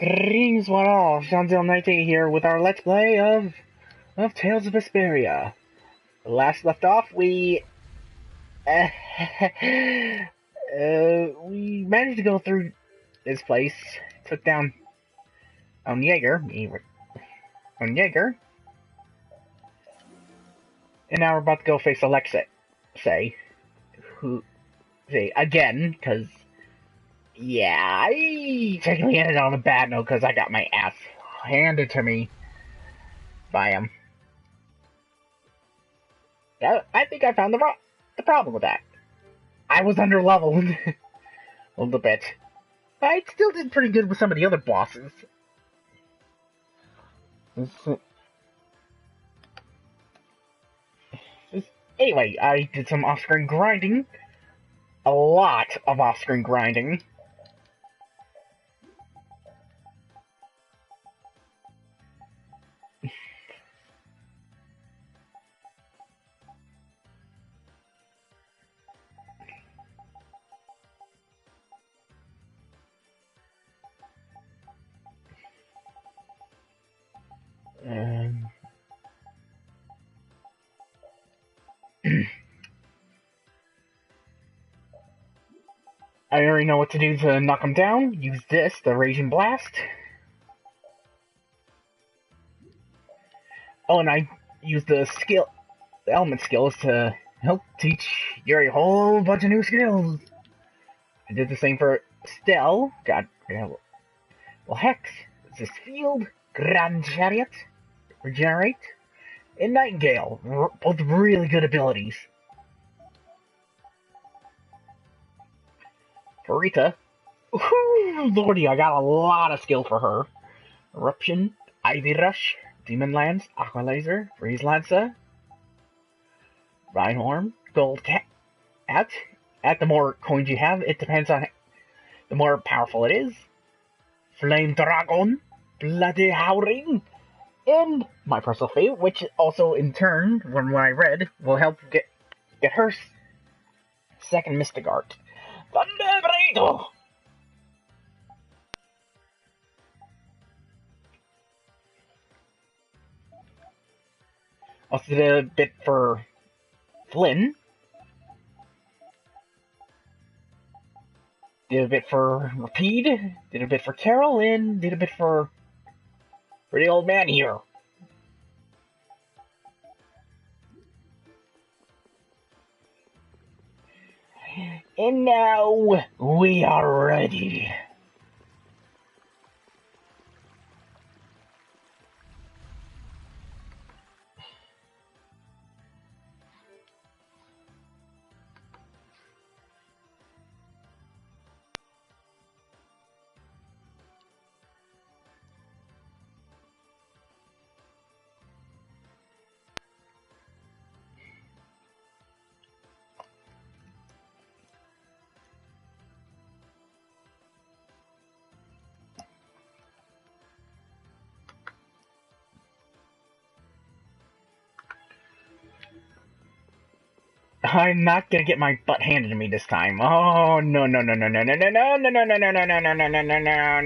Greetings one all, seanzilla1988's here with our Let's Play of Tales of Vesperia. Last left off, we we managed to go through this place, took down Jaeger, and now we're about to go face Alexei, again, because yeah, I technically ended on a bad note because I got my ass handed to me by him. I think I found the problem with that. I was underleveled a little bit. I still did pretty good with some of the other bosses. Anyway, I did some off-screen grinding. A lot of off-screen grinding. I already know what to do to knock him down. Use this, the Raging Blast. Oh, and I use the element skills to help teach Yuri a whole bunch of new skills. I did the same for Stell. Well, Hex, this Field, Grand Chariot, Regenerate, and Nightingale. Both really good abilities. For Rita, lordy, I got a lot of skill for her. Eruption, Ivy Rush, Demon Lance, Aqua Laser, Freeze Lancer, Rhinehorn, Gold Cat. At the more coins you have, it depends on the more powerful it is. Flame Dragon, Bloody Howling, and my personal favorite, which also in turn, when I read, will help get her second Mystic Art. Thunderbrado! Also did a bit for Flynn. Did a bit for Rapide. Did a bit for Carol, and did a bit for the old man here. And now we are ready. I'm not gonna get my butt handed to me this time. Oh no no no no no no no no no no no no no no no no no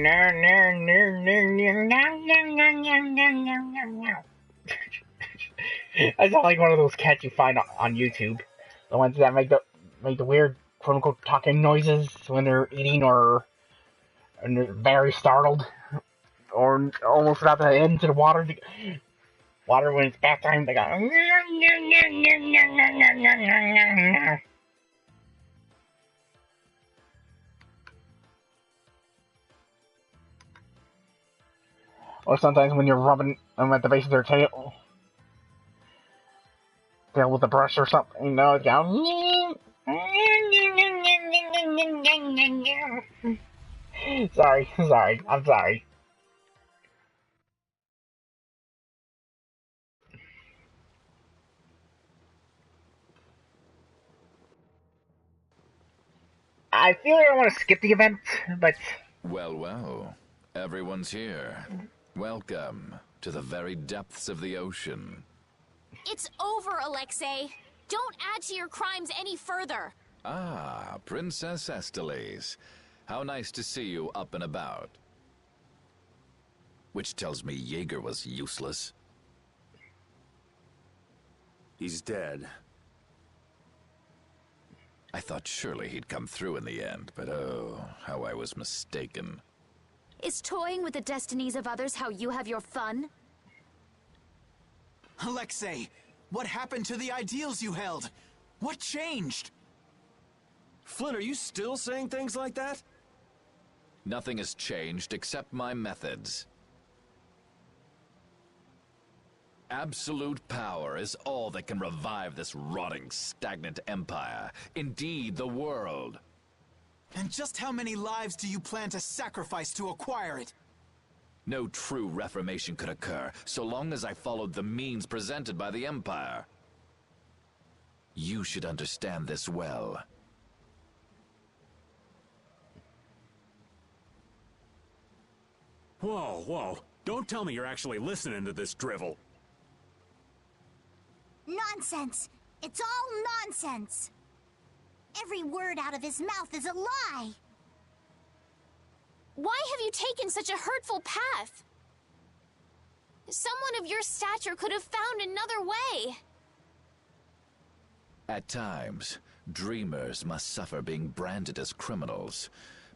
no no. I sound like one of those cats you find on YouTube, the ones that make the weird quote unquote talking noises when they're eating or and they're very startled or almost about to head into the water. Water when it's bath time, they go. Or sometimes when you're rubbing them at the base of their tail with a brush or something, you know, it's going. Sorry, I'm sorry. I feel like I want to skip the event, but... Well, everyone's here. Welcome to the very depths of the ocean. It's over, Alexei. Don't add to your crimes any further. Ah, Princess Esteles. How nice to see you up and about. which tells me Jaeger was useless. He's dead. I thought surely he'd come through in the end, but oh, how I was mistaken. Is toying with the destinies of others how you have your fun? Alexei, what happened to the ideals you held? What changed? Flynn, are you still saying things like that? Nothing has changed except my methods. Absolute power is all that can revive this rotting, stagnant empire. Indeed, the world. And just how many lives do you plan to sacrifice to acquire it? No true reformation could occur, so long as I followed the means presented by the Empire. You should understand this well. Whoa, whoa. Don't tell me you're actually listening to this drivel. Nonsense! It's all nonsense! Every word out of his mouth is a lie! Why have you taken such a hurtful path? Someone of your stature could have found another way. At times, dreamers must suffer being branded as criminals,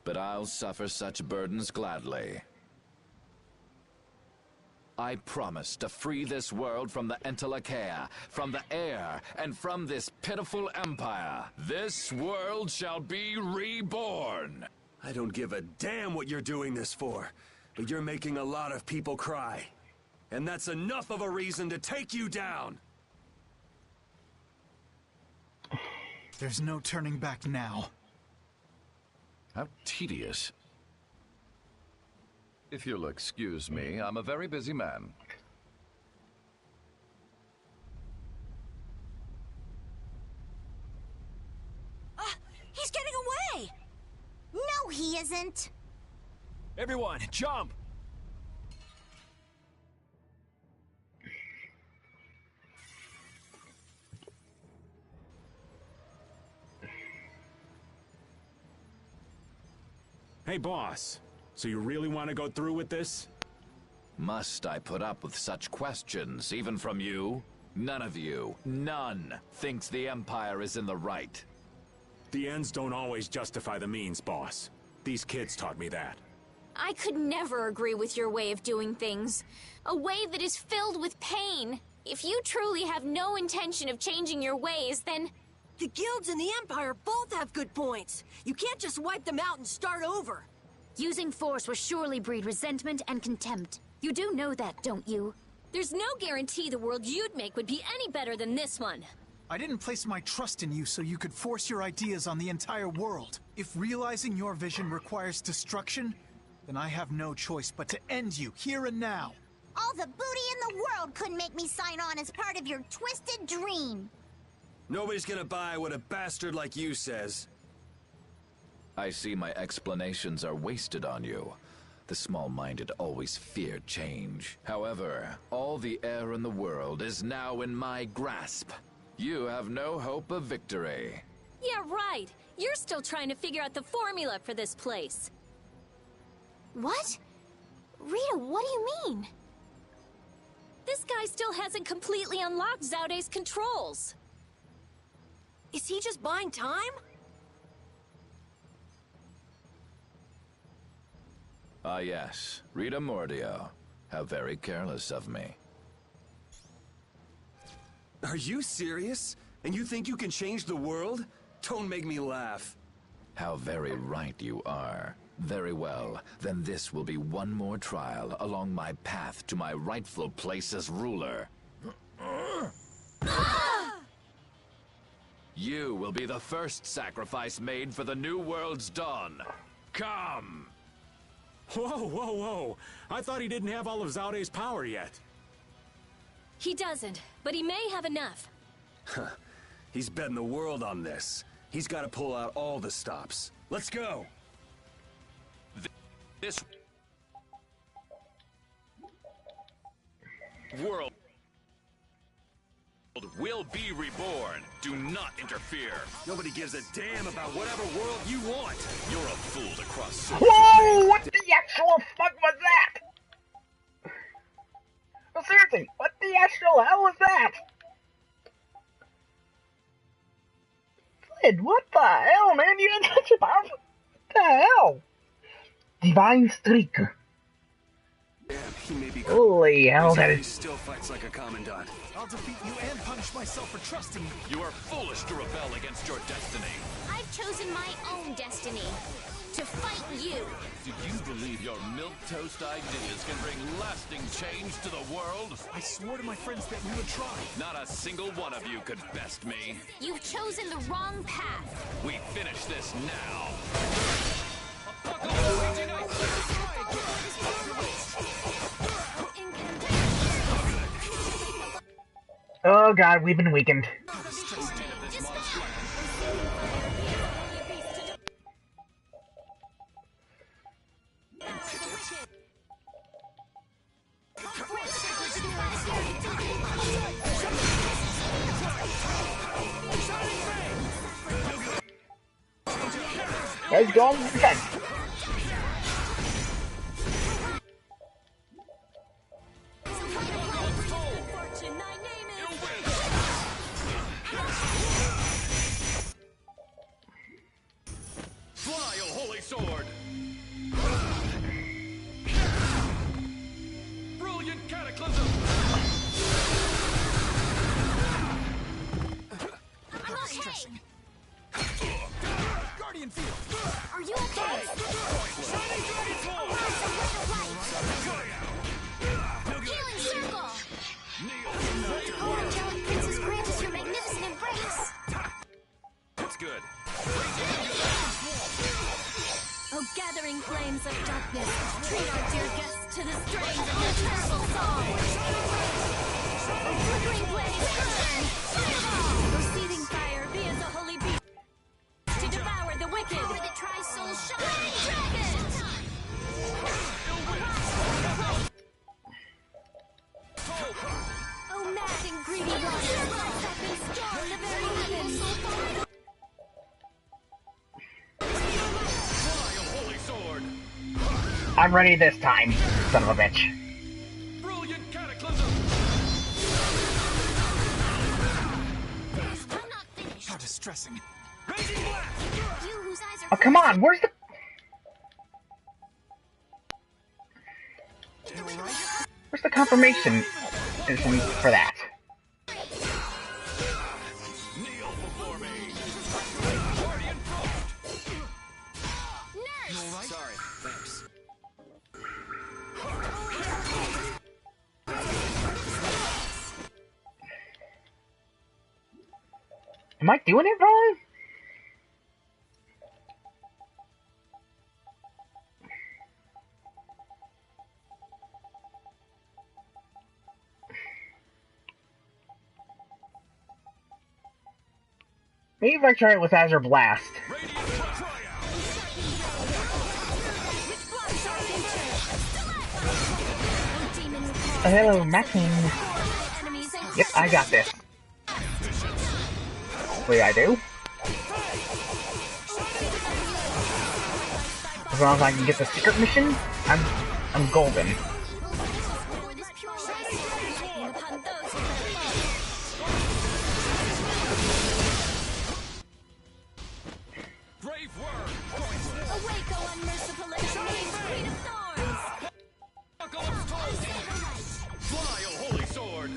but I'll suffer such burdens gladly. I promise to free this world from the Entelechea, from the air, and from this pitiful empire. This world shall be reborn. I don't give a damn what you're doing this for, but you're making a lot of people cry. And that's enough of a reason to take you down! There's no turning back now. How tedious. If you'll excuse me, I'm a very busy man. He's getting away! No, he isn't! Everyone, jump! Hey, boss. So you really want to go through with this? Must I put up with such questions, even from you? None of you, none, thinks the Empire is in the right. The ends don't always justify the means, boss. These kids taught me that. I could never agree with your way of doing things. A way that is filled with pain. If you truly have no intention of changing your ways, then... The guilds and the Empire both have good points. You can't just wipe them out and start over. Using force will surely breed resentment and contempt. You do know that, don't you? There's no guarantee the world you'd make would be any better than this one. I didn't place my trust in you so you could force your ideas on the entire world. If realizing your vision requires destruction, then I have no choice but to end you here and now. All the booty in the world couldn't make me sign on as part of your twisted dream. Nobody's gonna buy what a bastard like you says. I see my explanations are wasted on you. The small-minded always fear change. However, all the air in the world is now in my grasp. You have no hope of victory. Yeah, right. You're still trying to figure out the formula for this place. What? Rita, what do you mean? This guy still hasn't completely unlocked Zaude's controls. Is he just buying time? Ah yes, Rita Mordio. How very careless of me. Are you serious? And you think you can change the world? Don't make me laugh. How very right you are. Very well, then this will be one more trial along my path to my rightful place as ruler. You will be the first sacrifice made for the new world's dawn. Come! Whoa, whoa, whoa. I thought he didn't have all of Zaude's power yet. He doesn't, but he may have enough. He's betting the world on this. He's got to pull out all the stops. Let's go! This world will be reborn. Do not interfere. Nobody gives a damn about whatever world you want. You're a fool to cross swords. Whoa! What the actual fuck was that? the hell was that? Flynn, what the hell, man? You had such a powerful... What the hell? Divine Streak. Damn, he may be Holy hell, that he is... still fights like a commandant. I'll defeat you and punish myself for trusting you. You are foolish to rebel against your destiny. I've chosen my own destiny. To fight you. Do you believe your milquetoast ideas can bring lasting change to the world? I swore to my friends that we would try. Not a single one of you could best me. You've chosen the wrong path. We finish this now. Oh god, we've been weakened. Let's go on the defense. Fly, O holy sword! Brilliant cataclysm! I'm okay. Guardian Field! Are you okay? Healing circle! Oh, angelic princess, grant us your magnificent embrace! That's good. Oh, gathering flames of darkness, treat our dear guests to the strains of your terrible song. Oh, flickering blaze, burn! Fireball! Oh, seething fire, be as a holy beast to devour the wicked. Power that tries soul shine! Dragon! Oh, mad and greedy waters, rise up and storm the very heavens. Fly, O holy sword! I'm ready this time, son of a bitch. Brilliant cataclysm! I'm not finished. How distressing. Raging blast! You whose eyes are Oh, come on, where's the... Where's the confirmation for that? Kneel before me! Guardian Frost! Nurse! Sorry, thanks. Am I doing it wrong? Maybe if I try it with Azure Blast. Radiant Tryout! Hello, Maxine. Yep, I got this. Wait, I do? As long as I can get the secret mission, I'm golden. Brave word! Awake, O unmerciful enemies, Queen of Thorns! Apocalypse toll! Fly, O holy sword!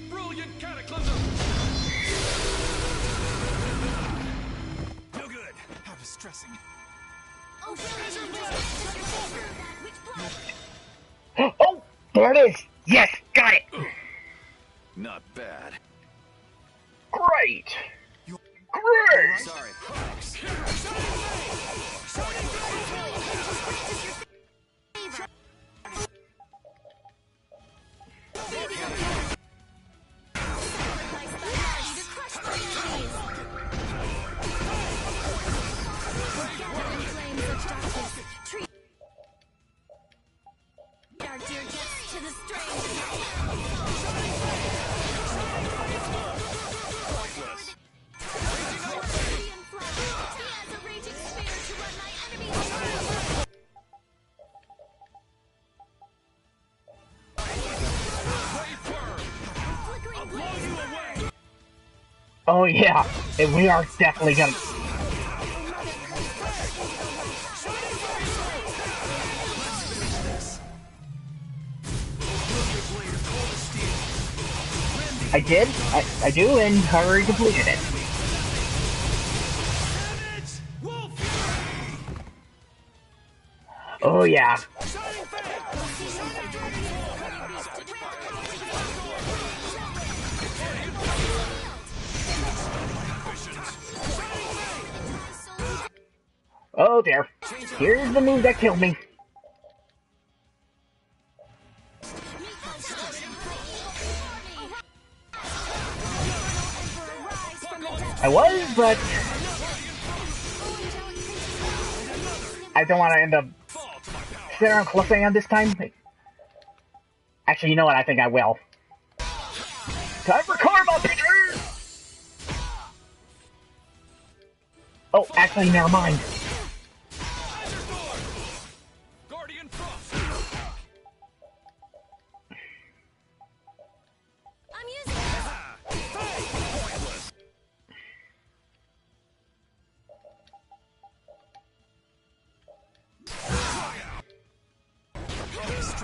Brilliant cataclysm! No good. How distressing. Oh, brilliant embrace! Your favor! Which blood? Oh, there it is! Yes, got it! Not bad. Great! Great! Sorry. Oh yeah, and we are definitely gonna... I did, I do, and already completed it. Oh yeah. Oh dear. Here's the move that killed me. I was, but... I don't want to end up sitting around closing on this time. Actually, you know what? I think I will. Time for karma, pitcher! Oh, actually, never mind.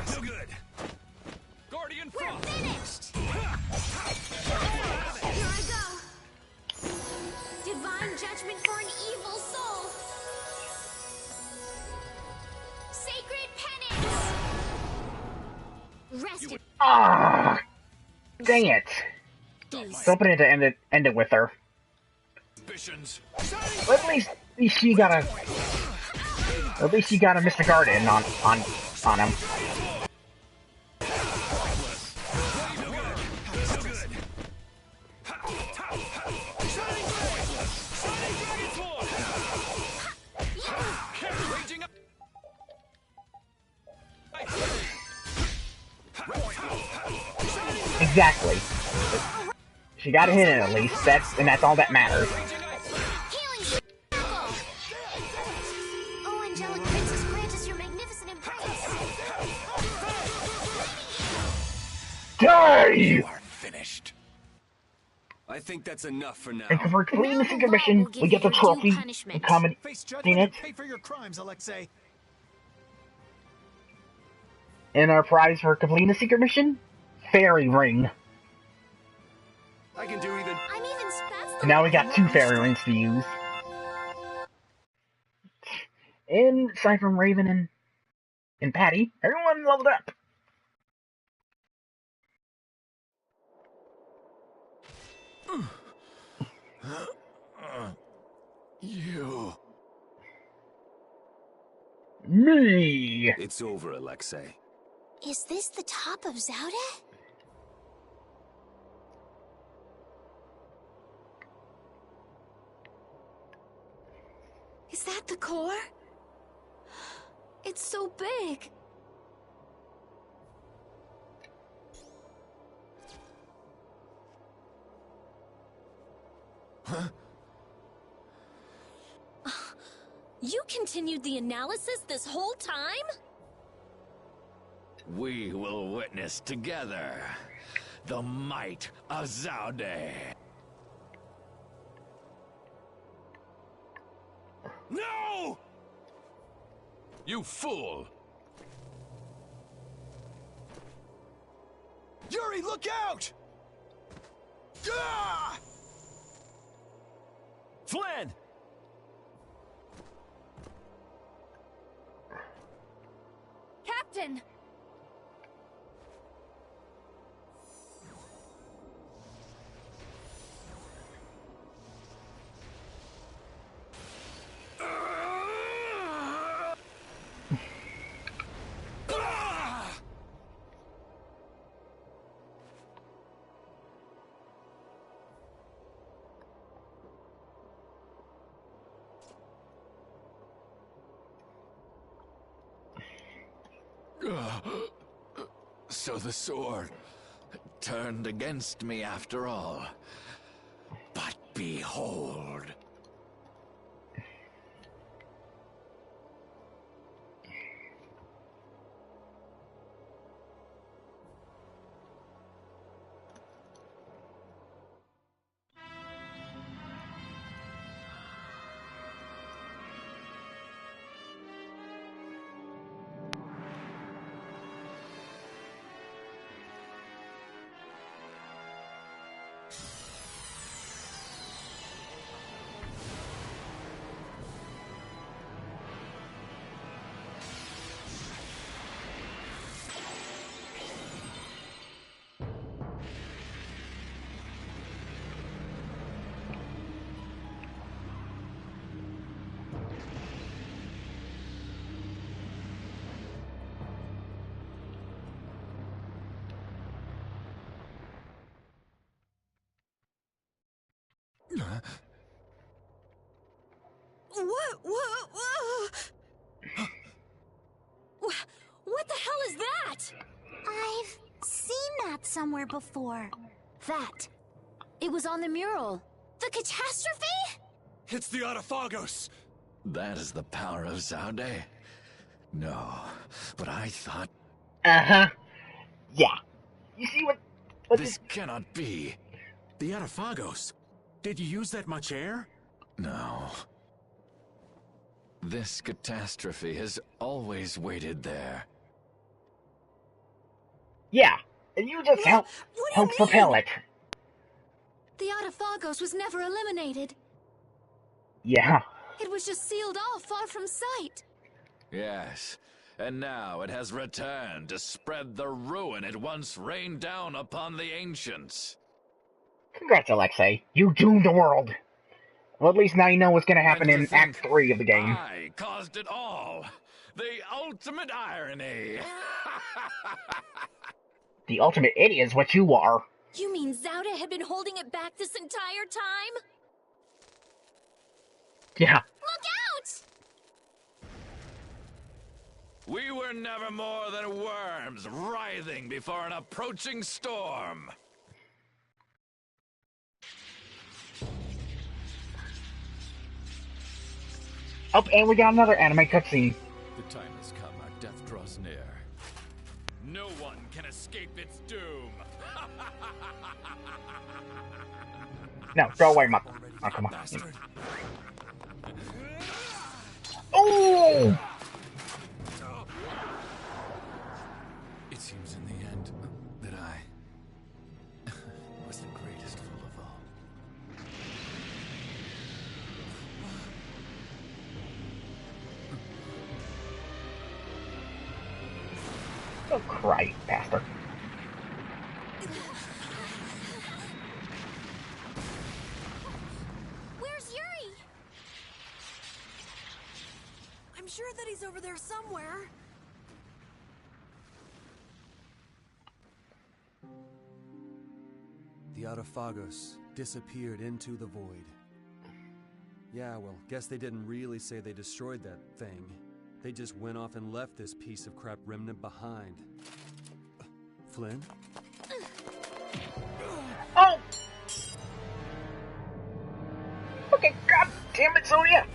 No good. Guardian We're finished! Here I go. Divine judgment for an evil soul. Sacred penance. Rest in Ah, dang it. peace. Hoping to end it with her. But at least she got a... At least she got a Mr. Garden on him. Exactly. She got a hit in at least. That's all that matters. Oh, angelic princess, grant us your magnificent embrace. Die! You are finished. I think that's enough for now. And for completing the Now the secret law mission, will give we get the you due trophy punishment. and commenting Face judgment it and pay for your crimes, Alexei. and our prize for completing the secret mission, fairy ring. I can do even. I'm even spastic. And now we got 2 fairy rings to use. And aside from Raven and Patty, everyone leveled up. You... Me! It's over, Alexei. Is this the top of Zaude? Is that the core? It's so big. Huh? You continued the analysis this whole time? We will witness together the might of Zaude. No! You fool! Yuri, look out! Ah! Flynn! Captain! So the sword turned against me after all. But behold... What the hell is that? I've seen that somewhere before. That. It was on the mural. The catastrophe? It's the Autophagos! That is the power of Zaude? No, but I thought... Uh-huh. Yeah. You see what This cannot be. The Autophagos. Did you use that much air? No. This catastrophe has always waited there. Yeah. And you just help propel it. The Autophagos was never eliminated. Yeah. It was just sealed off far from sight. Yes, and now it has returned to spread the ruin it once rained down upon the ancients. Congrats, Alexei. You doomed the world. Well, at least now you know what's gonna happen in Act 3 of the game. I caused it all. The ultimate irony. The ultimate idiot is what you are. You mean Zaude had been holding it back this entire time? Yeah. Look out! We were never more than worms writhing before an approaching storm. Oh, and we got another anime cutscene. The time has come, our death draws near. No one can escape its doom. No, go away, Muck. Oh, come on. Oh! It seems in the end that I was the greatest fool of all. Don't cry, bastard. Where's Yuri? I'm sure that he's over there somewhere. The Autophagos disappeared into the void. Yeah, well, guess they didn't really say they destroyed that thing. They just went off and left this piece of crap remnant behind. Flynn? Oh! Okay, god damn it, Sonya!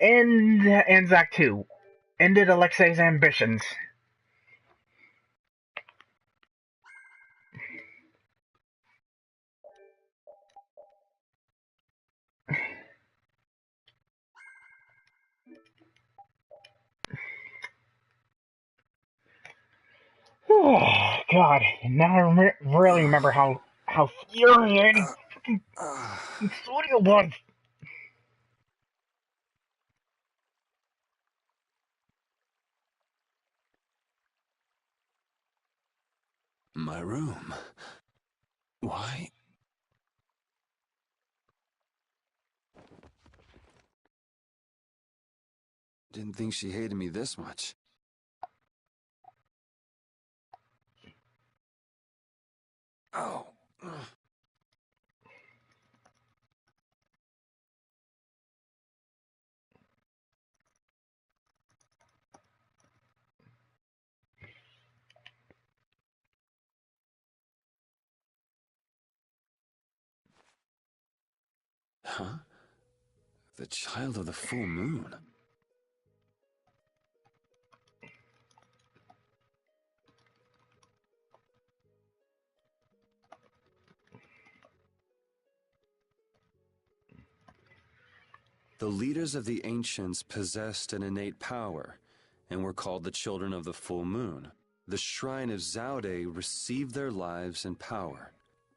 And Anzac 2 ended Alexei's ambitions. Oh, God, now I really remember how infuriating fucking Sonya was. My room. Why? Didn't think she hated me this much. Oh. Huh? The child of the full moon. The leaders of the ancients possessed an innate power, and were called the children of the full moon. The shrine of Zaude received their lives and power.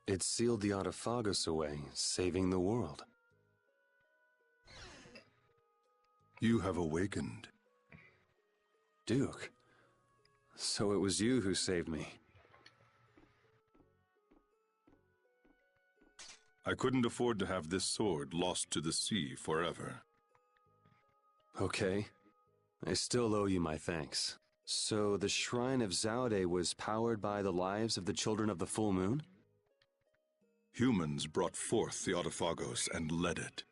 It sealed the Autophagos away, saving the world. You have awakened. Duke, so it was you who saved me. I couldn't afford to have this sword lost to the sea forever. Okay. I still owe you my thanks. So the Shrine of Zaude was powered by the lives of the Children of the Full Moon? Humans brought forth the Autophagos and led it.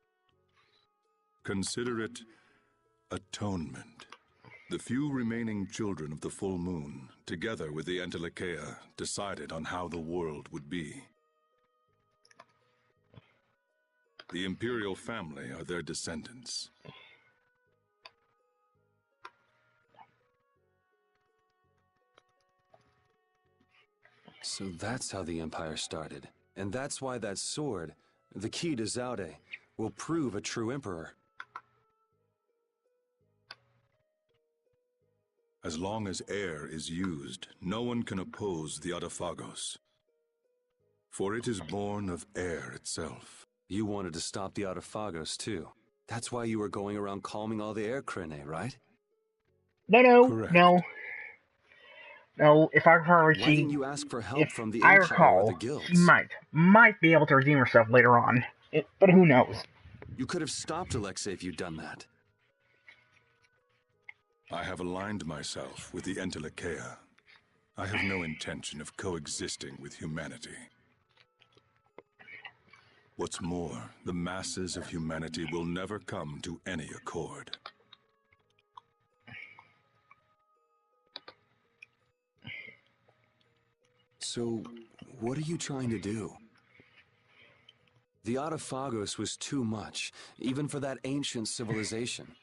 Consider it atonement. The few remaining children of the full moon, together with the Entelekea, decided on how the world would be. The imperial family are their descendants. So that's how the Empire started. And that's why that sword, the key to Zaude, will prove a true emperor. As long as air is used, no one can oppose the Autophagos. For it is born of air itself. You wanted to stop the Autophagos, too. That's why you were going around calming all the air crinae, right? No, Correct. no. No, if I recall, Why didn't you ask for help from the I Empire or the recall, guilds? she might be able to redeem herself later on. But who knows? You could have stopped Alexei if you'd done that. I have aligned myself with the Entelekea. I have no intention of coexisting with humanity. What's more, the masses of humanity will never come to any accord. So, what are you trying to do? The Autophagos was too much, even for that ancient civilization.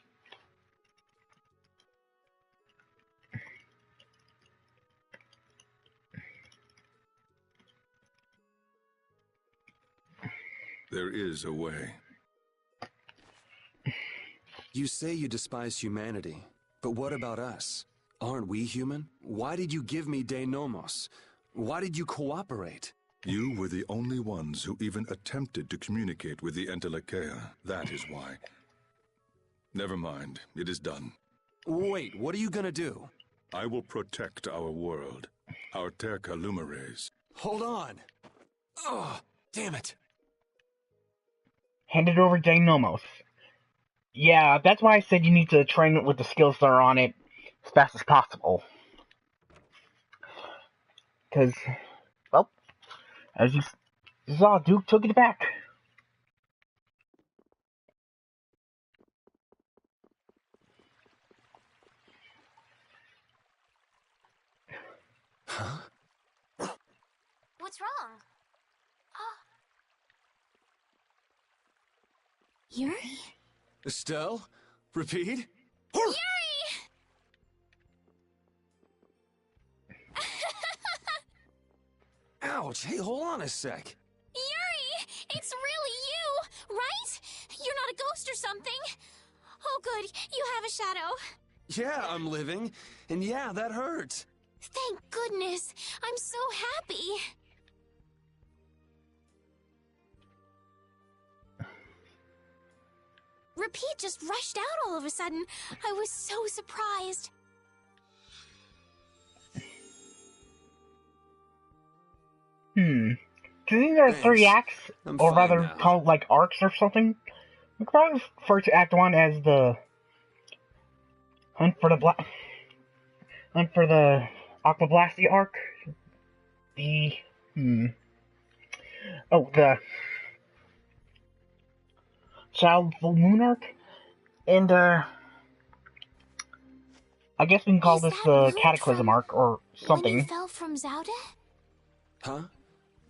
There is a way. You say you despise humanity, but what about us? Aren't we human? Why did you give me De Nomos? Why did you cooperate? You were the only ones who even attempted to communicate with the Entelekea. That is why. Never mind, it is done. Wait, what are you gonna do? I will protect our world, our Terca Lumares. Hold on! Oh, damn it! Hand it over to Nomos. Yeah, that's why I said you need to train it with the skills that are on it as fast as possible. Because, well, as you saw, Duke took it back. Huh? What's wrong? Yuri? Estelle? Repeat? Yuri! Ouch, hey, hold on a sec. Yuri! It's really you, right? You're not a ghost or something. Oh good, you have a shadow. Yeah, I'm living, and yeah, that hurts. Thank goodness. I'm so happy. Repeat just rushed out all of a sudden. I was so surprised. Do you think there are 3 acts? I'm or fine rather, now. called, like, arcs or something? We could probably refer to Act 1 as the Hunt for the Aquablasty arc. The Child of Full Moon arc. And I guess we can call this the Cataclysm arc or something. When you fell from Zaude? Huh?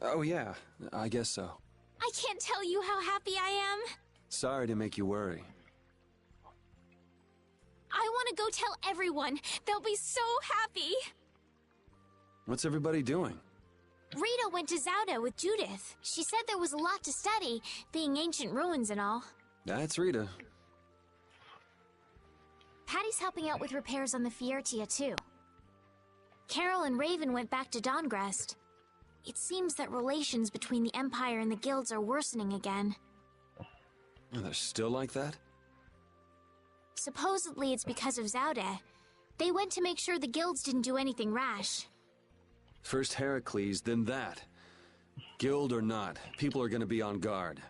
Oh yeah, I guess so. I can't tell you how happy I am. Sorry to make you worry. I want to go tell everyone. They'll be so happy. What's everybody doing? Rita went to Zaude with Judith. She said there was a lot to study, being ancient ruins and all. That's Rita. Patty's helping out with repairs on the Fiertia too. Carol and Raven went back to Dawngrest. It seems that relations between the Empire and the guilds are worsening again. Oh, they're still like that? Supposedly it's because of Zaude. They went to make sure the guilds didn't do anything rash. First Heracles, then that. Guild or not, people are gonna be on guard.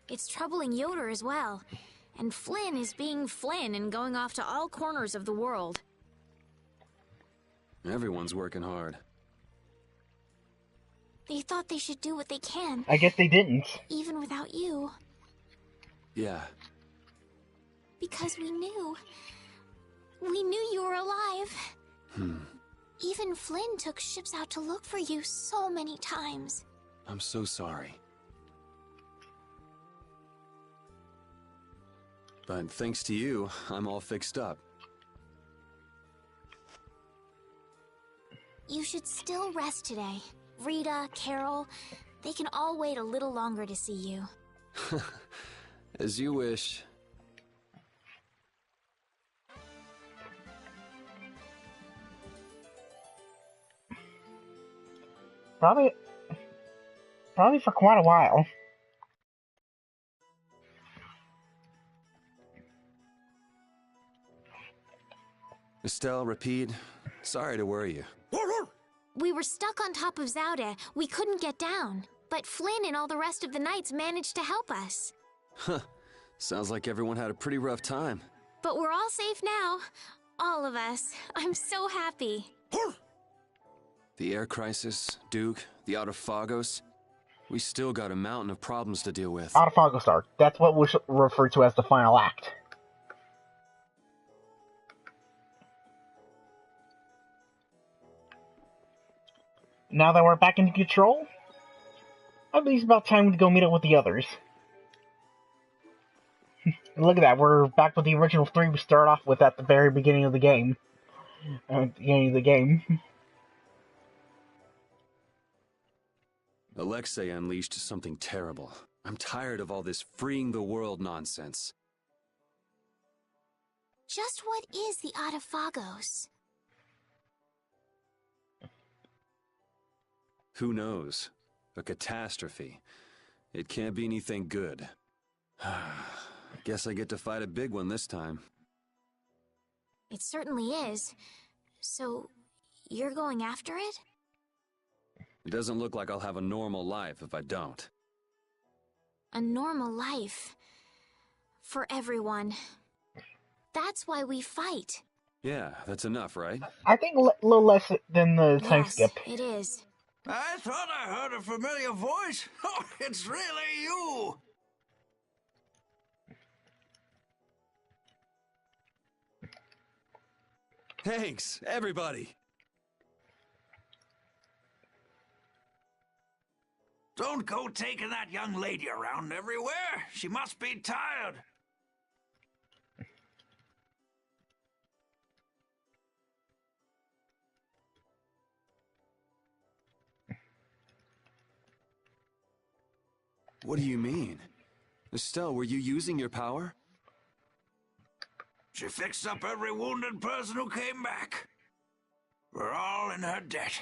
It's troubling Yoder as well. And Flynn is being Flynn and going off to all corners of the world. Everyone's working hard. They thought they should do what they can. I guess they didn't. Even without you. Yeah. Because we knew. We knew you were alive. Even Flynn took ships out to look for you so many times. I'm so sorry. But thanks to you, I'm all fixed up. You should still rest today. Rita, Carol, they can all wait a little longer to see you. As you wish. Probably for quite a while. Estelle, Rapide, sorry to worry you. We were stuck on top of Zaude. We couldn't get down. But Flynn and all the rest of the knights managed to help us. Huh. Sounds like everyone had a pretty rough time. But we're all safe now. All of us. I'm so happy. The air crisis, Duke, the Autophagos. We still got a mountain of problems to deal with. Autophagos arc. That's what we refer to as the final act. Now that we're back in control, I believe it's about time to go meet up with the others. Look at that, we're back with the original 3 we started off with at the very beginning of the game. Alexei unleashed something terrible. I'm tired of all this freeing the world nonsense. Just what is the Autophagos? Who knows? A catastrophe. It can't be anything good. Guess I get to fight a big one this time. It certainly is. So, you're going after it? It doesn't look like I'll have a normal life if I don't. A normal life. For everyone. That's why we fight. Yeah, that's enough, right? I think a little less than the time skip. It is. I thought I heard a familiar voice. Oh, it's really you! Thanks, everybody! Don't go taking that young lady around everywhere. She must be tired. What do you mean? Estelle, were you using your power? She fixed up every wounded person who came back. We're all in her debt.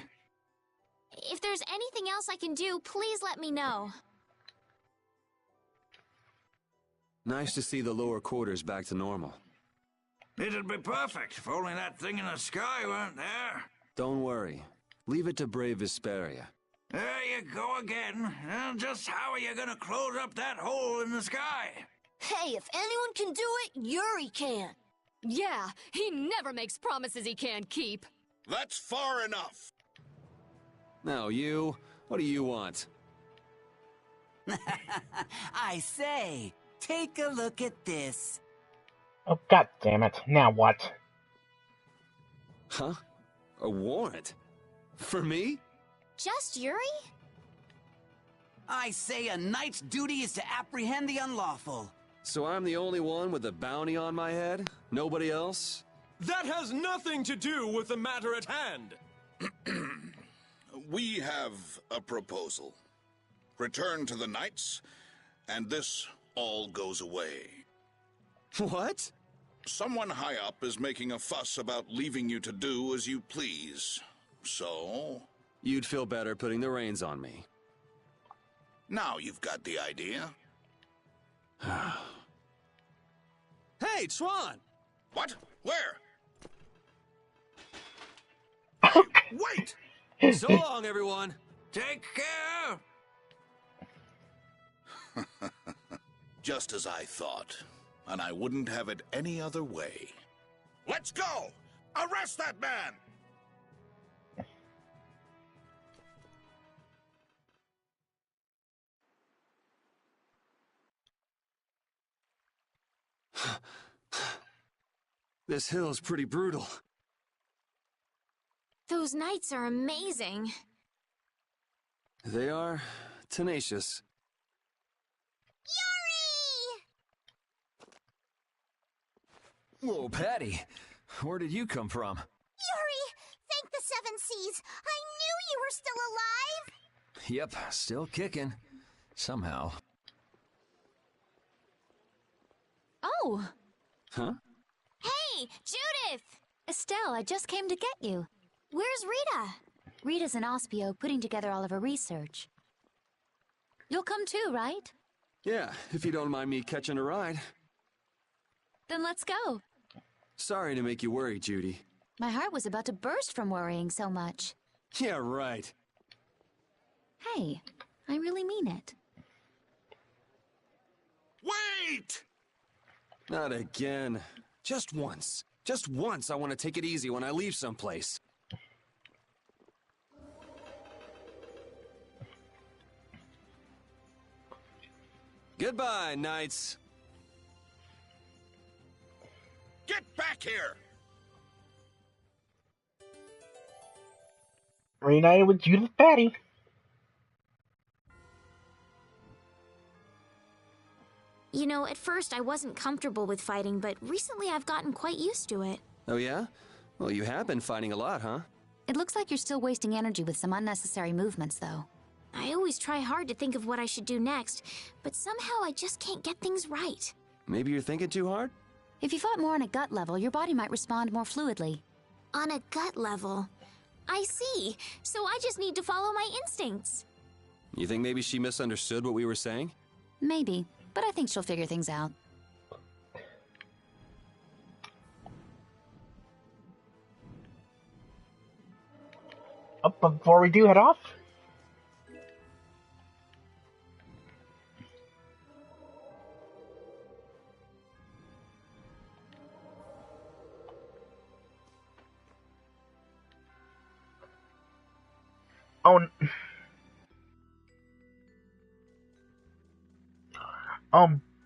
If there's anything else I can do, please let me know. Nice to see the lower quarters back to normal. It'd be perfect if only that thing in the sky weren't there. Don't worry. Leave it to brave Vesperia. There you go again. And just how are you gonna close up that hole in the sky? Hey, if anyone can do it, Yuri can. Yeah, he never makes promises he can't keep. That's far enough. Now you, what do you want? I say, take a look at this. Oh, god damn it. Now what? Huh? A warrant? For me? Just Yuri? I say a knight's duty is to apprehend the unlawful. So I'm the only one with a bounty on my head? Nobody else? That has nothing to do with the matter at hand. We have a proposal. Return to the knights, and this all goes away. What? Someone high up is making a fuss about leaving you to do as you please. So? You'd feel better putting the reins on me. Now you've got the idea. Hey, Swan! What? Where? Wait! So long, everyone. Take care! Just as I thought. And I wouldn't have it any other way. Let's go! Arrest that man! This hill's pretty brutal. Those knights are amazing. They are tenacious. Whoa, Patty. Where did you come from? Yuri! Thank the Seven Seas! I knew you were still alive! Yep, still kicking. Somehow. Oh! Huh? Hey, Judith! Estelle, I just came to get you. Where's Rita? Rita's in Ospio putting together all of her research. You'll come too, right? Yeah, if you don't mind me catching a ride. Then let's go. Sorry to make you worry, Judy. My heart was about to burst from worrying so much. Yeah, right. Hey, I really mean it. Wait! Not again. Just once. Just once I want to take it easy when I leave someplace. Goodbye, knights. Get back here! Reunited with Judith Patty. You know, at first I wasn't comfortable with fighting, but recently I've gotten quite used to it. Oh yeah? Well, you have been fighting a lot, huh? It looks like you're still wasting energy with some unnecessary movements, though. I always try hard to think of what I should do next, but somehow I just can't get things right. Maybe you're thinking too hard? If you fought more on a gut level, your body might respond more fluidly. On a gut level? I see. So I just need to follow my instincts. You think maybe she misunderstood what we were saying? Maybe, but I think she'll figure things out. Before we do head off,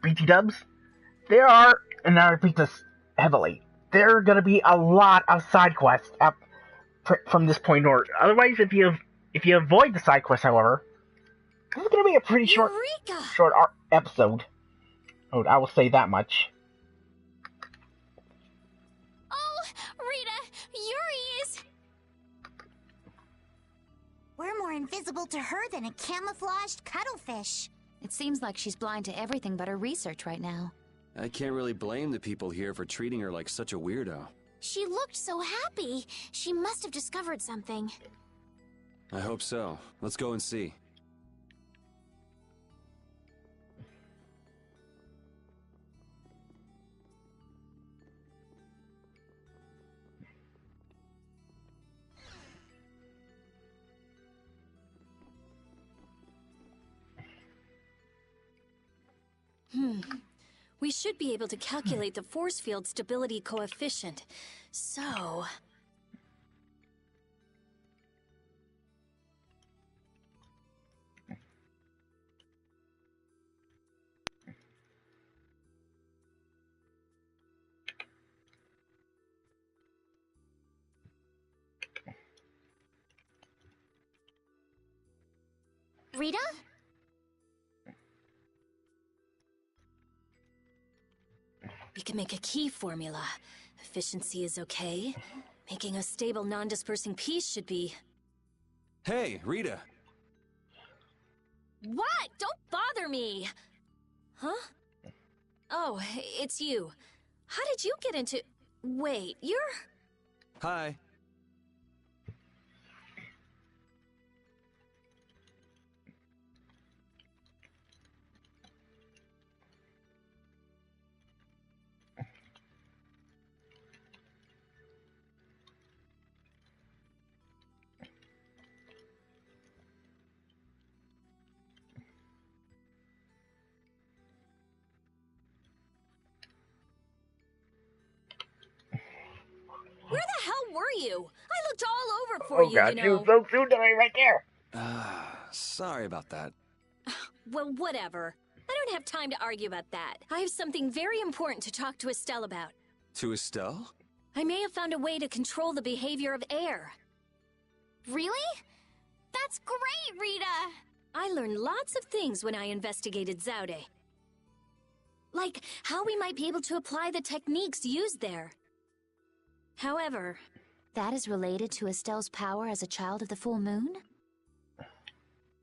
BT dubs, there are, and I repeat this heavily, there are going to be a lot of side quests from this point onward. Otherwise, if you avoid the side quests, however, this is going to be a pretty short episode. Oh, I will say that much. Oh, Rita, Yuri is... We're more invisible to her than a camouflaged cuttlefish. It seems like she's blind to everything but her research right now. I can't really blame the people here for treating her like such a weirdo. She looked so happy. She must have discovered something. I hope so. Let's go and see. We should be able to calculate the force field stability coefficient. So... Rita? We can make a key formula. Efficiency is okay. Making a stable, non-dispersing piece should be... Hey, Rita! What? Don't bother me! Huh? Oh, it's you. How did you get into... Wait, you're... Hi. were you? I looked all over for you, God, you she know. was so soon to me right there. Sorry about that. Well, whatever. I don't have time to argue about that. I have something very important to talk to Estelle about. To Estelle? I may have found a way to control the behavior of air. Really? That's great, Rita! I learned lots of things when I investigated Zaude. Like how we might be able to apply the techniques used there. However... That is related to Estelle's power as a child of the full moon?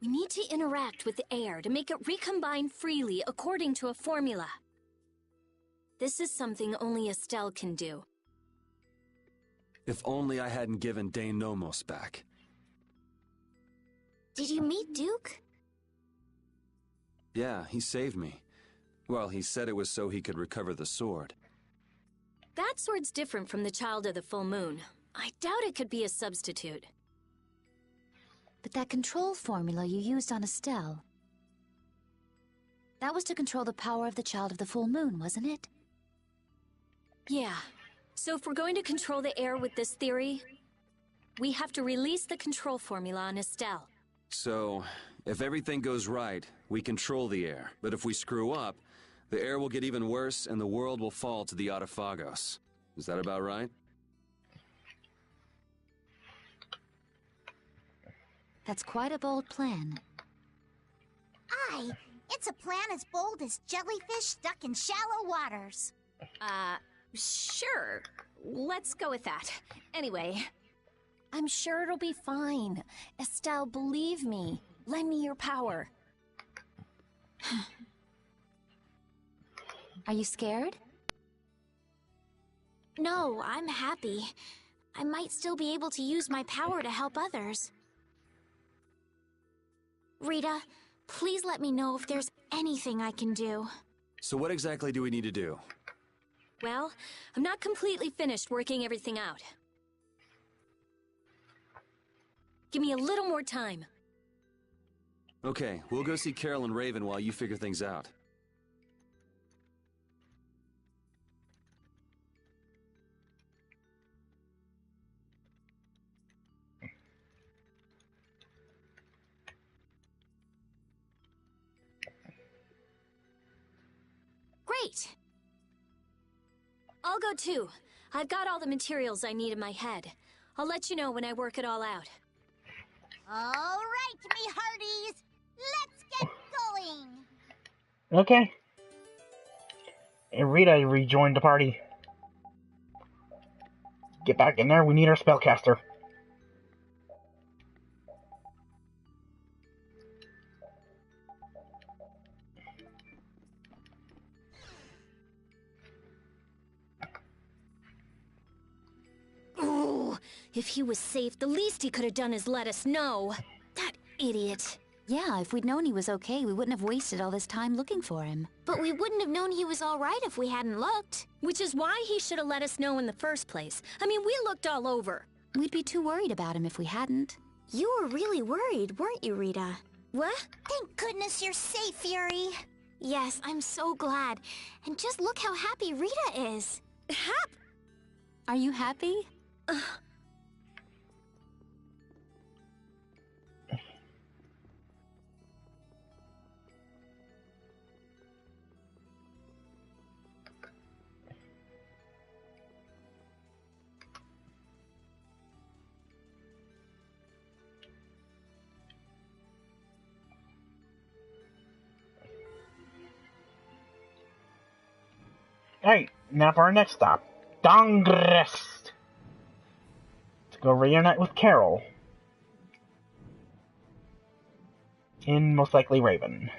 We need to interact with the air to make it recombine freely according to a formula. This is something only Estelle can do. If only I hadn't given Dane Nomos back. Did you meet Duke? Yeah, he saved me. Well, he said it was so he could recover the sword. That sword's different from the Child of the Full Moon. I doubt it could be a substitute. But that control formula you used on Estelle... That was to control the power of the Child of the Full Moon, wasn't it? Yeah. So if we're going to control the air with this theory, we have to release the control formula on Estelle. So, if everything goes right, we control the air. But if we screw up, the air will get even worse and the world will fall to the Autophagos. Is that about right? That's quite a bold plan. Aye, it's a plan as bold as jellyfish stuck in shallow waters. Sure. Let's go with that. Anyway, I'm sure it'll be fine. Estelle, believe me. Lend me your power. Are you scared? No, I'm happy. I might still be able to use my power to help others. Rita, please let me know if there's anything I can do. So what exactly do we need to do? Well, I'm not completely finished working everything out. Give me a little more time. Okay, we'll go see Carol and Raven while you figure things out. Great! I'll go too. I've got all the materials I need in my head. I'll let you know when I work it all out. All right, me hearties. Let's get going. Okay. And Rita rejoined the party. Get back in there, we need our spellcaster. Ooh, if he was safe, the least he could have done is let us know. That idiot. Yeah, if we'd known he was okay, we wouldn't have wasted all this time looking for him. But we wouldn't have known he was all right if we hadn't looked. Which is why he should have let us know in the first place. I mean, we looked all over. We'd be too worried about him if we hadn't. You were really worried, weren't you, Rita? What? Thank goodness you're safe, Fury. Yes, I'm so glad. And just look how happy Rita is. Are you happy? Alright, now for our next stop. Dongrest! To go reunite with Carol. And most likely Raven.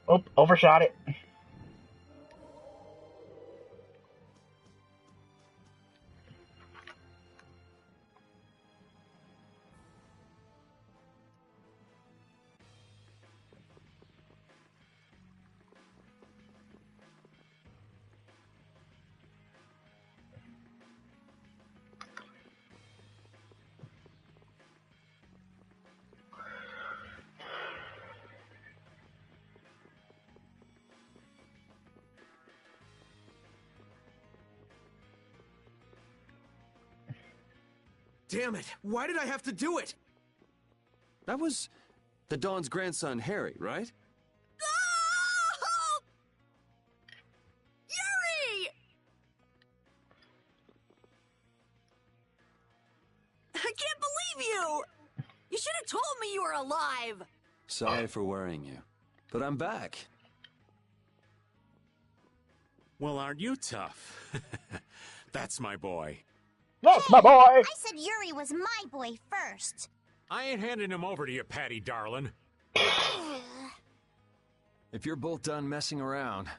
Oh, overshot it. Damn it! Why did I have to do it? That was the Dawn's grandson, Harry, right? Oh! Yuri! I can't believe you! You should have told me you were alive! Sorry for worrying you, but I'm back. Well, aren't you tough? That's my boy. That's my boy! I said Yuri was my boy first. I ain't handing him over to you, Patty darling. If you're both done messing around.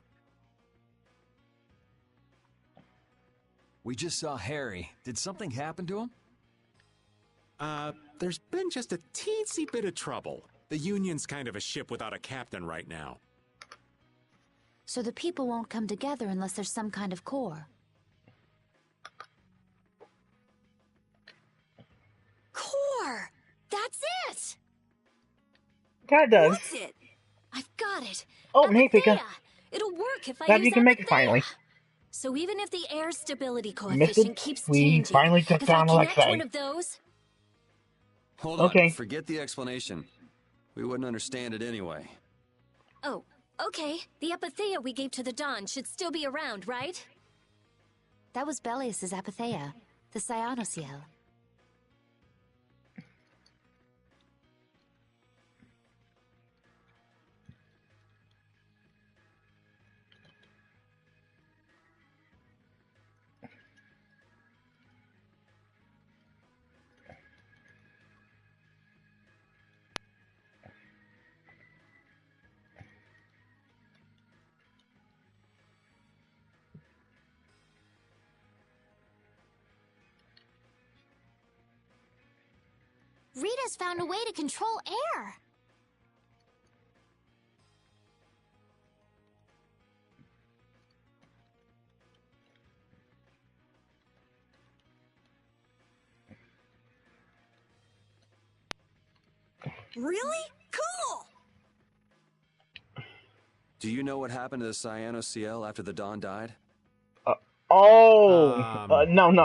We just saw Harry. Did something happen to him? There's been just a teensy bit of trouble. The Union's kind of a ship without a captain right now. So the people won't come together unless there's some kind of core. Core! That's it! That does. What's it? I've got it. Oh, hey, Pika. It'll work if I Glad use you can make it Apatheia. finally. So even if the air stability Missed coefficient it. keeps We changing, finally took if down I connect Alexei. one of those, Hold Okay. on, forget the explanation. We wouldn't understand it anyway. oh, okay. The Apatheia we gave to the Dawn should still be around, right? That was Belius's Apatheia, the Cyanoceal. Rita's found a way to control air. Really? Cool! Do you know what happened to the Cyanoceal after the Dawn died?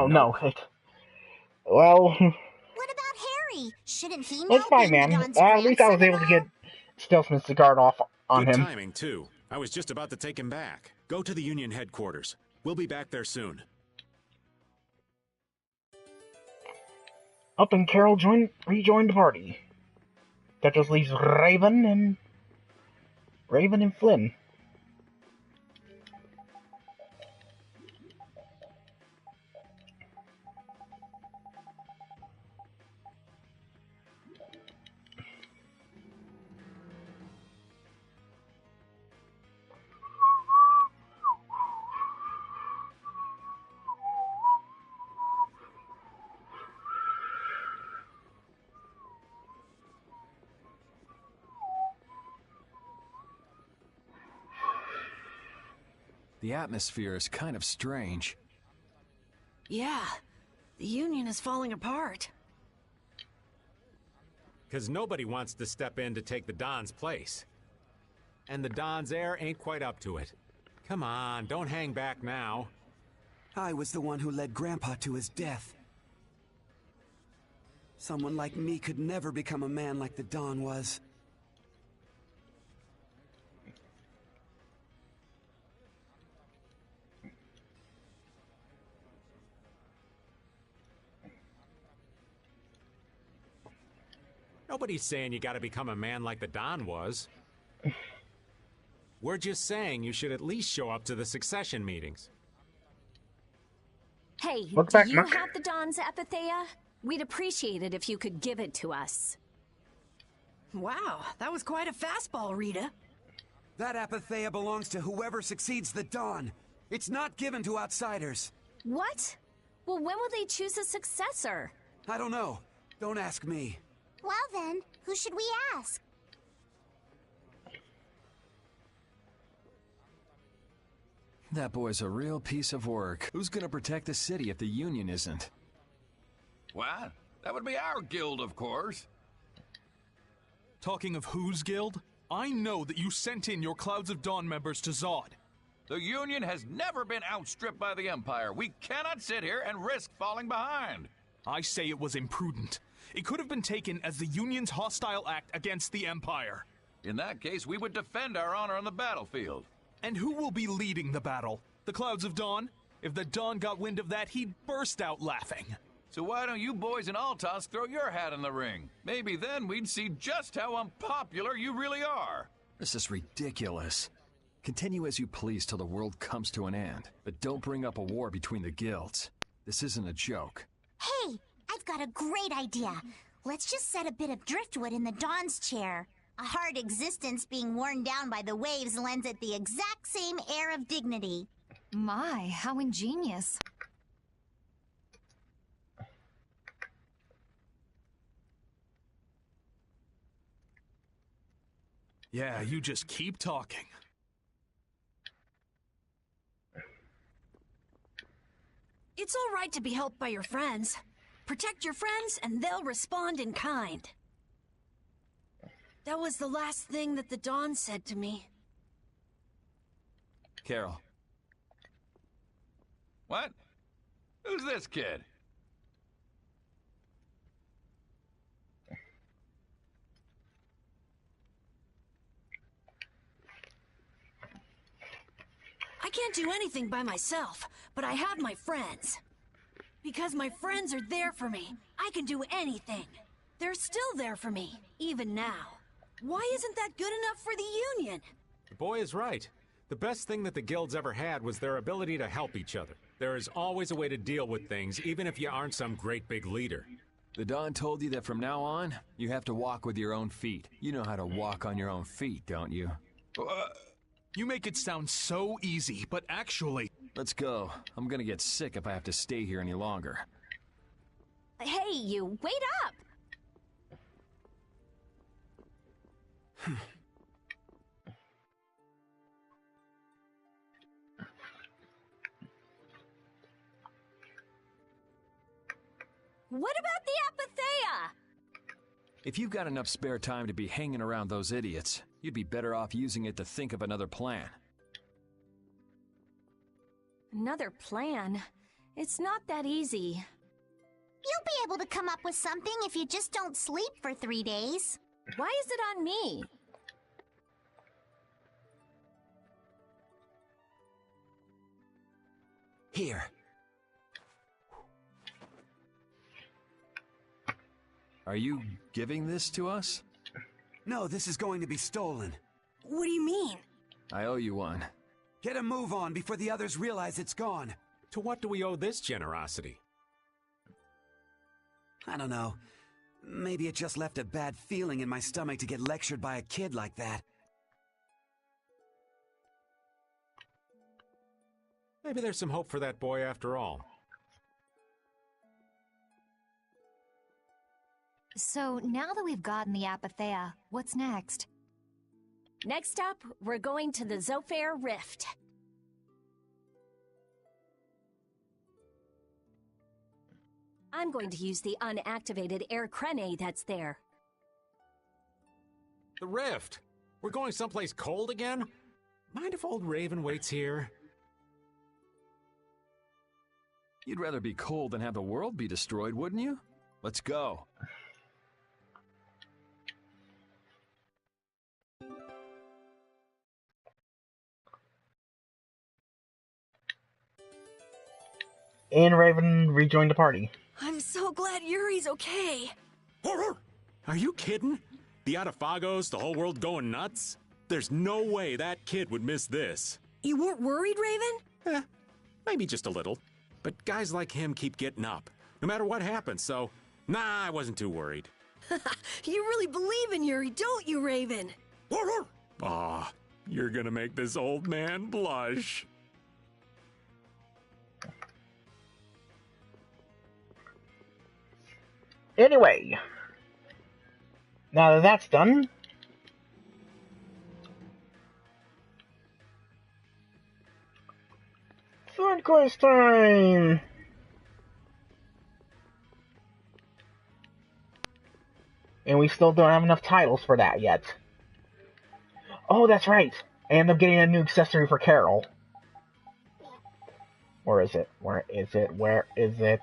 No. Well, What about Harry? Shouldn't he know it's fine, being the man. Dawn's At least I was grandson able to and get Stealthman's guard off on Good him. timing, too. I was just about to take him back. Go to the Union headquarters. We'll be back there soon. Up and Carol rejoined the party. That just leaves Raven and Flynn. The atmosphere is kind of strange. Yeah, the Union is falling apart. Because nobody wants to step in to take the Don's place. And the Don's heir ain't quite up to it. Come on, don't hang back now. I was the one who led Grandpa to his death. Someone like me could never become a man like the Don was. Nobody's saying you gotta become a man like the Don was. We're just saying you should at least show up to the succession meetings. Hey, Look do back, you Mark. have the Dawn's Apatheia? We'd appreciate it if you could give it to us. Wow, that was quite a fastball, Rita. That Apatheia belongs to whoever succeeds the Dawn. It's not given to outsiders. What? Well, when will they choose a successor? I don't know. Don't ask me. Well then, who should we ask? That boy's a real piece of work. Who's gonna protect the city if the Union isn't? What? That would be our guild, of course. Talking of whose guild? I know that you sent in your Clouds of Dawn members to Zod. The Union has never been outstripped by the Empire. We cannot sit here and risk falling behind. I say it was imprudent. It could have been taken as the Union's hostile act against the Empire. In that case, we would defend our honor on the battlefield. And who will be leading the battle? The Clouds of Dawn? If the Dawn got wind of that, he'd burst out laughing. So why don't you boys in Altos throw your hat in the ring? Maybe then we'd see just how unpopular you really are. This is ridiculous. Continue as you please till the world comes to an end, but don't bring up a war between the guilds. This isn't a joke. Hey, I've got a great idea. Let's just set a bit of driftwood in the Dawn's chair. A hard existence being worn down by the waves lends it the exact same air of dignity. My, how ingenious. Yeah, you just keep talking. It's all right to be helped by your friends. Protect your friends, and they'll respond in kind. That was the last thing that the Dawn said to me. Carol. What? Who's this kid? I can't do anything by myself, but I have my friends. Because my friends are there for me, I can do anything. They're still there for me, even now. Why isn't that good enough for the Union? The boy is right. The best thing that the guilds ever had was their ability to help each other. There is always a way to deal with things, even if you aren't some great big leader. The Dawn told you that from now on, you have to walk with your own feet. You know how to walk on your own feet, don't you? You make it sound so easy, but actually... Let's go. I'm gonna get sick if I have to stay here any longer. Hey, you, wait up! What about the Apatheia? If you've got enough spare time to be hanging around those idiots, you'd be better off using it to think of another plan. Another plan? It's not that easy. You'll be able to come up with something if you just don't sleep for 3 days. Why is it on me? Here. Are you giving this to us? No, this is going to be stolen. What do you mean? I owe you one. Get a move on before the others realize it's gone. To what do we owe this generosity? I don't know. Maybe it just left a bad feeling in my stomach to get lectured by a kid like that. Maybe there's some hope for that boy after all. So, now that we've gotten the Apatheia, what's next? Next up, we're going to the Zofair Rift. I'm going to use the unactivated air crane that's there. The Rift? We're going someplace cold again? Mind if old Raven waits here? You'd rather be cold than have the world be destroyed, wouldn't you? Let's go. And Raven rejoined the party. I'm so glad Yuri's okay. Are you kidding? The Atafagos, the whole world going nuts? There's no way that kid would miss this. You weren't worried, Raven? Maybe just a little. But guys like him keep getting up, no matter what happens, so... Nah, I wasn't too worried. You really believe in Yuri, don't you, Raven? Aw, you're gonna make this old man blush. Anyway, now that that's done, sword quest time! And we still don't have enough titles for that yet. Oh, that's right! I end up getting a new accessory for Carol. Where is it? Where is it? Where is it?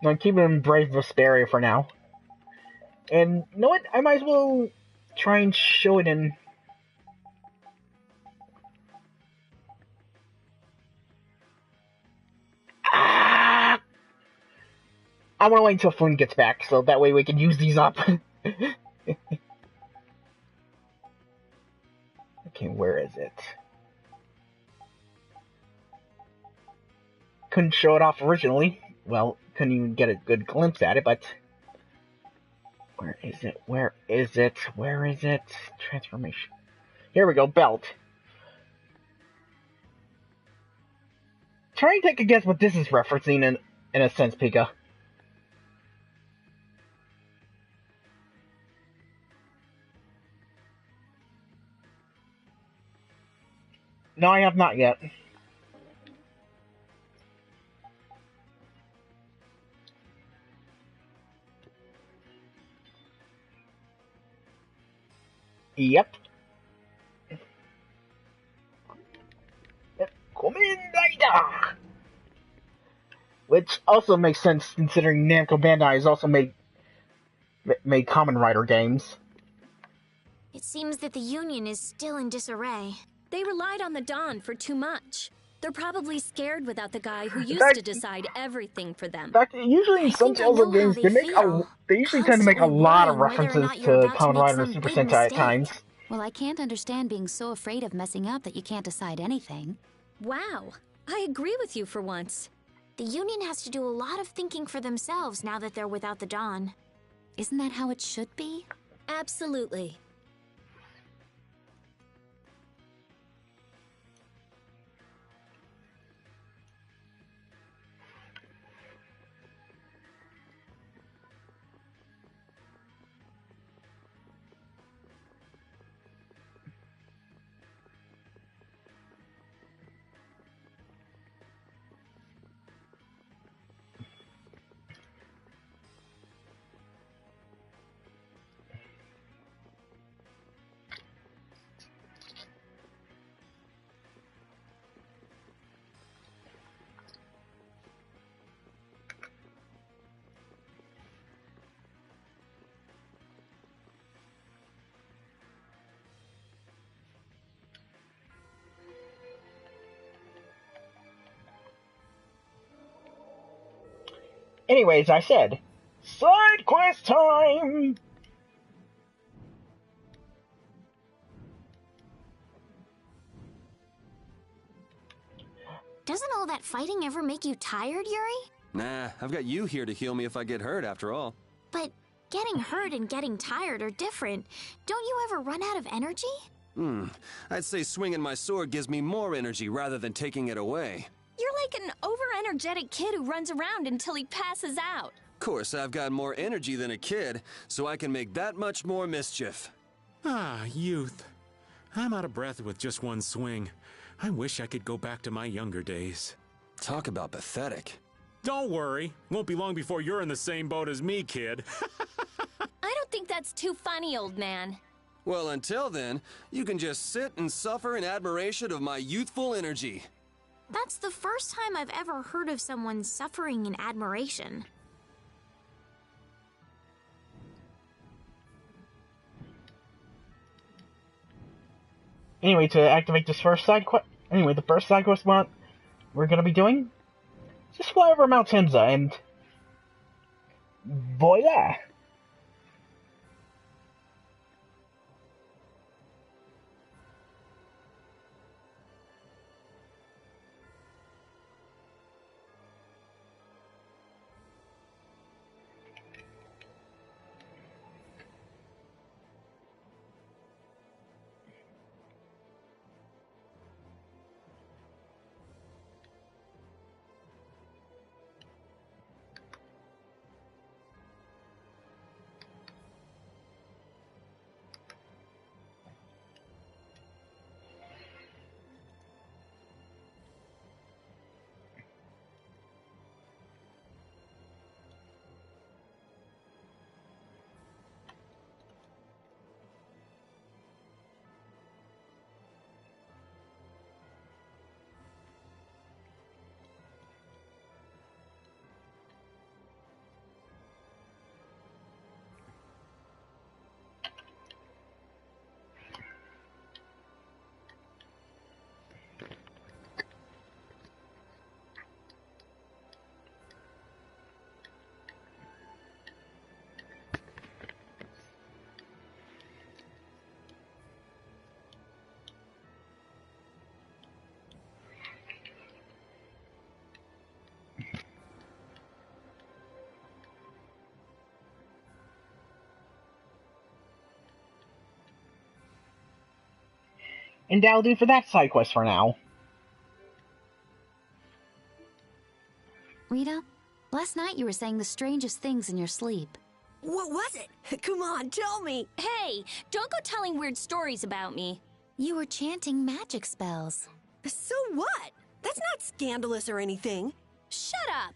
I'm keeping Brave Vesperia for now. And you know what? I might as well try and show it in. Ah! I want to wait until Flynn gets back, so that way we can use these up. Okay, where is it? Couldn't show it off originally. Well, couldn't even get a good glimpse at it, but... Where is it? Where is it? Where is it? Transformation. Here we go, belt. Try and take a guess what this is referencing in a sense, Pika. No, I have not yet. Yep. Commendator! Which also makes sense considering Namco Bandai has also made Kamen Rider games. It seems that the Union is still in disarray. They relied on the Dawn for too much. They're probably scared without the guy who used to decide everything for them. In fact, usually in some Tales of games, they usually tend to make a lot of references to Kamen Rider and Super Sentai at times. Well, I can't understand being so afraid of messing up that you can't decide anything. Wow, I agree with you for once. The Union has to do a lot of thinking for themselves now that they're without the Dawn. Isn't that how it should be? Absolutely. Anyways, I said, side quest time! Doesn't all that fighting ever make you tired, Yuri? Nah, I've got you here to heal me if I get hurt after all. But getting hurt and getting tired are different. Don't you ever run out of energy? I'd say swinging my sword gives me more energy rather than taking it away. You're like an over-energetic kid who runs around until he passes out. Of course, I've got more energy than a kid, so I can make that much more mischief. Ah, youth. I'm out of breath with just one swing. I wish I could go back to my younger days. Talk about pathetic. Don't worry. Won't be long before you're in the same boat as me, kid. I don't think that's too funny, old man. Well, until then, you can just sit and suffer in admiration of my youthful energy. That's the first time I've ever heard of someone suffering in admiration. Anyway, to activate this first side quest... Anyway, the first side quest we're gonna be doing... Just fly over Mount Tenza and... voila! And that'll do for that side quest for now. Rita, last night you were saying the strangest things in your sleep. What was it? Come on, tell me. Hey, don't go telling weird stories about me. You were chanting magic spells. So what? That's not scandalous or anything. Shut up.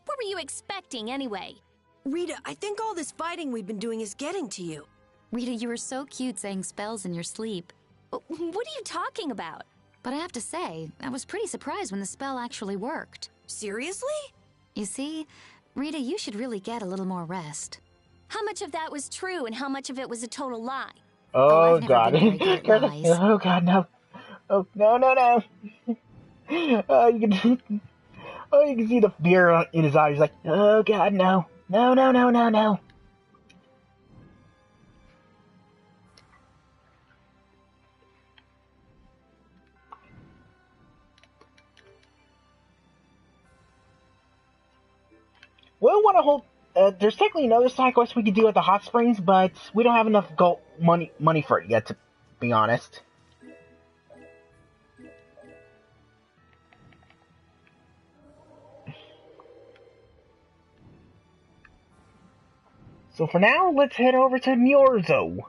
What were you expecting anyway? Rita, I think all this fighting we've been doing is getting to you. Rita, you were so cute saying spells in your sleep. What are you talking about? But I have to say, I was pretty surprised when the spell actually worked. Seriously? You see, Rita, you should really get a little more rest. How much of that was true and how much of it was a total lie? Oh, I've never God. been very good at lies. Oh, God, no. Oh, no, no, no. You can see the fear in his eyes, like, oh, God, no. No, no, no, no, no. We'll want to hold. There's technically another side quest we could do at the hot springs, but we don't have enough money for it yet, to be honest. So for now, let's head over to Myorzo.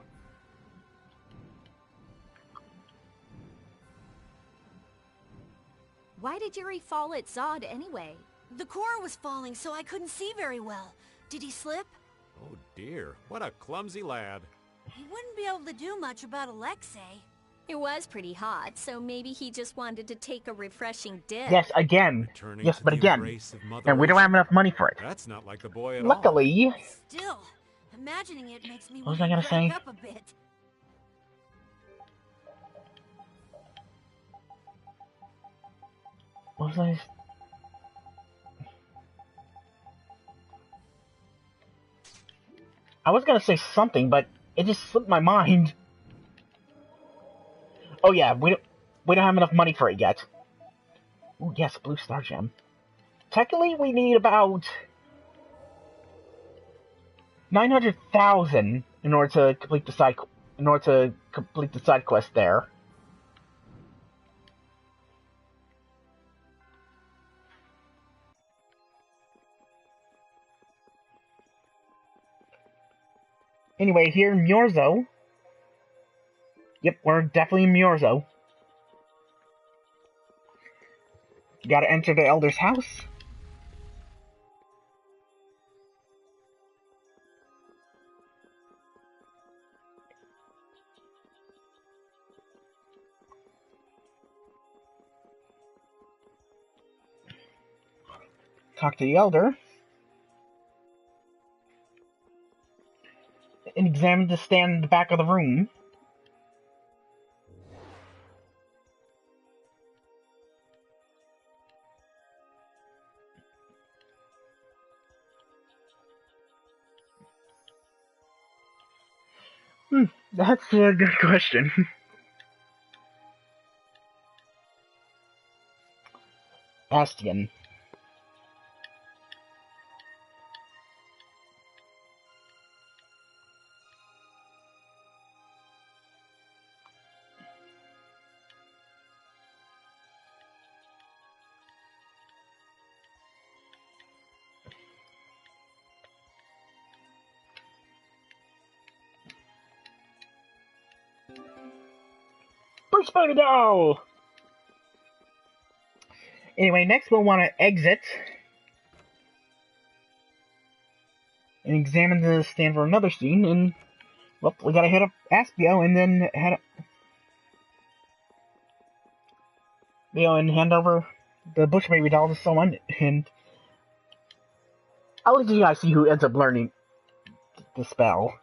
Why did Yuri fall at Zod anyway? The core was falling, so I couldn't see very well. Did he slip? Oh dear, what a clumsy lad. He wouldn't be able to do much about Alexei. It was pretty hot, so maybe he just wanted to take a refreshing dip. Yes, again. Yes, but again. And we don't have enough money for it. That's not like the boy at Luckily. all. Still, imagining it makes me What was want I to gonna crack say? up a bit. What was I? I was gonna say something, but it just slipped my mind. Oh yeah, we don't have enough money for it yet. Ooh, yes, blue star gem. Technically, we need about 900,000 in order to complete the side quest there. Anyway, here in Myorzo. Yep, we're definitely in Myorzo. Gotta enter the Elder's house. Talk to the Elder. And examine the stand in the back of the room. That's a good question. Bastion. Bruce Baby Doll! Anyway, next we'll want to exit. And examine the stand for another scene, and... well, we gotta hit up Aspio and then head up... and hand over the Bush Baby Doll to someone, and... I'll let you guys see who ends up learning the spell.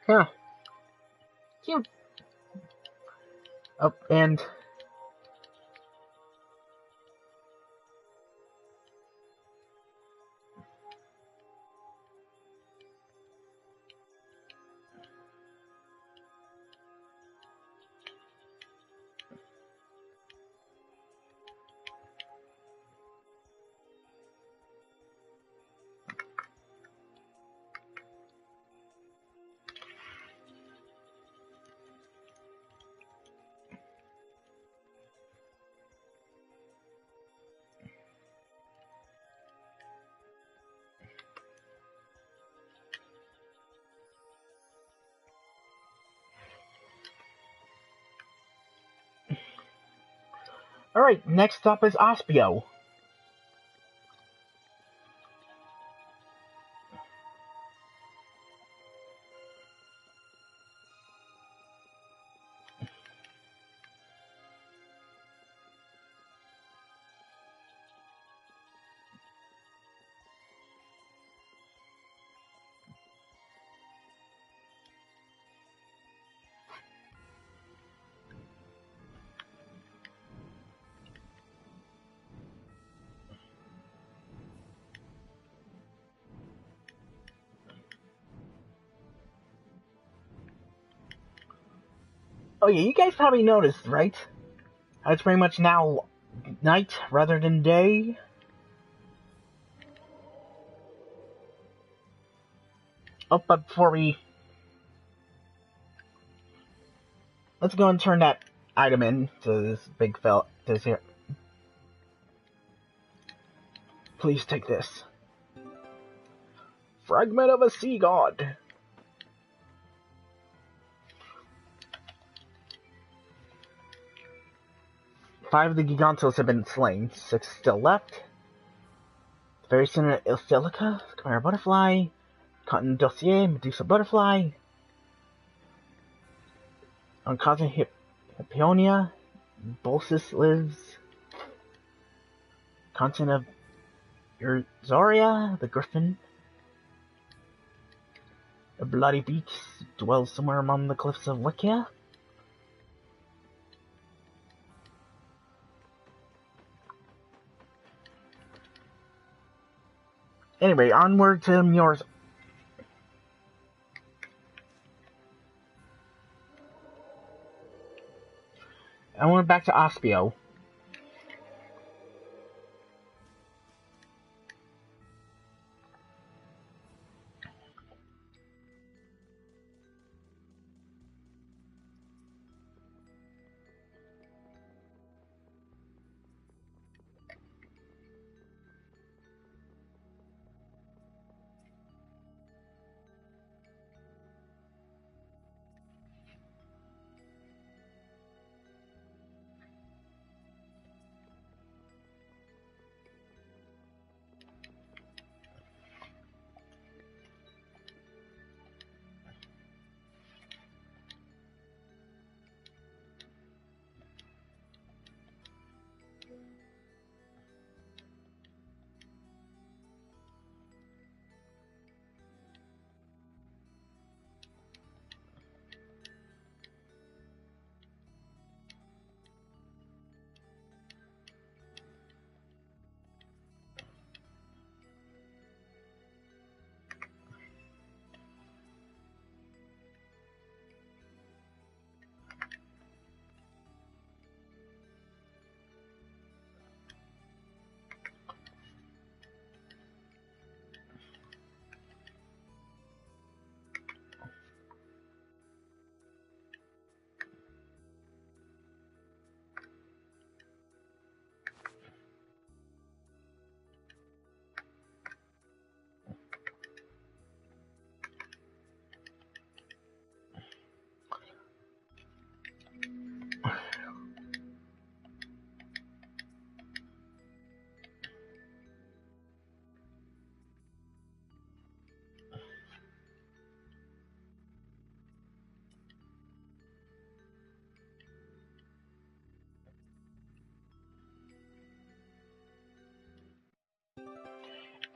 Huh. Cute. Oh, and... Alright, next up is Ospio. Oh yeah, you guys probably noticed, right? It's pretty much now night rather than day. Oh, but before we... Let's go and turn that item in to this big fella. This here. Please take this. Fragment of a sea god. Five of the Gigantos have been slain. 6 still left. Very soon, Ilsilica, Chimera Butterfly, Cotton Dossier, Medusa Butterfly, Onkaza Hipponia, Bolsis lives, Content of Urzoria, the Griffin, a Bloody Beach dwells somewhere among the cliffs of Wikia. Anyway, onward to Mjor's. I went back to Ospio.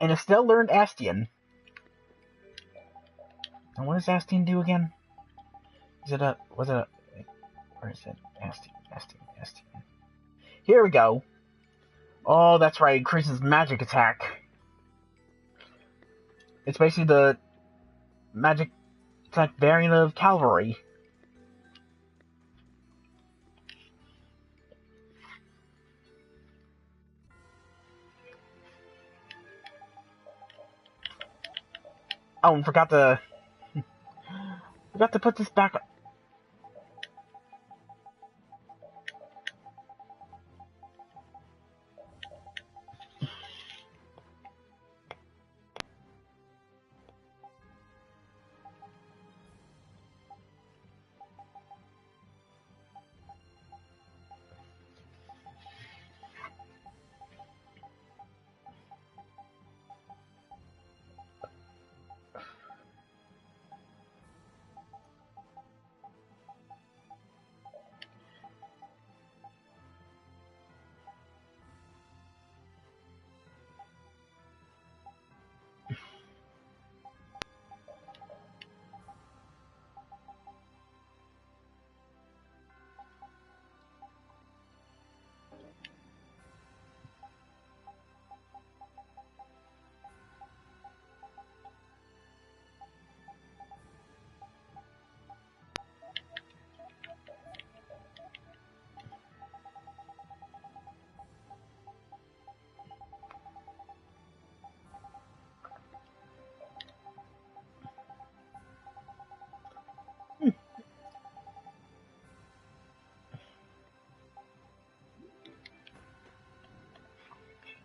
And Estelle learned Astian. And what does Astian do again? Was it a, where is it? Nasty. Here we go. Oh, that's right, increases magic attack. It's basically the magic attack variant of cavalry. Oh, and forgot to put this back.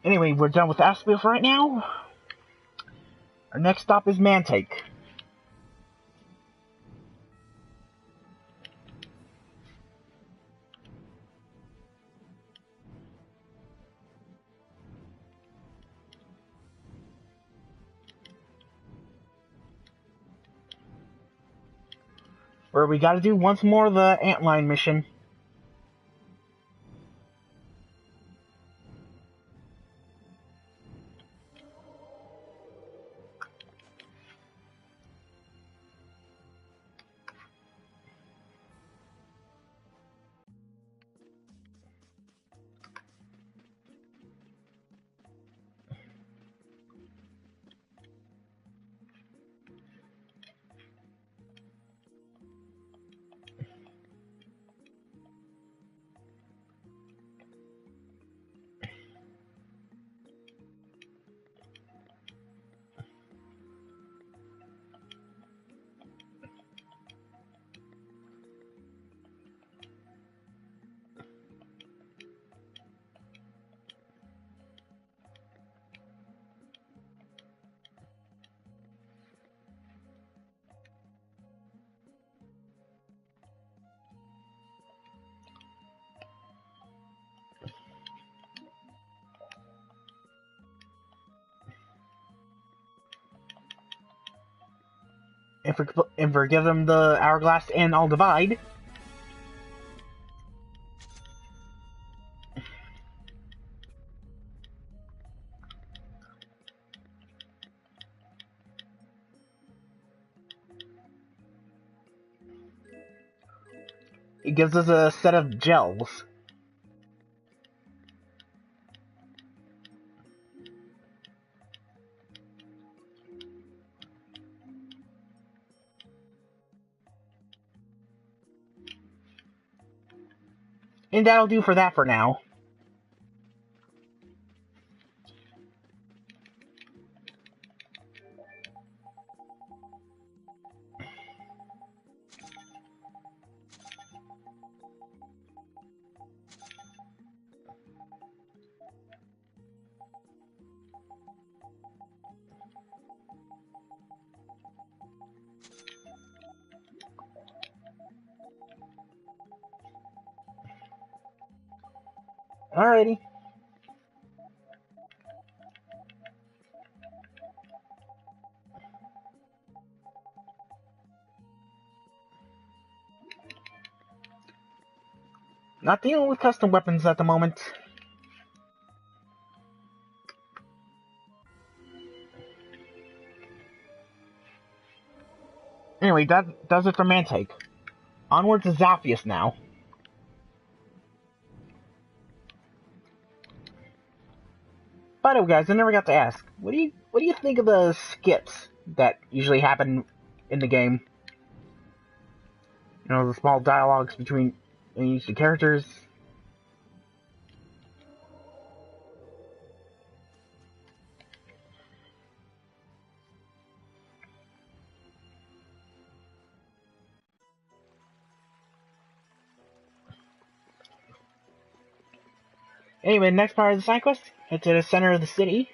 Anyway, we're done with Aspia for right now. Our next stop is Mantake. Where we gotta do once more the Antline mission. And forgive them the hourglass and I'll divide. It gives us a set of gels. And that'll do for that for now. Alrighty. Not dealing with custom weapons at the moment. Anyway, that does it for Mantake. onward to Zaphius now. By the way, guys, I never got to ask, what do you think of the skits that usually happen in the game? You know, the small dialogues between each of the characters. Anyway, next part of the side quest, head to the center of the city.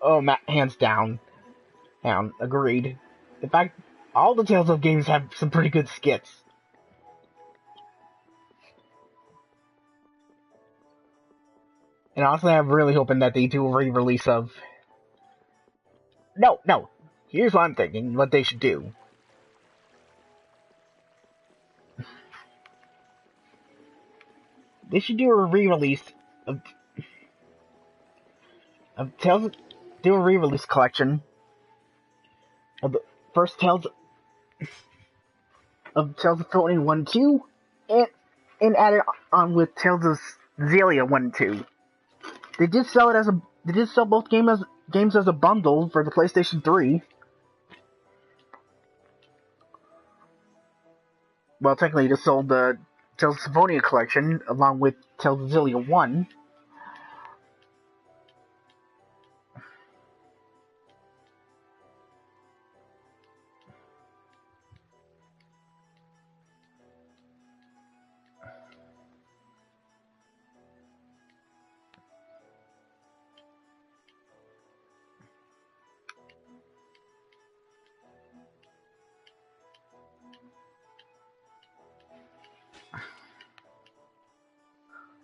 Oh, hands down. Agreed. In fact, all the Tales of games have some pretty good skits. And honestly, I'm really hoping that they do a re-release of... No. Here's what I'm thinking, what they should do. They should do a re-release of Tales... Do a re-release collection of the first Tales of Vesperia 1 and 2, and add it on with Tales of Xillia 1 and 2. They did sell both games as a bundle for the PlayStation 3. Well, technically, they sold the Tales of Vesperia collection along with Tales of Xillia 1.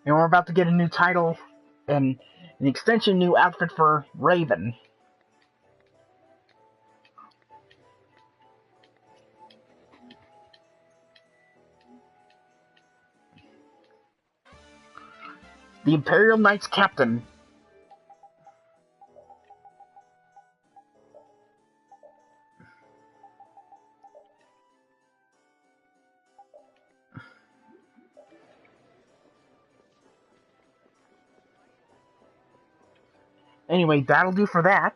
And we're about to get a new title and an extension new outfit for Raven. The Imperial Knights Captain. Anyway, that'll do for that.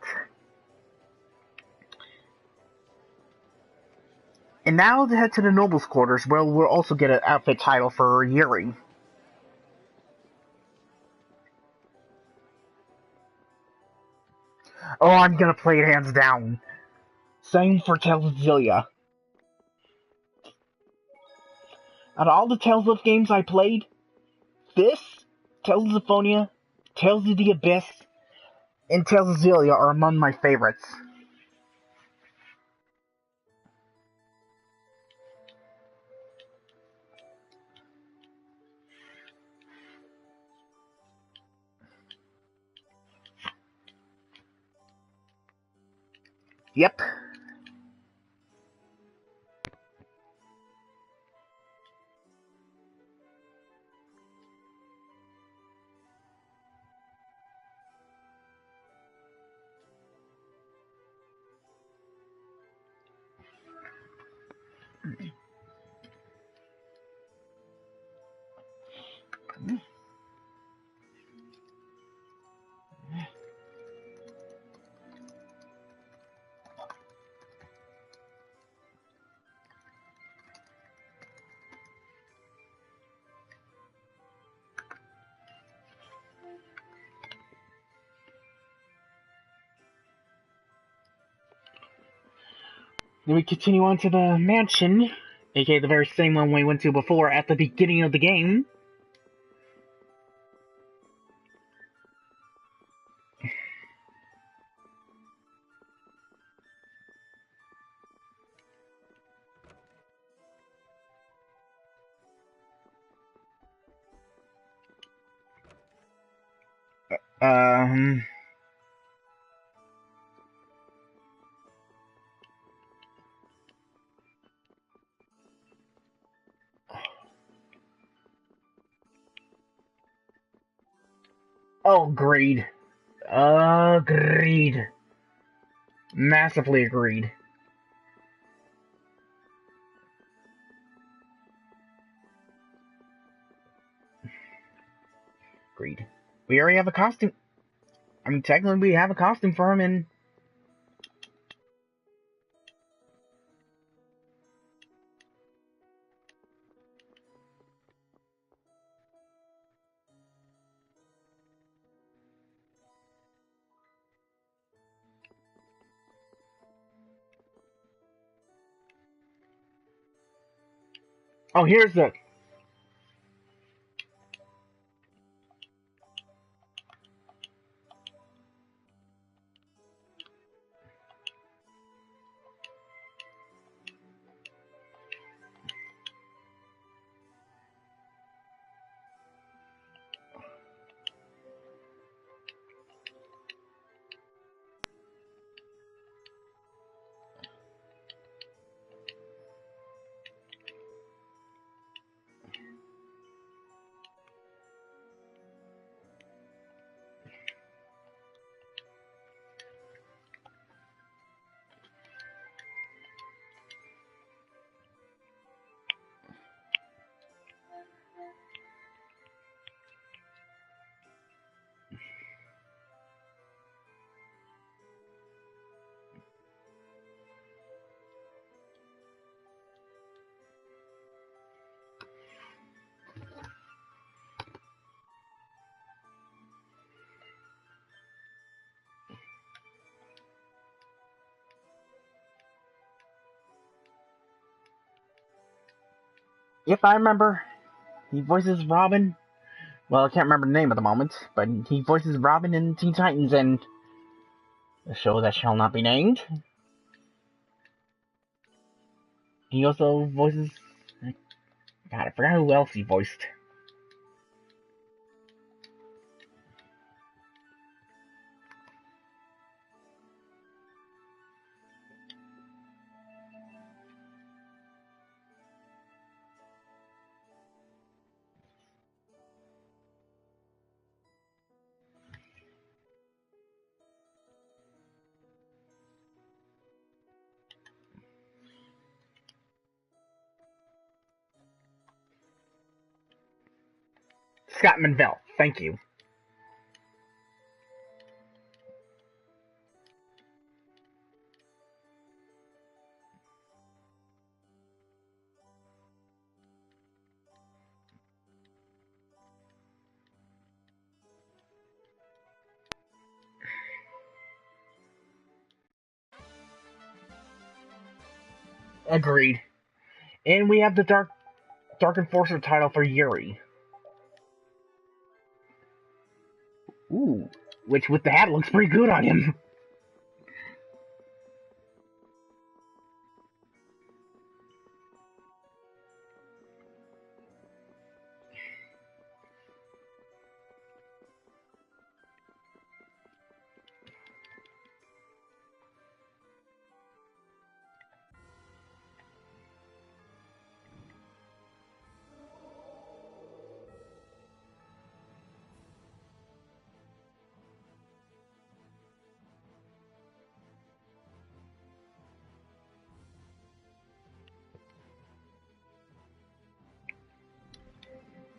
And now to head to the Noble's Quarters, where we'll also get an outfit title for Yuri. Oh, I'm gonna play it hands down. Same for Tales of Xillia. Out of all the Tales of games I played, this, Tales of Vesperia, Tales of the Abyss, and Tales of Xillia are among my favorites. Yep. Then we continue on to the mansion, aka the very same one we went to before at the beginning of the game. Oh, agreed. Agreed. Massively agreed. Agreed. We already have a costume. I mean, technically we have a costume for him, and... Oh, here's the... If I remember, he voices Robin. Well, I can't remember the name at the moment, but he voices Robin in Teen Titans and a show that shall not be named. He also voices... God, I forgot who else he voiced. Scott Manville, thank you. Agreed. And we have the Dark Enforcer title for Yuri. Ooh, which with the hat looks pretty good on him.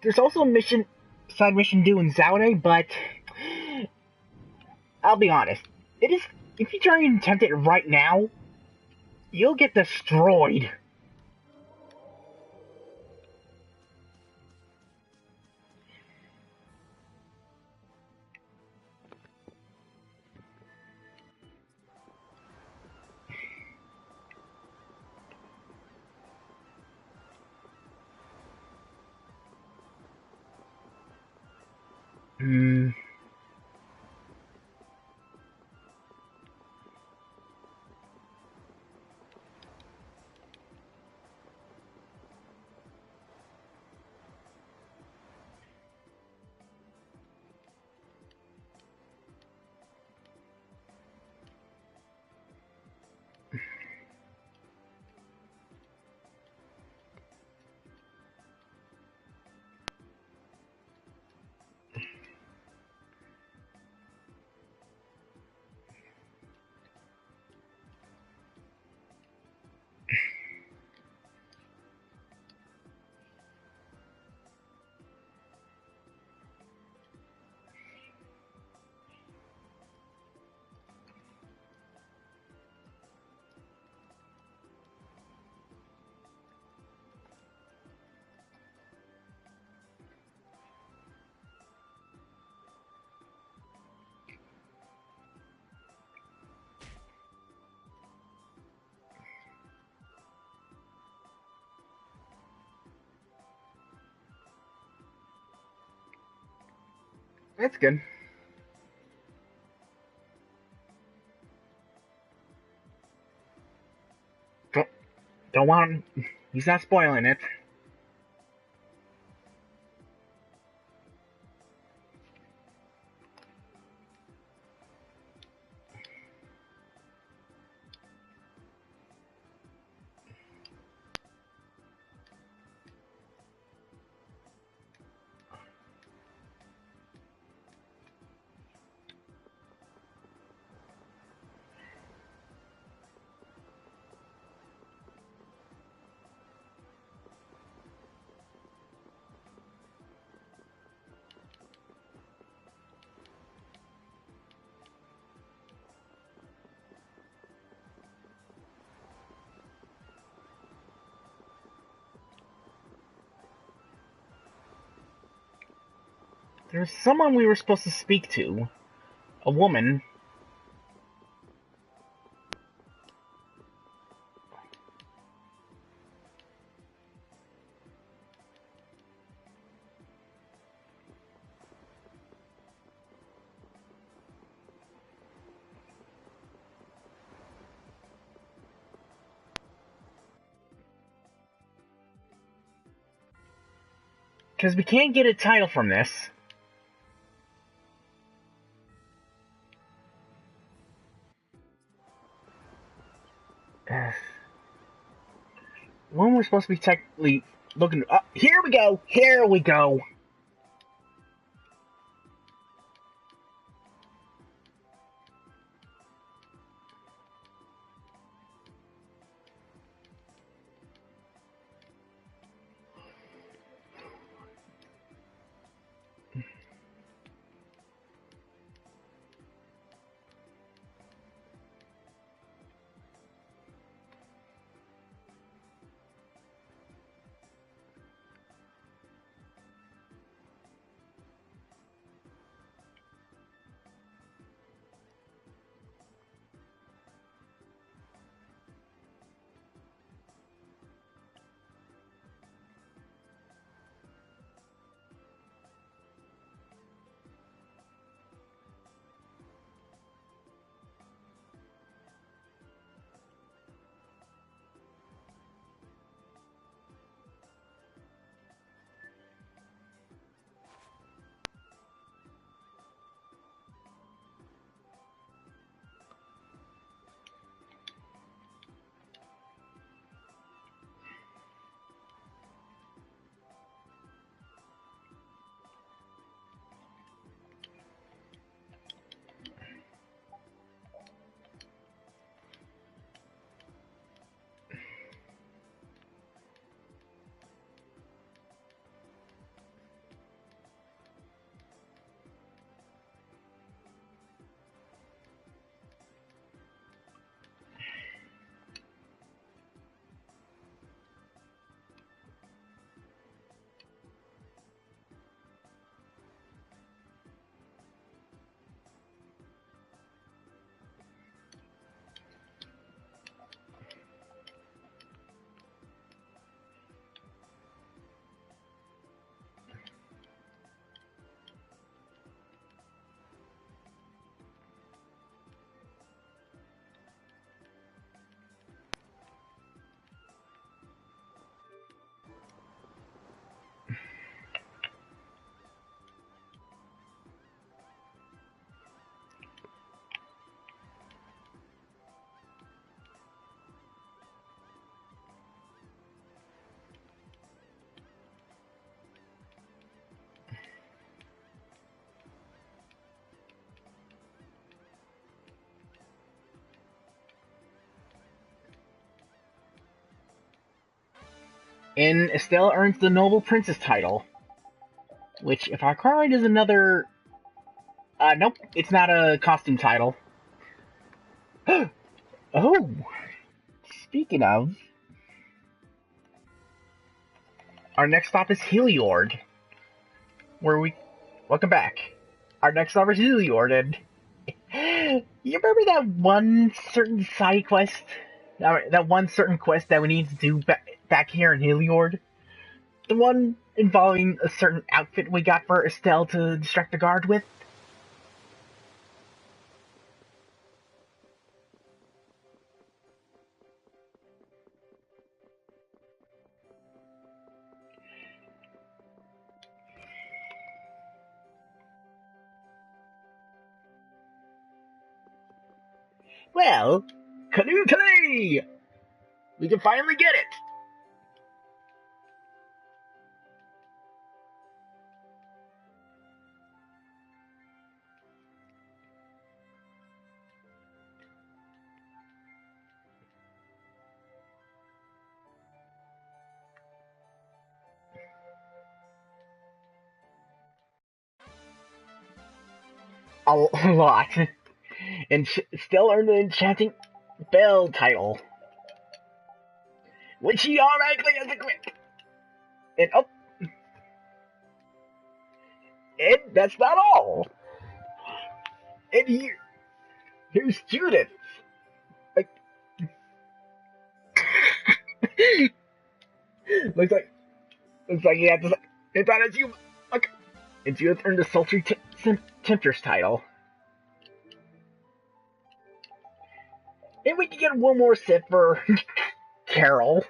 There's also a side mission due in Zaude, but I'll be honest. If you try and attempt it right now, you'll get destroyed. That's good. Don't want... He's not spoiling it. There's someone we were supposed to speak to. A woman. Because we can't get a title from this. When we're supposed to be technically looking... here we go! Here we go! And Estelle earns the Noble Princess title. Which, if I recall right, is another... nope, it's not a costume title. Oh! Speaking of... Our next stop is Heliord. Where we... Welcome back. Our next stop is Heliord, and... You remember that one certain side quest? That one certain quest that we need to do back here in Heliord? The one involving a certain outfit we got for Estelle to distract the guard with? Well, canoe today! We can finally get it! A lot. And still earned an enchanting bell title, which she automatically has equipped. And oh, and that's not all. And here's Judith. Like, looks like he had to. It's on his human. Okay. And Judith earned the sultry temptress title. And we can get one more sip for Carol.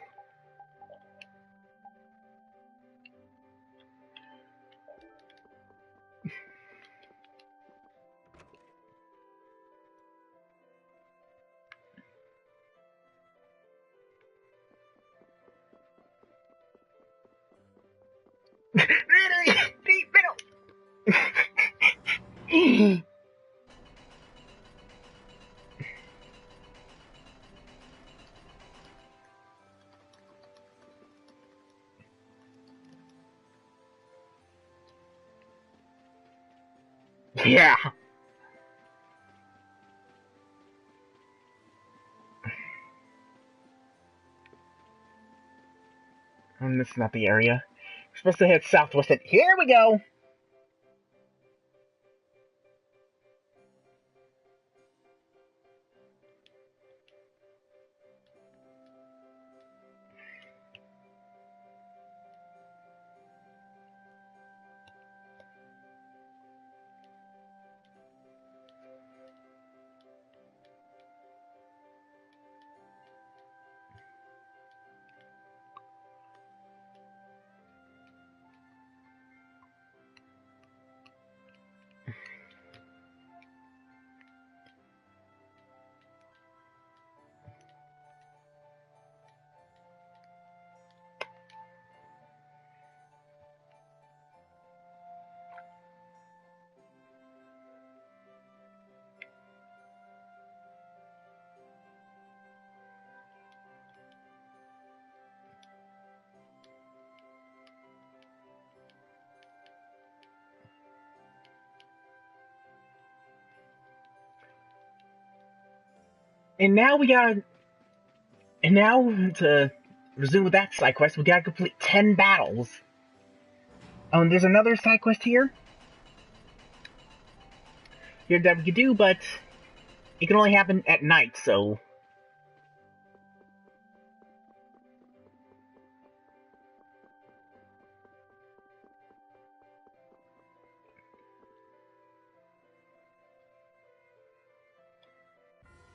Yeah. And this is not the area. We're supposed to head southwest. And here we go. And now to resume with that side quest, we gotta complete 10 battles. Oh, and there's another side quest here that we can do, but it can only happen at night, so.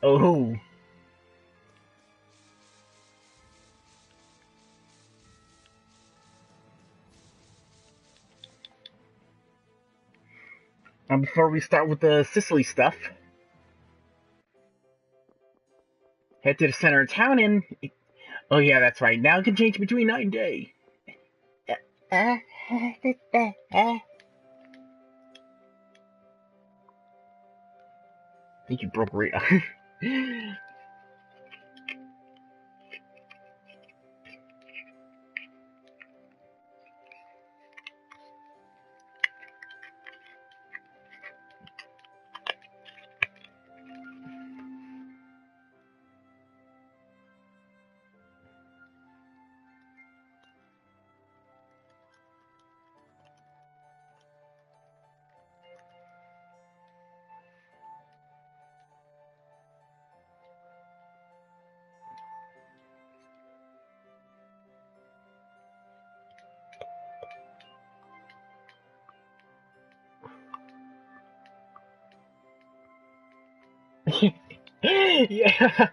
Oh. Before we start with the Sicily stuff, head to the center of town and. Oh, yeah, that's right. Now it can change between night and day. I think you broke Rita. Yeah.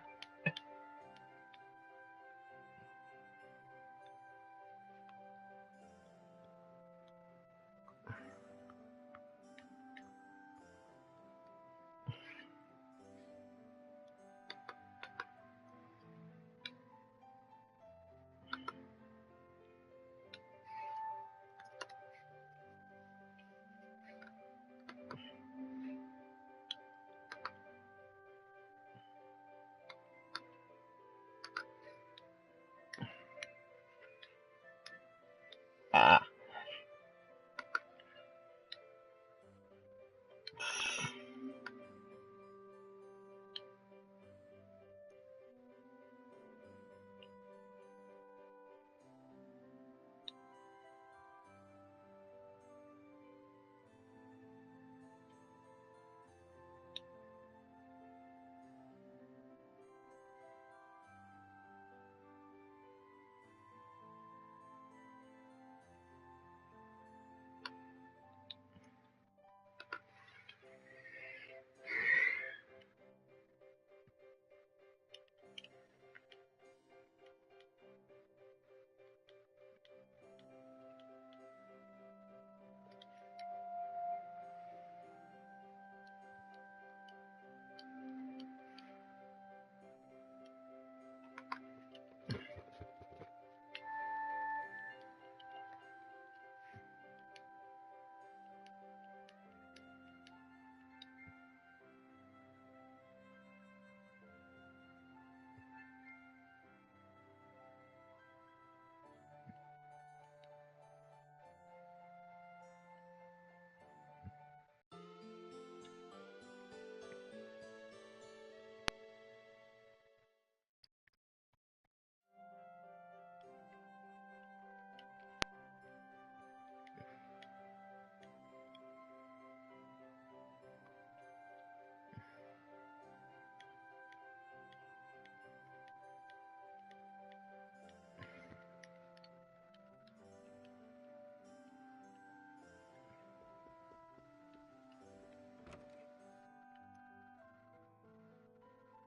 Ah.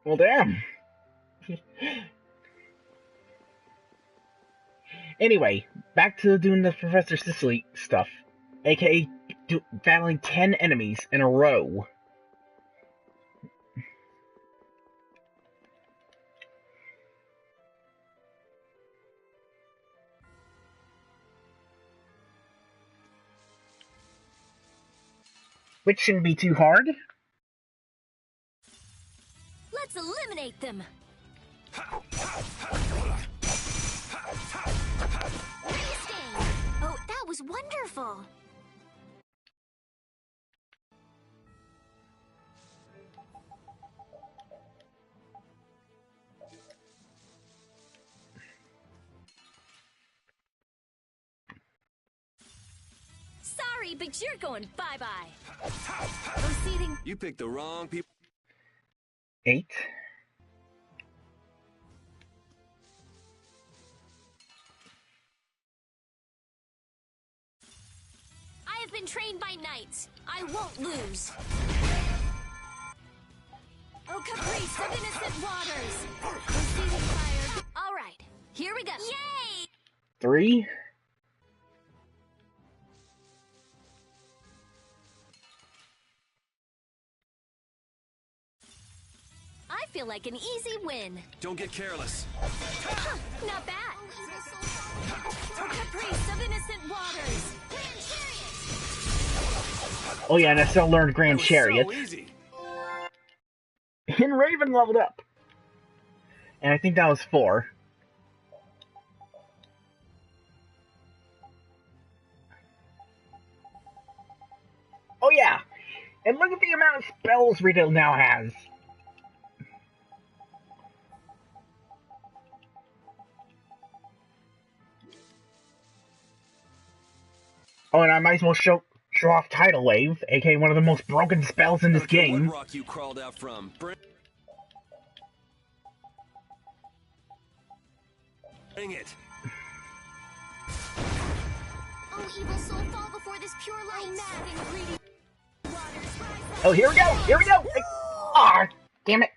Well, damn. Anyway, back to doing the Professor Sicily stuff, aka battling 10 enemies in a row. Which shouldn't be too hard. Let's eliminate them! Oh, that was wonderful! Sorry, but you're going bye-bye. Proceeding. You picked the wrong people. 8. I have been trained by knights. I won't lose. Oh, caprice of innocent waters. Proceeding fire. All right, here we go. Yay! 3. I feel like an easy win. Don't get careless. Not bad. Oh, caprice of innocent waters. Oh yeah, and I still learned Grand Chariot. So easy. And Raven leveled up. And I think that was 4. Oh yeah! And look at the amount of spells Rita now has. Oh, and I might as well show off Tidal Wave, aka one of the most broken spells in this game. What rock you crawled out from? Bring it. Oh, evil soul, fall before this pure light. Oh, here we go! Here we go! Ah, Damn it.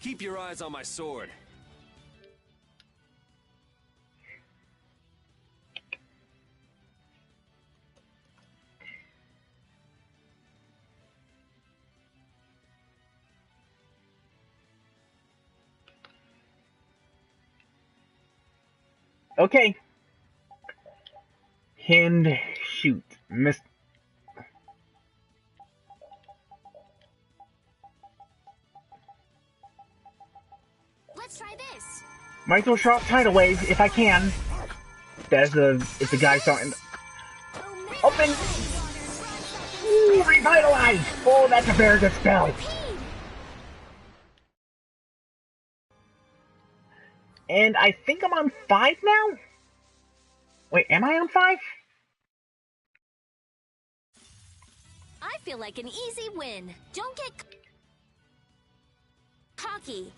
Keep your eyes on my sword. Okay. And shoot. Missed. Let's try this. Might as well show off Tidal Wave if I can. If the guys don't. Open! Ooh, Revitalize! Oh, that's a very good spell. And I think I'm on 5 now? Wait, am I on 5? I feel like an easy win. Don't get cocky.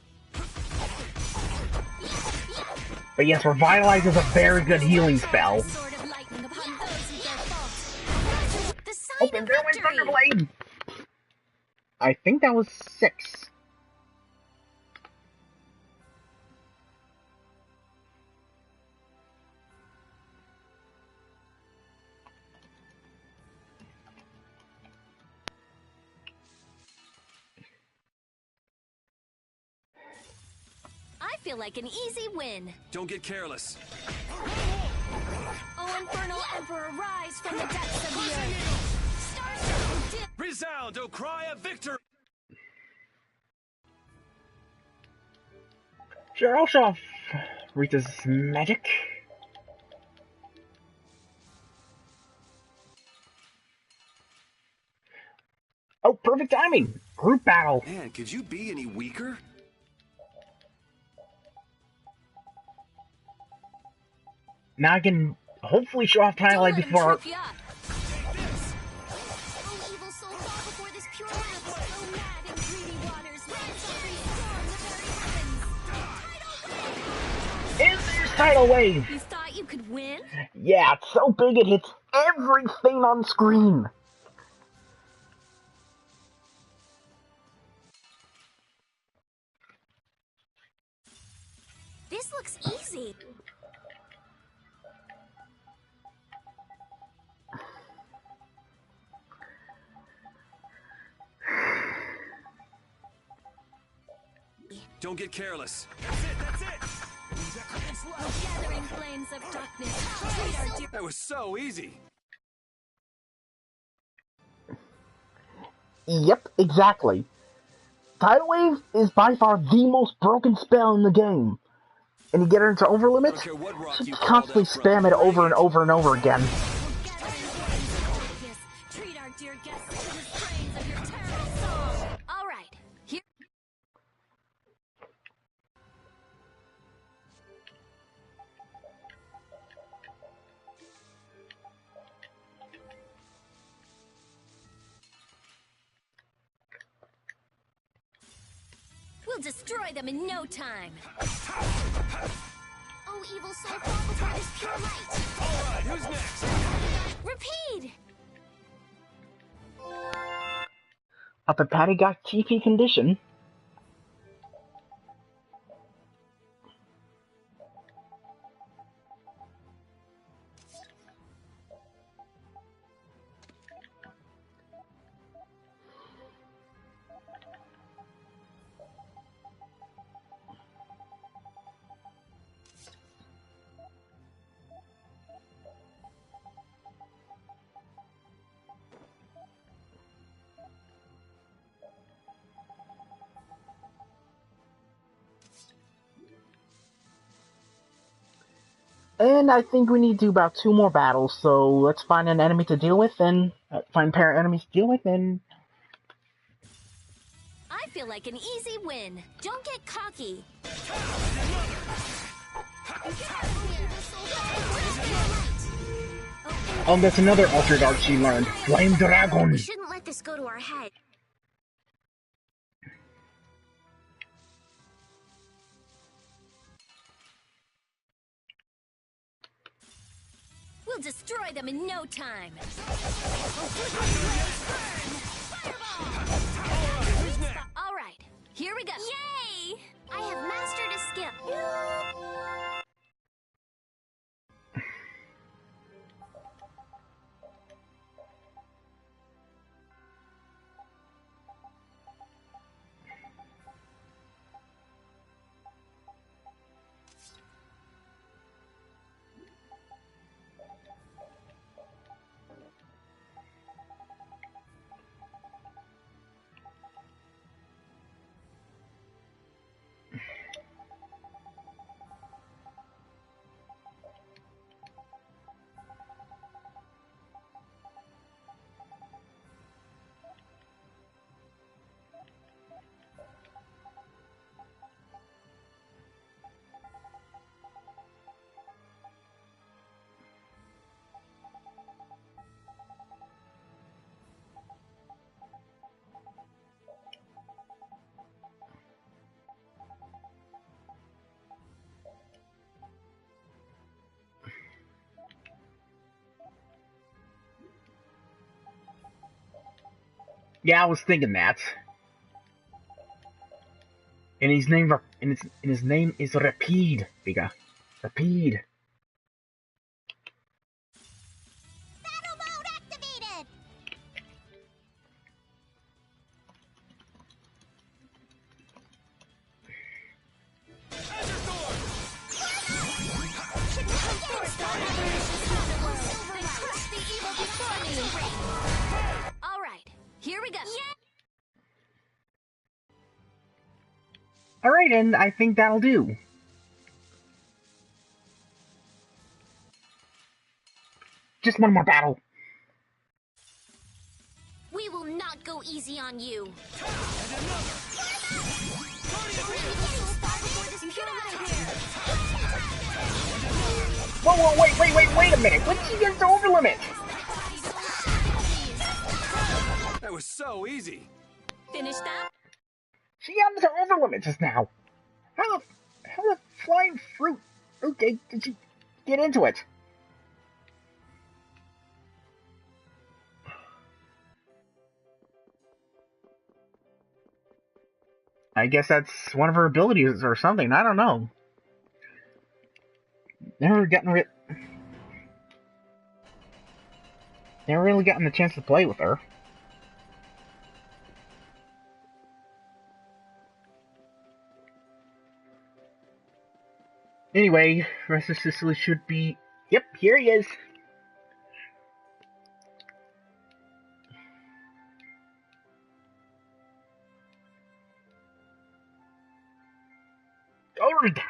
But yes, Revitalize is a very good healing spell. Open Whirlwind Thunderblade! I think that was 6. I feel like an easy win. Don't get careless. Oh, Infernal Emperor, rise from the depths of the earth. Resound, O cry of victory! Sure, I'll show off Rita's magic. Oh, perfect timing! Group battle! Man, could you be any weaker? Now I can hopefully show off Twilight before... And there's Tidal Wave! You thought you could win? Yeah, it's so big it hits everything on screen! This looks easy. Don't get careless. That's it! Oh, gathering flames of darkness. That was so easy. Yep, exactly. Tidal Wave is by far the most broken spell in the game. And you get her into overlimit, you constantly spam it over and over and over again. Treat our dear guests to the strains of your terrible song. All right, here. We'll destroy them in no time. Oh, evil soul, fall before this pure light. All right, who's next? Repeat. Up at Patty got TP condition. And I think we need to do about 2 more battles, so let's find an enemy to deal with, and find pair enemies to deal with, and... I feel like an easy win. Don't get cocky. Oh, that's another altered art she learned. Flame Dragon! We shouldn't let this go to our head. We'll destroy them in no time. All right, here we go. Yay! I have mastered a skill. Yeah, I was thinking that. And his name is Rapide, Vika. Rapide. Battle mode activated! All right, here we go. Alright, and I think that'll do. Just one more battle. We will not go easy on you. Whoa, wait a minute. When did she get to over limit? That was so easy. Finish that? She got to over limit just now. How the flying fruit? Okay, did she get into it? I guess that's one of her abilities or something. I don't know. Never really gotten the chance to play with her. Anyway, rest of Sicily should be... Yep, here he is. Alright.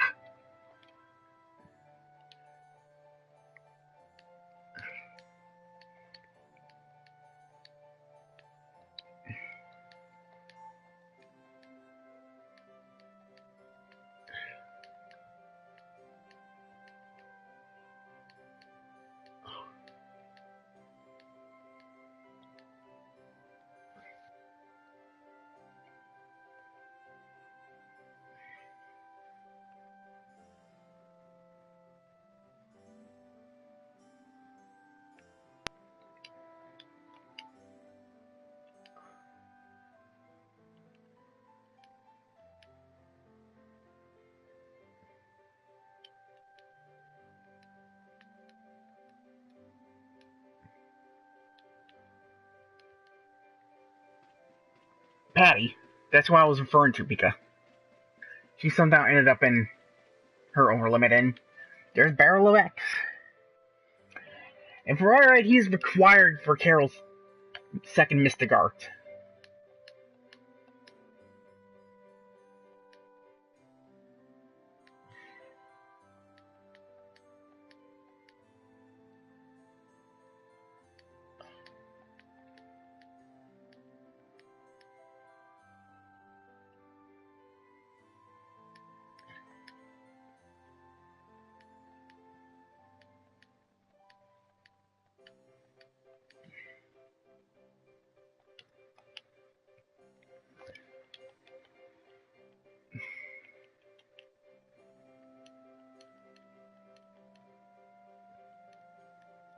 Patty. That's what I was referring to, Pika. She somehow ended up in her over limit, and there's Barrel of X. And for alright, he's required for Carol's second Mystic Art.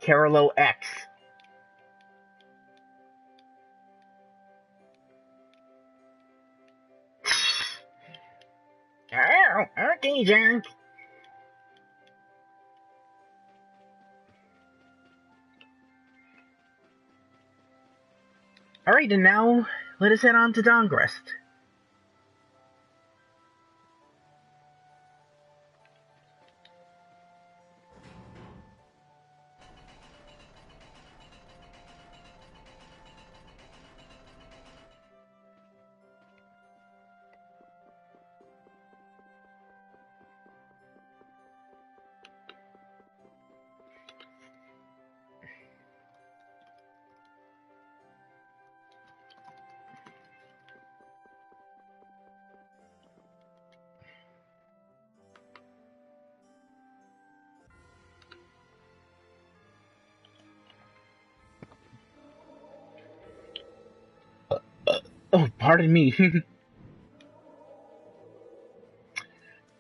Carolo X. Oh, okay, Jack. Alright, and now let us head on to Dongrest. Oh, pardon me.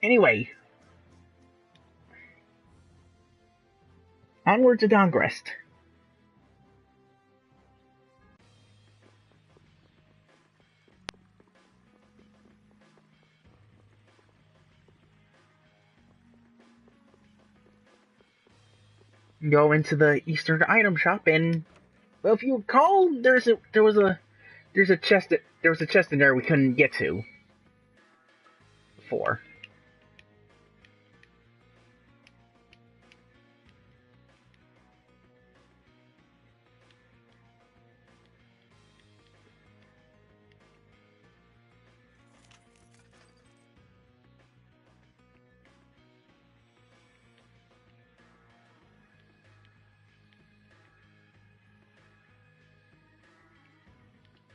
Anyway. Onward to Dongrest. Go into the Eastern item shop and, well, if you recall, there was a chest in there we couldn't get to before.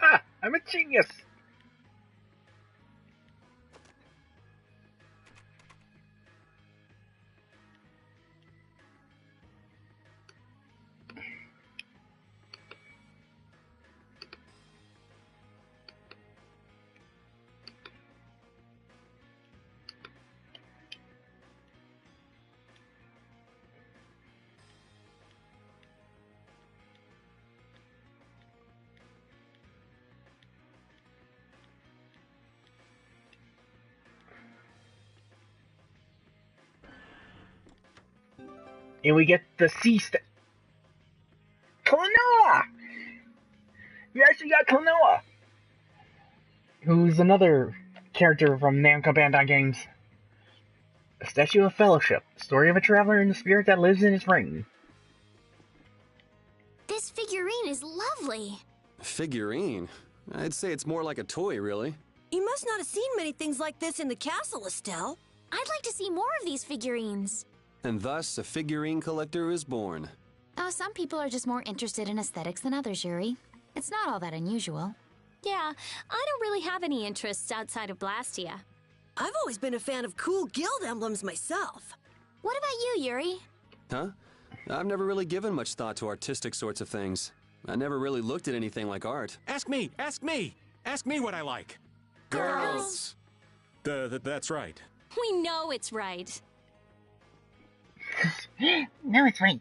Ah, I'm a genius! And we get the Klonoa! We actually got Klonoa! Who's another character from Namco Bandai Games. A Statue of Fellowship. Story of a traveler and the spirit that lives in his ring. This figurine is lovely. Figurine? I'd say it's more like a toy, really. You must not have seen many things like this in the castle, Estelle. I'd like to see more of these figurines. And thus, a figurine collector is born. Oh, some people are just more interested in aesthetics than others, Yuri. It's not all that unusual. Yeah, I don't really have any interests outside of Blastia. I've always been a fan of cool guild emblems myself. What about you, Yuri? Huh? I've never really given much thought to artistic sorts of things. I never really looked at anything like art. Ask me! Ask me! Ask me what I like! Girls! That's right. We know it's right. No, it's right.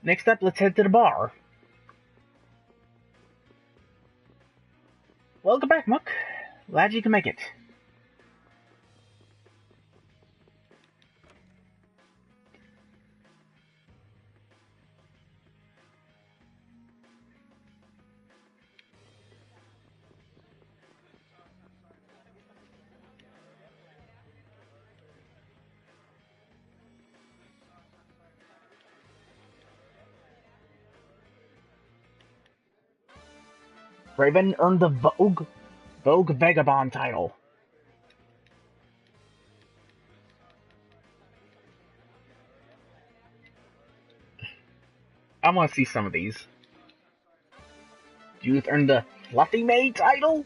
Next up, let's head to the bar. Welcome back, Muck. Glad you can make it. Raven earned the Vogue Vagabond title. I want to see some of these. Judith earned the Fluffy Maid title.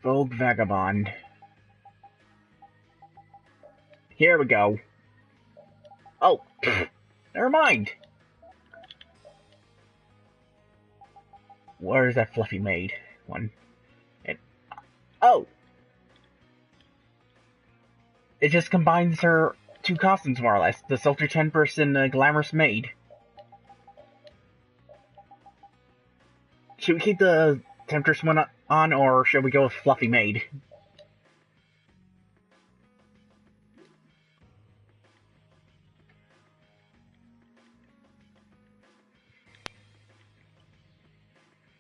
Vogue Vagabond. Here we go. Oh, never mind. Where's that fluffy maid one? And, oh! It just combines her two costumes, more or less. The sultry temptress and the glamorous maid. Should we keep the temptress one on, or should we go with fluffy maid?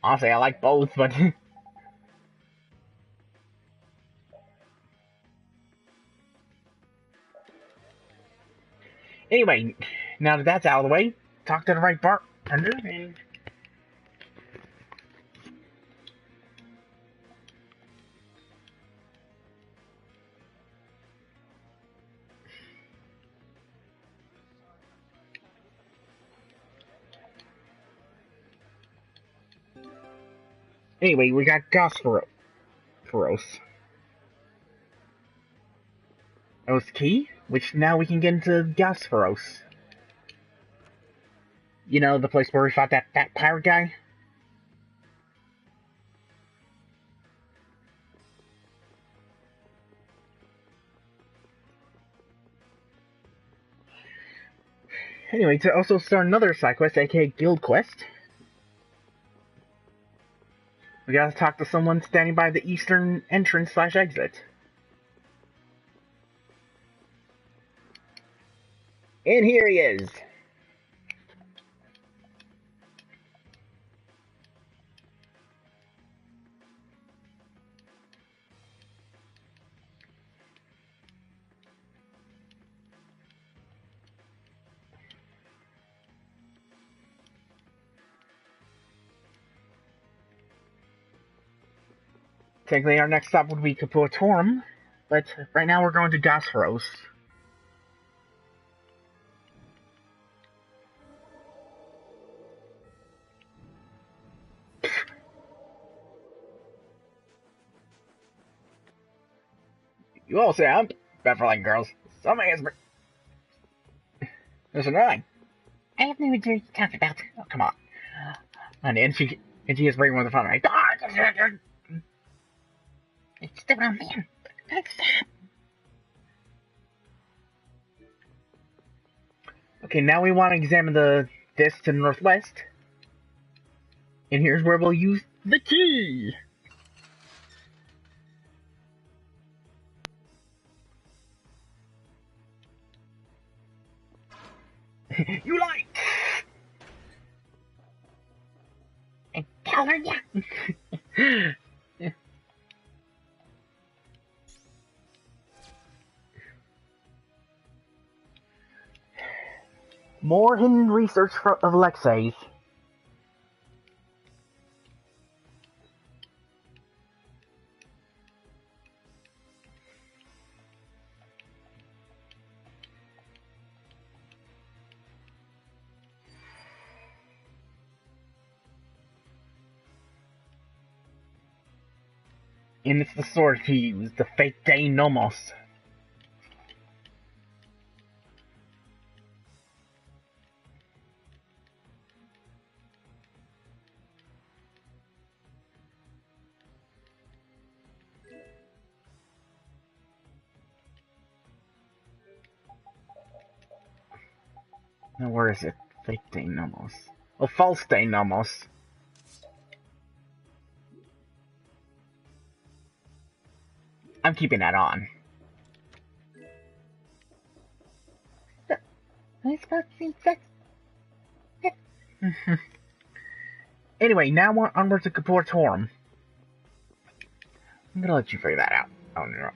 Honestly, I like both, but... Anyway, now that that's out of the way, talk to the right bartender and... Anyway, we got Gosperos. Oath Key, which now we can get into Gosperos. You know, the place where we fought that pirate guy? Anyway, to also start another side quest, aka Guild Quest, we gotta talk to someone standing by the eastern entrance/exit. And here he is! Technically, our next stop would be Capuatorum, but right now we're going to Gosperos. You all say I'm bad for like girls. Somebody has... There's annoying. I have no idea what you're talking about. Oh, come on. And she is bringing one of the phone, right? It's the wrong man. Stop. Okay, now we want to examine this to the northwest. And here's where we'll use the key. You like? And tell her yeah. More hidden research of Alexei's. And it's the sword he used, the Fate de Nomos. Now where is it? Fate de Nomos. Oh, False de Nomos. I'm keeping that on. Anyway, now onward to Capuatorum. I'm gonna let you figure that out. Oh no.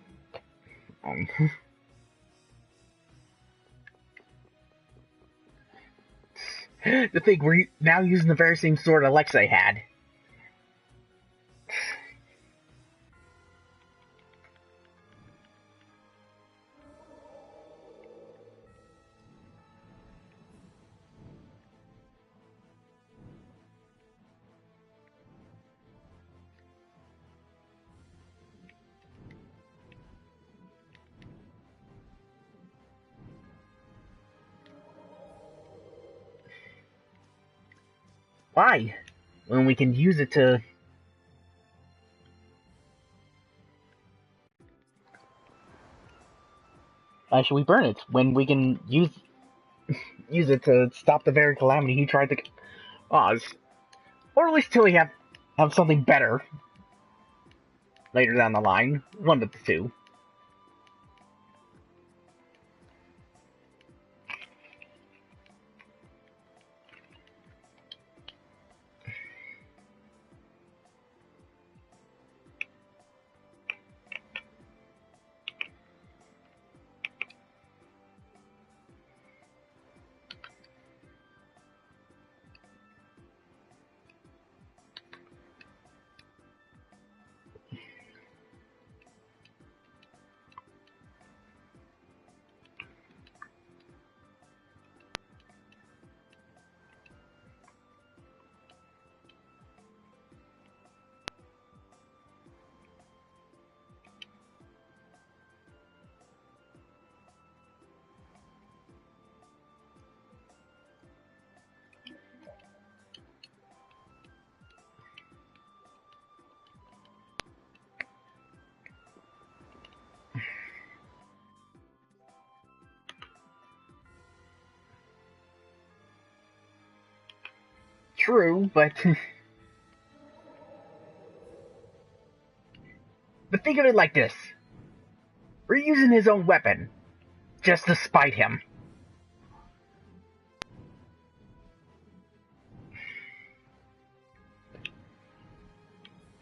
The thing, we're now using the very same sword Alexei had. Why? when we can use it to... Actually, we burn it when we can use it to stop the very calamity he tried to cause. Or at least till we have something better later down the line. One of the two. True, but... But think of it like this. We're using his own weapon, just to spite him.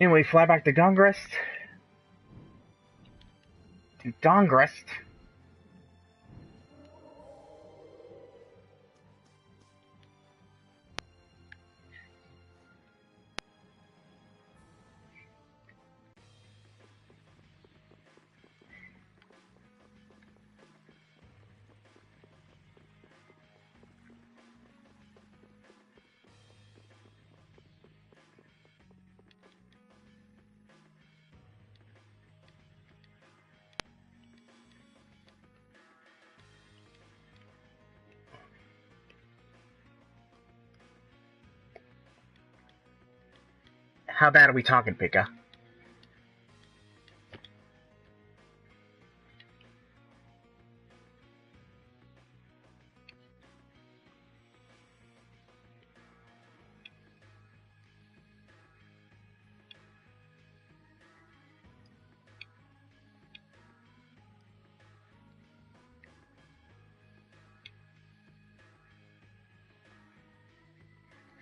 Anyway, fly back to Gongrest. How bad are we talking, Pika?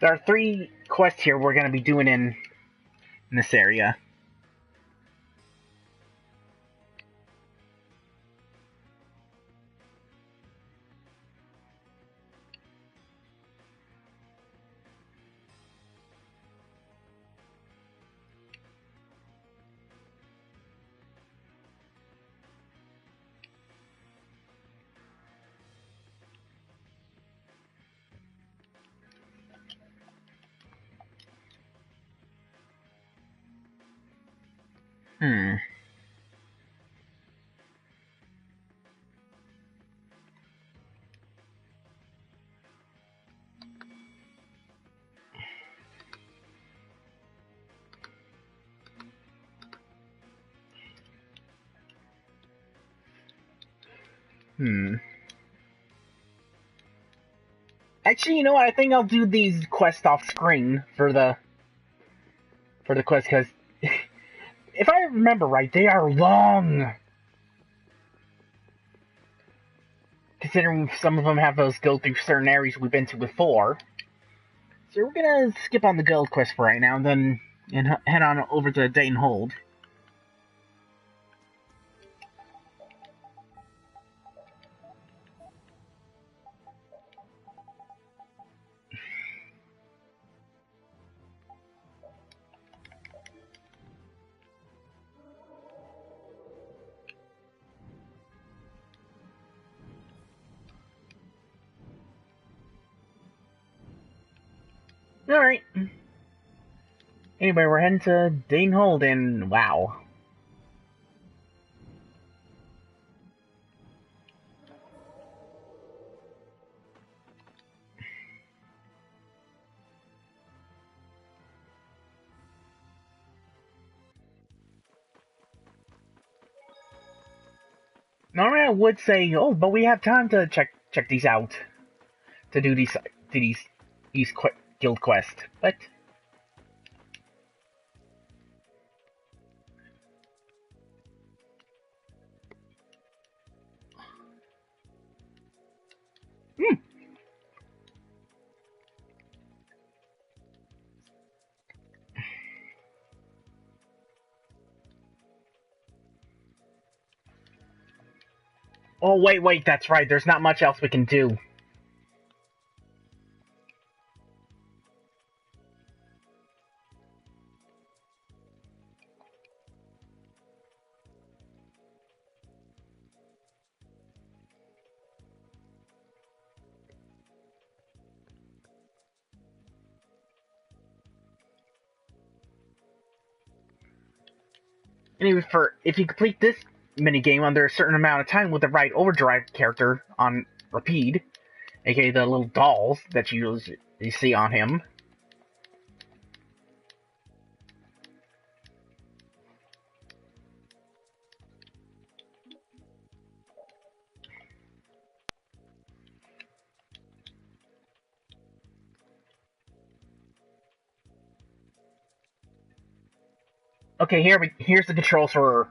There are 3 quests here we're going to be doing in this area. Hmm. Actually, you know what? I think I'll do these quests off screen for the quest, because if I remember right, they are long. Considering some of them have us go through certain areas we've been to before. So we're gonna skip on the guild quest for right now, and head on over to Dayton Hold. Alright. Anyway, we're heading to Dayton Hold, and wow. Normally I would say, oh, but we have time to check these out, to do these guild quest, but oh wait, that's right. There's not much else we can do. Anyway, if you complete this minigame under a certain amount of time with the right overdrive character on Rapide, aka the little dolls that you see on him. Okay, here's the controls for...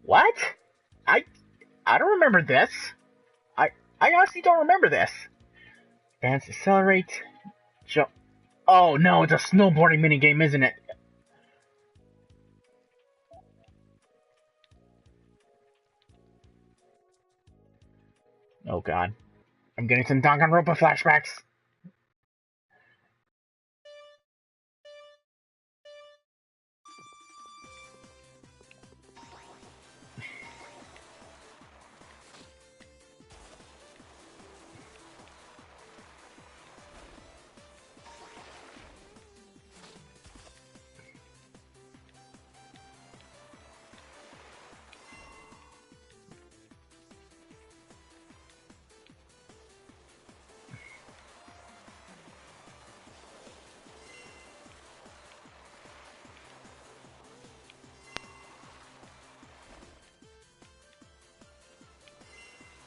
What? I don't remember this. I honestly don't remember this. Advance, accelerate, jump. Oh no, it's a snowboarding minigame, isn't it? Oh god. I'm getting some Danganronpa flashbacks.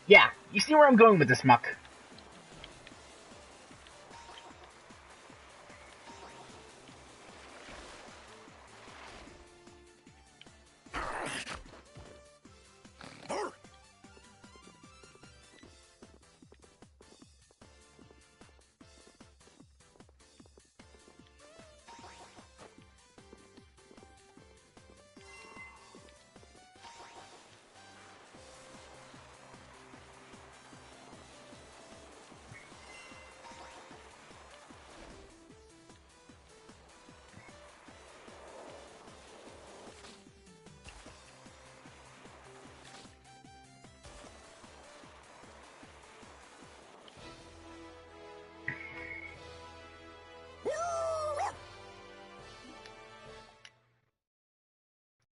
Yeah, you see where I'm going with this, Muck.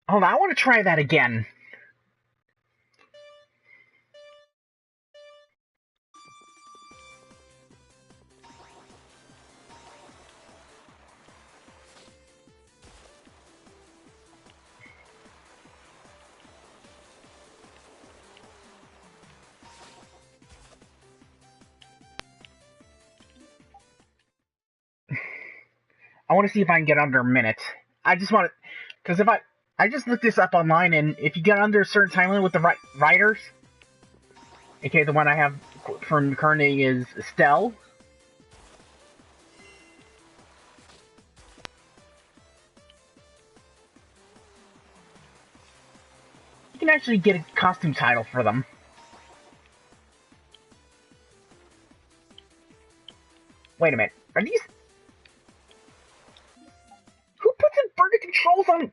Hold on, I want to try that again. I want to see if I can get under a minute. I just want to... Because if I just looked this up online, and if you get under a certain time limit with the riders... Okay, the one I have from currently is Estelle. You can actually get a costume title for them. Wait a minute. Are these... Who puts inverted controls on...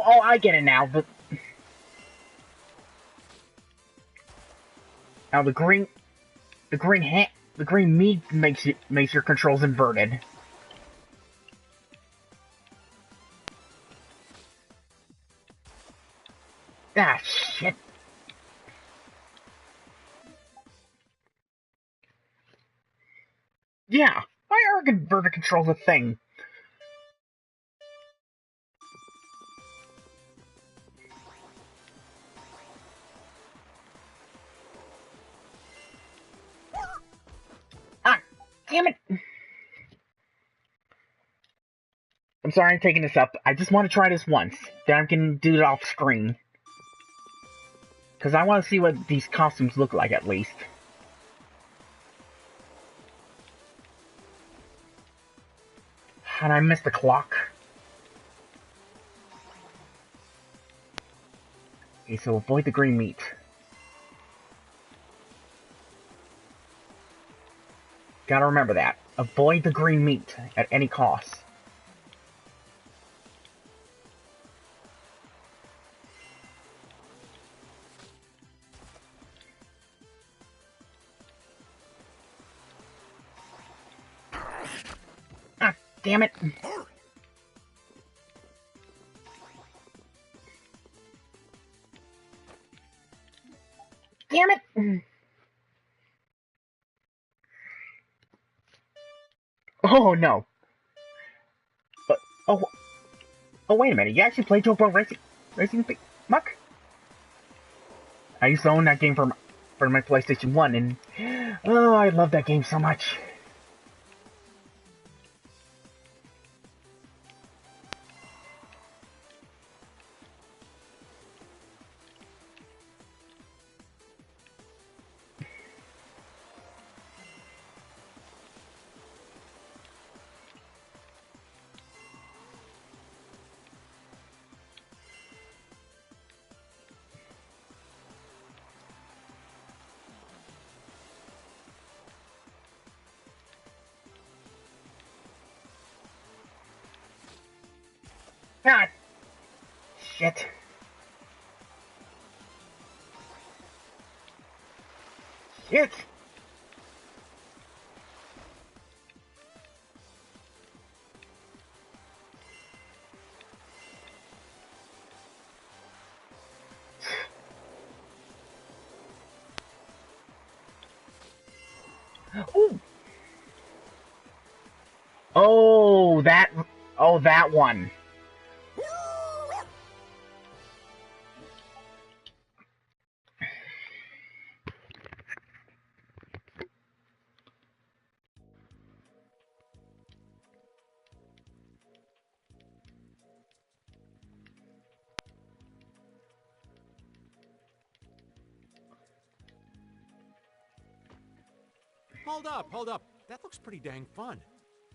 Oh, I get it now. But now the green meat makes your controls inverted. Ah, shit. Yeah, why are inverted controls a thing? Ah, damn it. I'm sorry I'm taking this up. I just want to try this once. Then I can do it off screen. Because I want to see what these costumes look like, at least. And I missed the clock. Okay, so avoid the green meat. Gotta remember that. Avoid the green meat at any cost. Ah, damn it. Damn it! Oh no. Oh, wait a minute. You actually played Joke Racing Muck? I used to own that game for my PlayStation 1, and oh, I love that game so much. Ah, shit. Shit. Ooh. Oh, that one. Hold up. That looks pretty dang fun.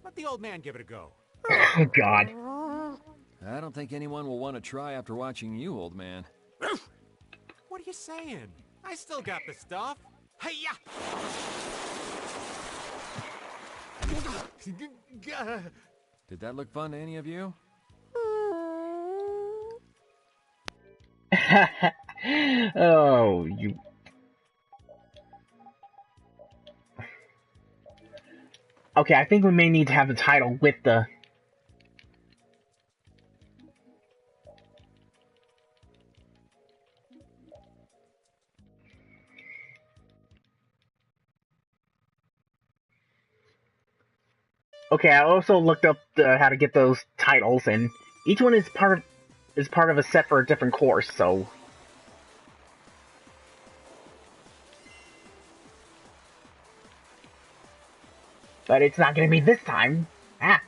Let the old man give it a go. Oh, God. I don't think anyone will want to try after watching you, old man. What are you saying? I still got the stuff. Hey-ya! Did that look fun to any of you? Oh, you... Okay, I think we may need to have the title with the... Okay, I also looked up how to get those titles, and each one is part of a set for a different course, so... But it's not gonna be this time. Ah.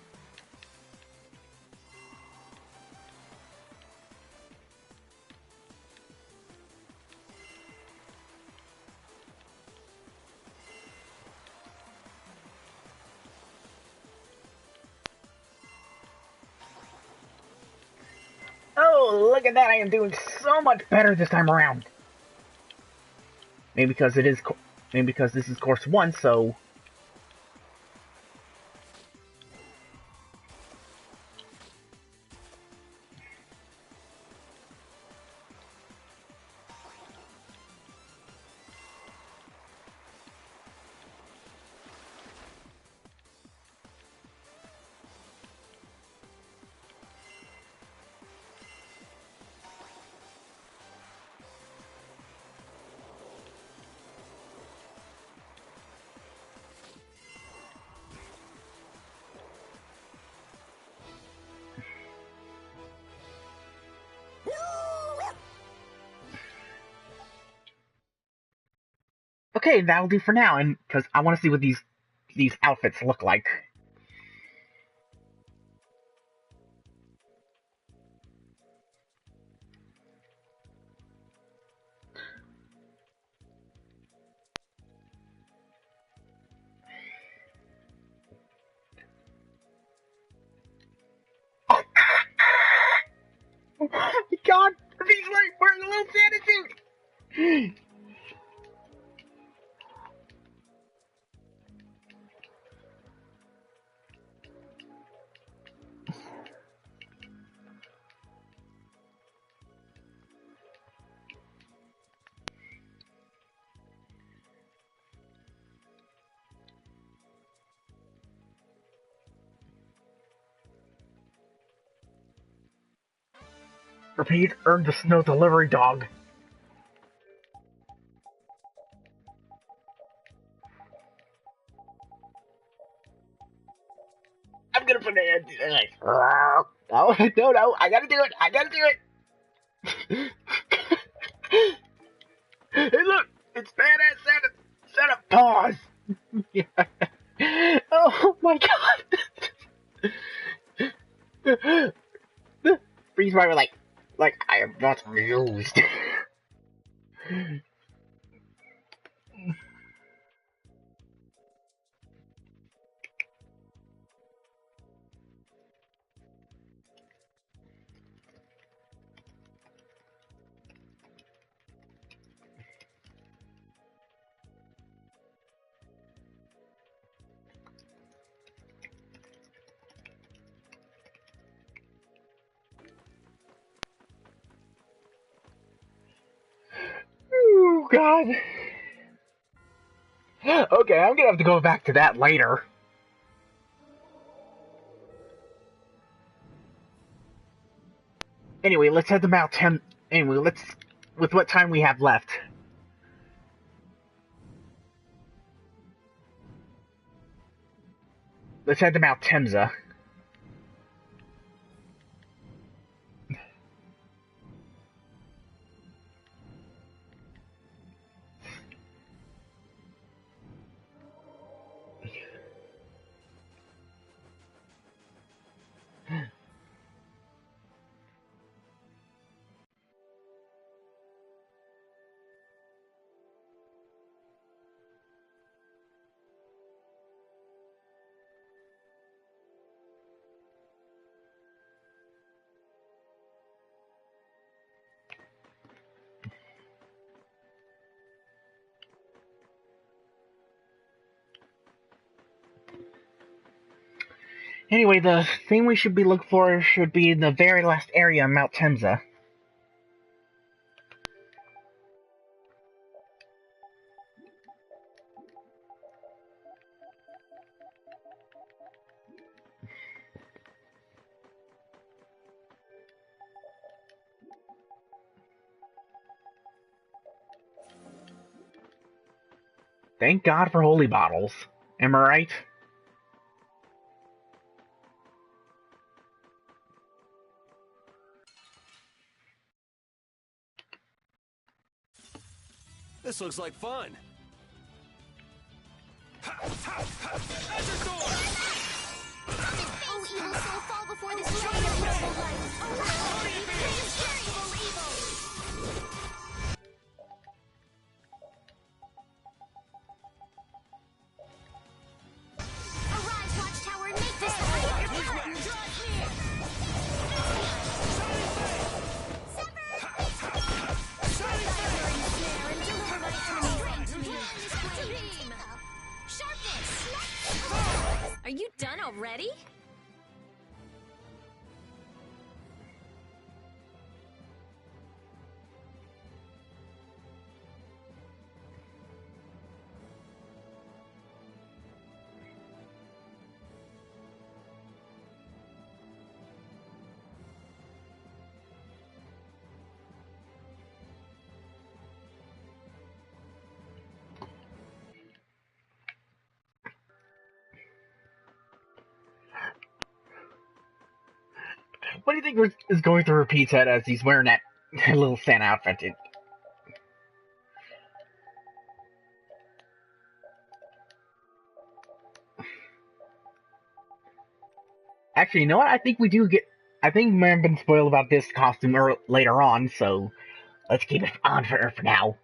Oh, look at that! I am doing so much better this time around. Maybe because this is course 1, so... Okay, that'll do for now, and because I want to see what these outfits look like. Oh my god! He's wearing a little Santa suit! Repeat, earn the snow delivery dog. I'm gonna put it in. Oh, no, I gotta do it. Hey, look, it's badass Santa Paws. Oh my god. Freeze Rider, like I am not amused. Oh god. Okay, I'm gonna have to go back to that later. Anyway, let's head to Mount Tem. Anyway, with what time we have left. Let's head to Mount Temza. Anyway, the thing we should be looking for should be in the very last area on Mount Temza. Thank God for holy bottles. Am I right? This looks like fun. Oh, evil soul, fall before this reign of noble light. Oh, evil. Arise, watchtower, and make this light your pattern. Draw near. Are you done already? What do you think is going through Pete's head as he's wearing that little Santa outfit? Actually, you know what? I think we do get. I think we may have been spoiled about this costume later on, so let's keep it on for now.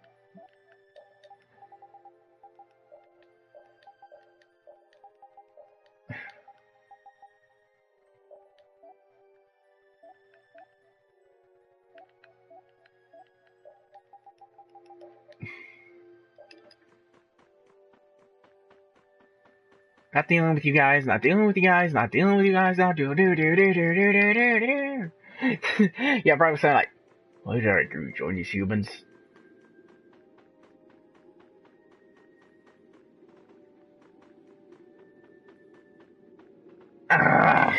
Not dealing with you guys, not dealing with you guys, not dealing with you guys, not do. Yeah, probably saying like, why did I do join these humans? Ah.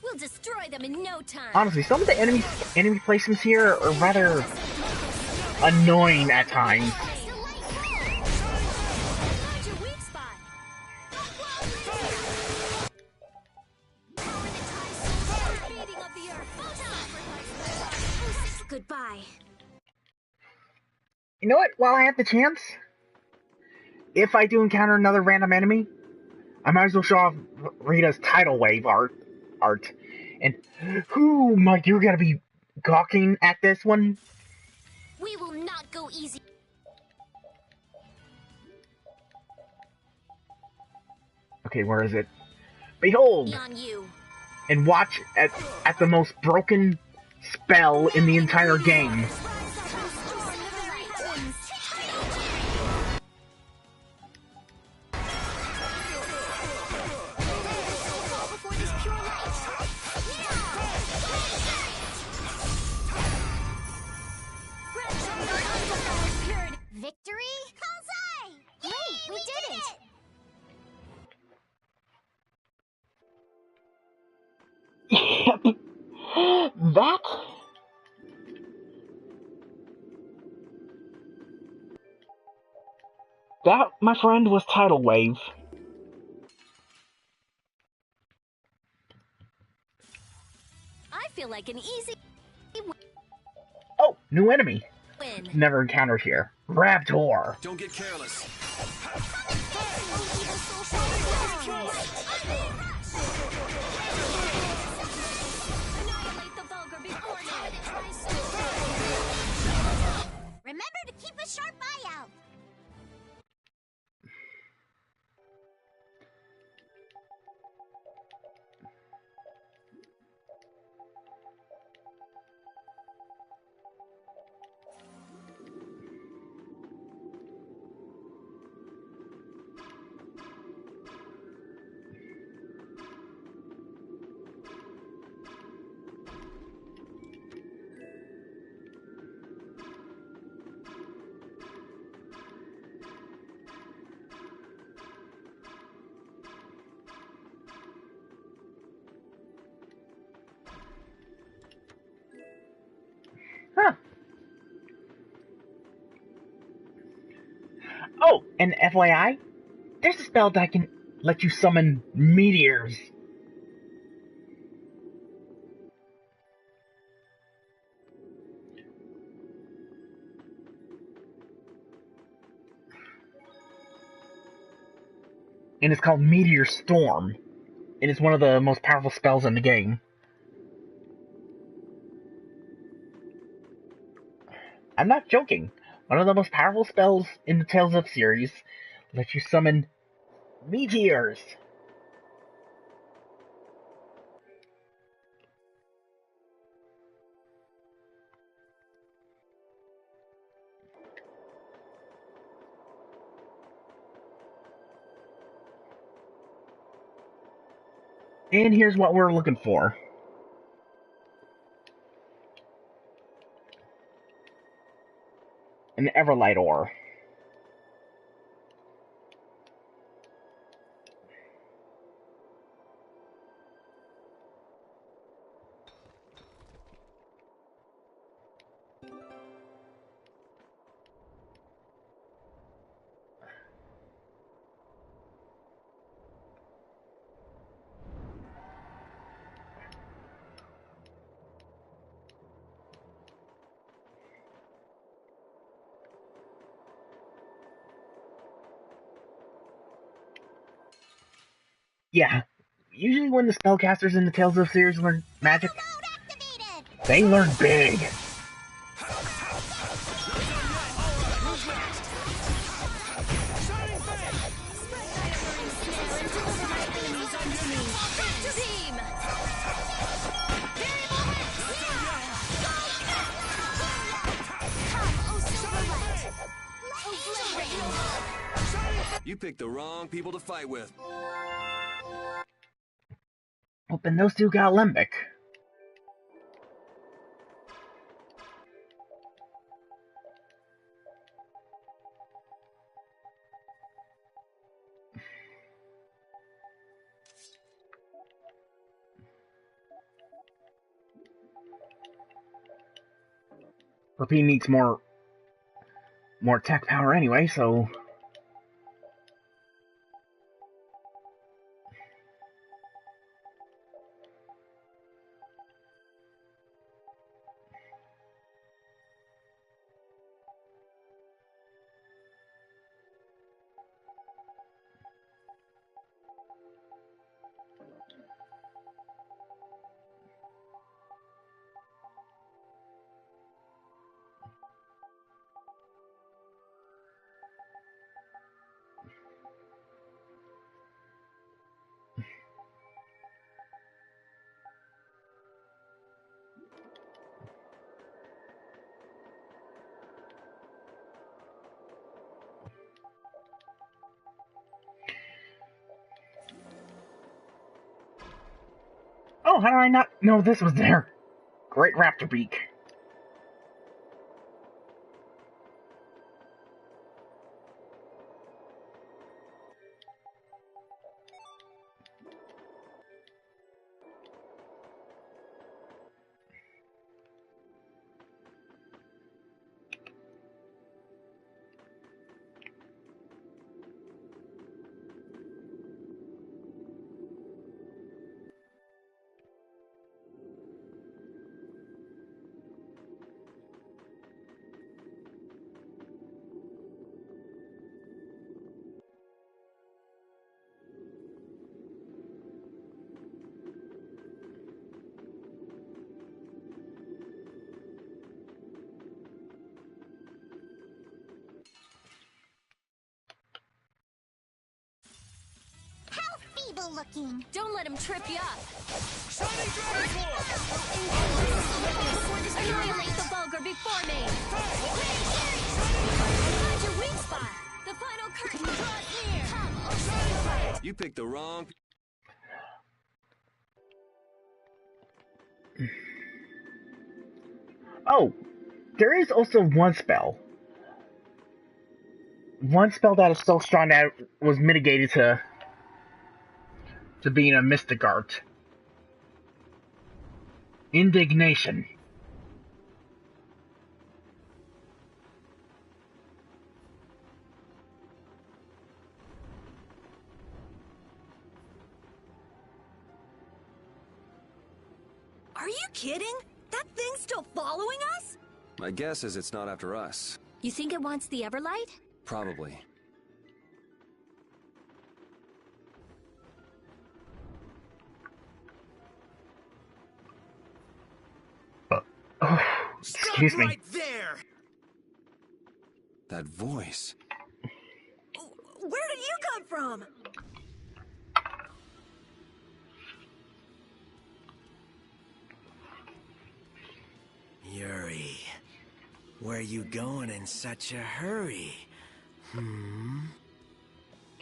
We'll destroy them in no time. Honestly, some of the enemy placements here are rather annoying at times. Goodbye. You know what? While I have the chance, if I do encounter another random enemy, I might as well show off Rita's tidal wave art. And who, Mike, you're gonna be gawking at this one? We will not go easy. Okay, where is it? Behold! On you. And watch at the most broken spell in the entire game. Victory? Alexei! Great, we did it! That, my friend, was Tidal Wave. I feel like an easy. Oh, new enemy. Win. Never encountered here. Raptor. Don't get careless. Remember to keep a sharp eye out. Huh. Oh, and FYI, there's a spell that can let you summon meteors. And it's called Meteor Storm. And it's one of the most powerful spells in the game. I'm not joking. One of the most powerful spells in the Tales of series lets you summon meteors. And here's what we're looking for. An Everlight ore. Yeah. Usually when the spellcasters in the Tales of series learn magic, they learn big. You picked the wrong people to fight with. Well, then those two got limbic. Rapine needs more tech power anyway, so... Oh, how did I not know this was there? Great raptor beak. Looking. Don't let him trip you up. Shining Dragon Annihilate the vulgar before me. Find your weak spot. The final curtain draws near. You picked the wrong... Oh, there is also one spell. One spell that is so strong that it was mitigated to being a mystic art. Indignation. Are you kidding? That thing's still following us? My guess is it's not after us. You think it wants the Everlight? Probably. Excuse me. Right there! That voice. Where did you come from? Yuri, where you going in such a hurry?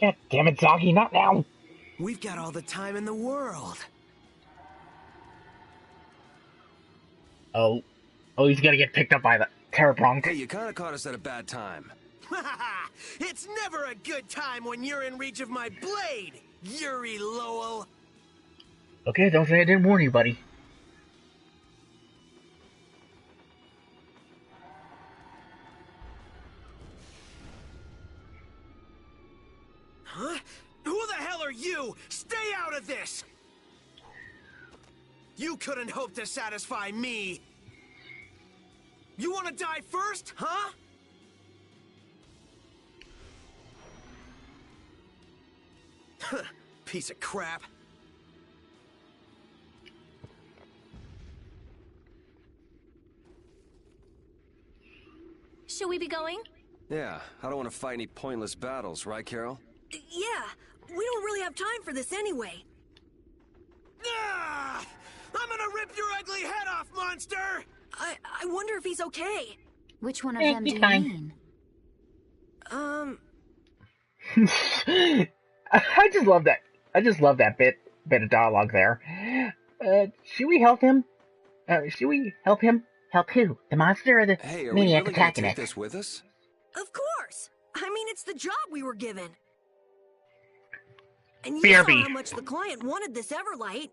God damn it, Zoggy, not now! We've got all the time in the world. Oh, he's gonna get picked up by the Terrabronc. Hey, you kind of caught us at a bad time. It's never a good time when you're in reach of my blade, Yuri Lowell. Okay, don't say I didn't warn you, buddy. Huh? Who the hell are you? Stay out of this! You couldn't hope to satisfy me. You want to die first, huh? piece of crap. Should we be going? Yeah, I don't want to fight any pointless battles, right, Carol? Yeah, we don't really have time for this anyway. Ah! I'm gonna rip your ugly head off, monster! I wonder if he's okay. Which one of them do you mean? I just love that. I just love that bit of dialogue there. Should we help him? Should we help him? Help who? The monster or the Hey, are we maniac really gonna attacking take it? this with us? Of course. I mean, it's the job we were given. And you BRB. saw how much the client wanted this Everlight.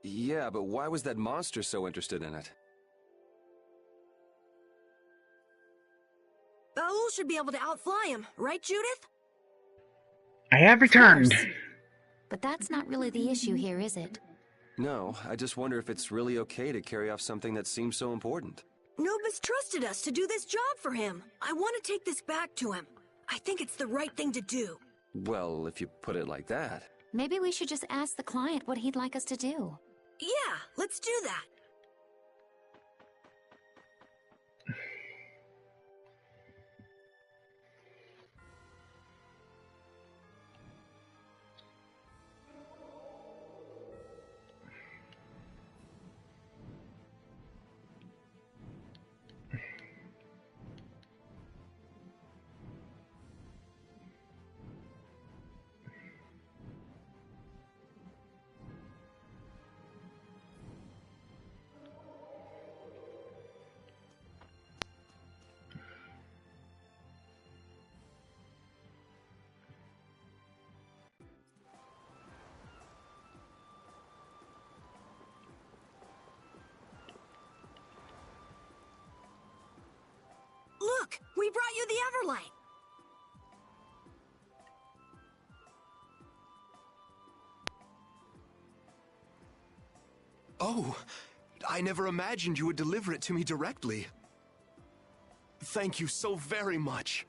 Yeah, but why was that monster so interested in it? Baul should be able to outfly him, right, Judith? I have returned. But that's not really the issue here, is it? No, I just wonder if it's really okay to carry off something that seems so important. Nobis trusted us to do this job for him. I want to take this back to him. I think it's the right thing to do. Well, if you put it like that. Maybe we should just ask the client what he'd like us to do. Yeah, let's do that. Look, we brought you the Everlight. Oh, I never imagined you would deliver it to me directly. Thank you so very much.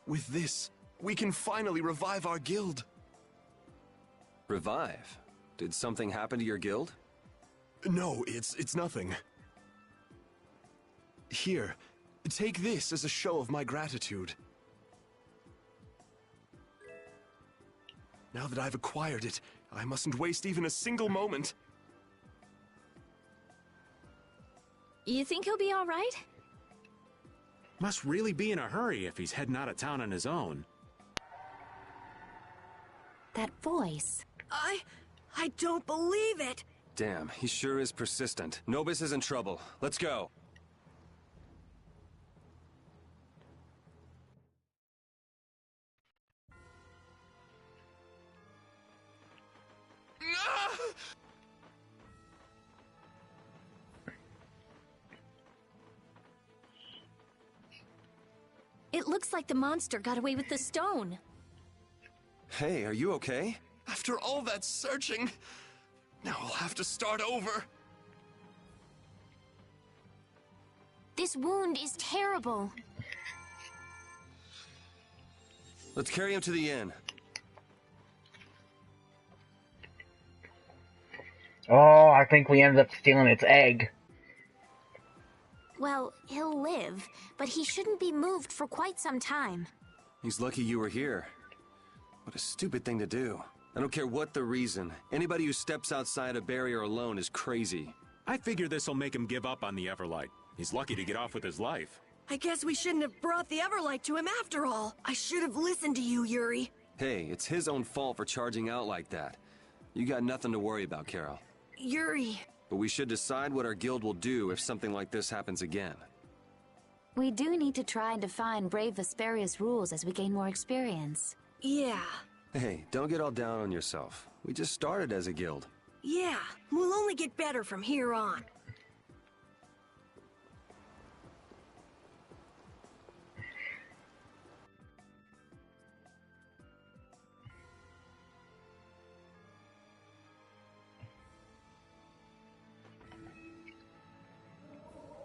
With this, we can finally revive our guild. Revive? Did something happen to your guild? No, it's nothing. Here, take this as a show of my gratitude. Now that I've acquired it, I mustn't waste even a single moment. You think he'll be all right? Must really be in a hurry if he's heading out of town on his own. That voice. I don't believe it. Damn, he sure is persistent. Nobis is in trouble. Let's go. It looks like the monster got away with the stone. Hey, are you okay? After all that searching, Now I'll have to start over. This wound is terrible. Let's carry him to the inn. Oh, I think we ended up stealing its egg. Well, he'll live, but he shouldn't be moved for quite some time. He's lucky you were here. What a stupid thing to do. I don't care what the reason. Anybody who steps outside a barrier alone is crazy. I figure this'll make him give up on the Everlight. He's lucky to get off with his life. I guess we shouldn't have brought the Everlight to him after all. I should have listened to you, Yuri. Hey, it's his own fault for charging out like that. You got nothing to worry about, Carol. Yuri. But we should decide what our guild will do if something like this happens again. We do need to try and define Brave Vesperia's rules as we gain more experience. Yeah. Hey, don't get all down on yourself. We just started as a guild. Yeah, we'll only get better from here on.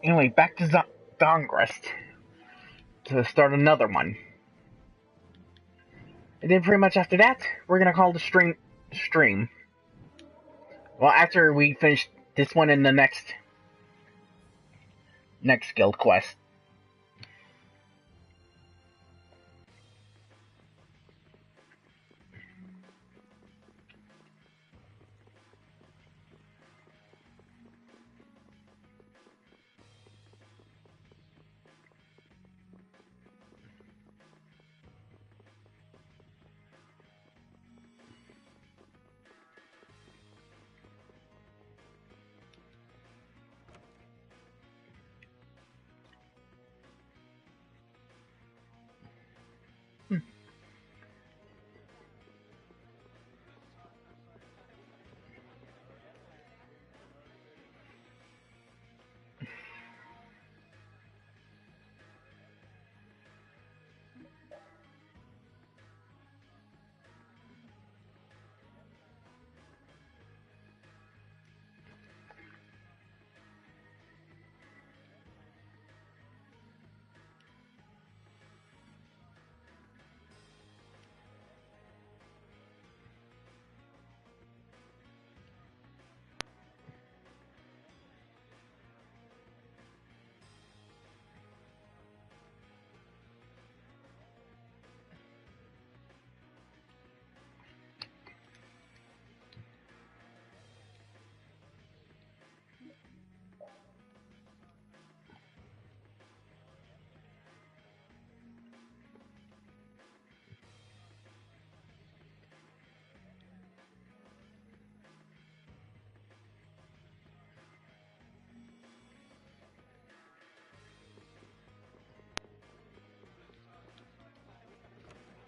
Anyway, back to Dongrest to start another one. And then pretty much after that, we're gonna call the stream. Well, after we finish this one and the next guild quest.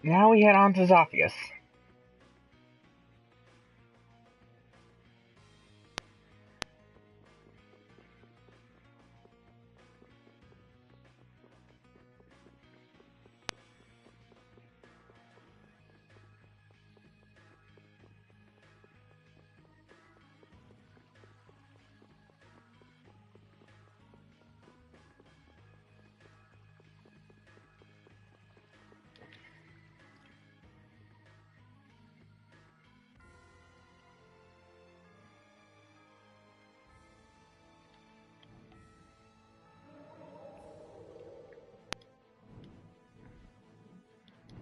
Now we head on to Zophius.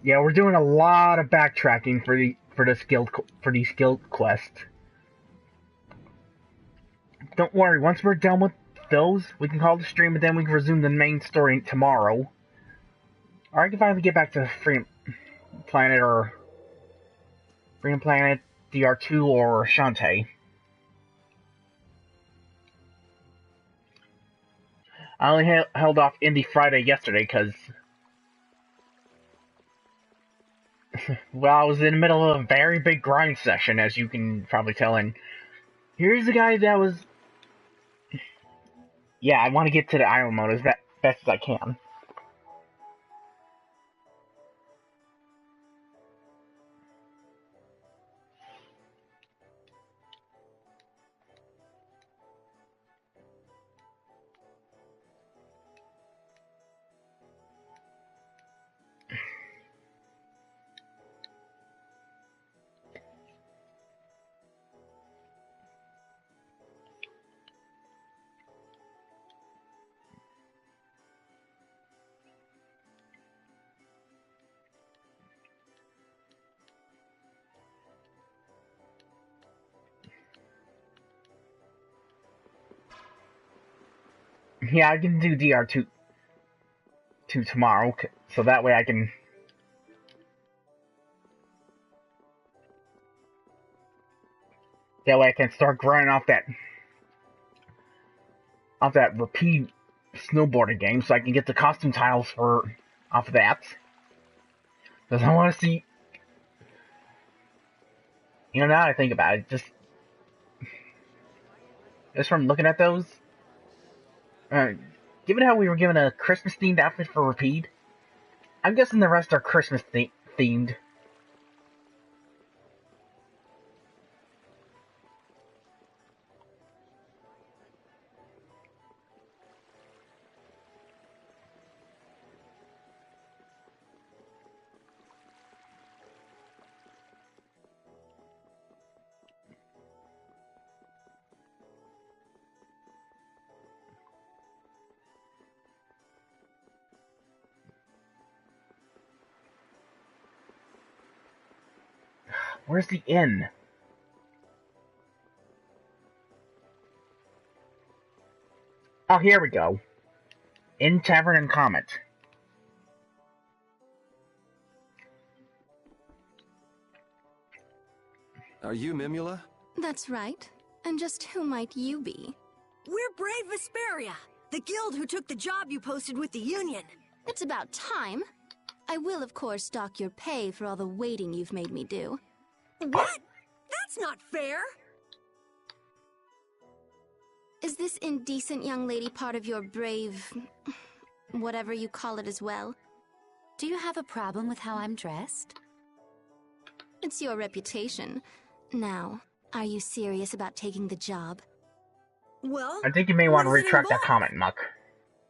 Yeah, we're doing a lot of backtracking for these guild quests. Don't worry, once we're done with those, we can call the stream and then we can resume the main story tomorrow. Or I can finally get back to Freedom Planet DR2 or Shantae. I only held off Indie Friday yesterday because well, I was in the middle of a very big grind session, as you can probably tell, and here's the guy that was... Yeah, I want to get to the island mode as best as I can. Yeah, I can do DR2 tomorrow, so that way I can. That way I can start grinding off that repeat snowboarding game, so I can get the costume tiles off of that. Because I want to see. Now that I think about it, just from looking at those, given how we were given a Christmas themed outfit for repeat, I'm guessing the rest are Christmas themed. Where's the inn? Oh, here we go. Inn, Tavern, and Comet. Are you Mimula? That's right. And just who might you be? We're Brave Vesperia, the guild who took the job you posted with the Union. It's about time. I will, of course, dock your pay for all the waiting you've made me do. What? That's not fair! Is this indecent young lady part of your brave... whatever you call it as well? Do you have a problem with how I'm dressed? It's your reputation. Now, are you serious about taking the job? Well, I think you may want to retract that comment, Muck.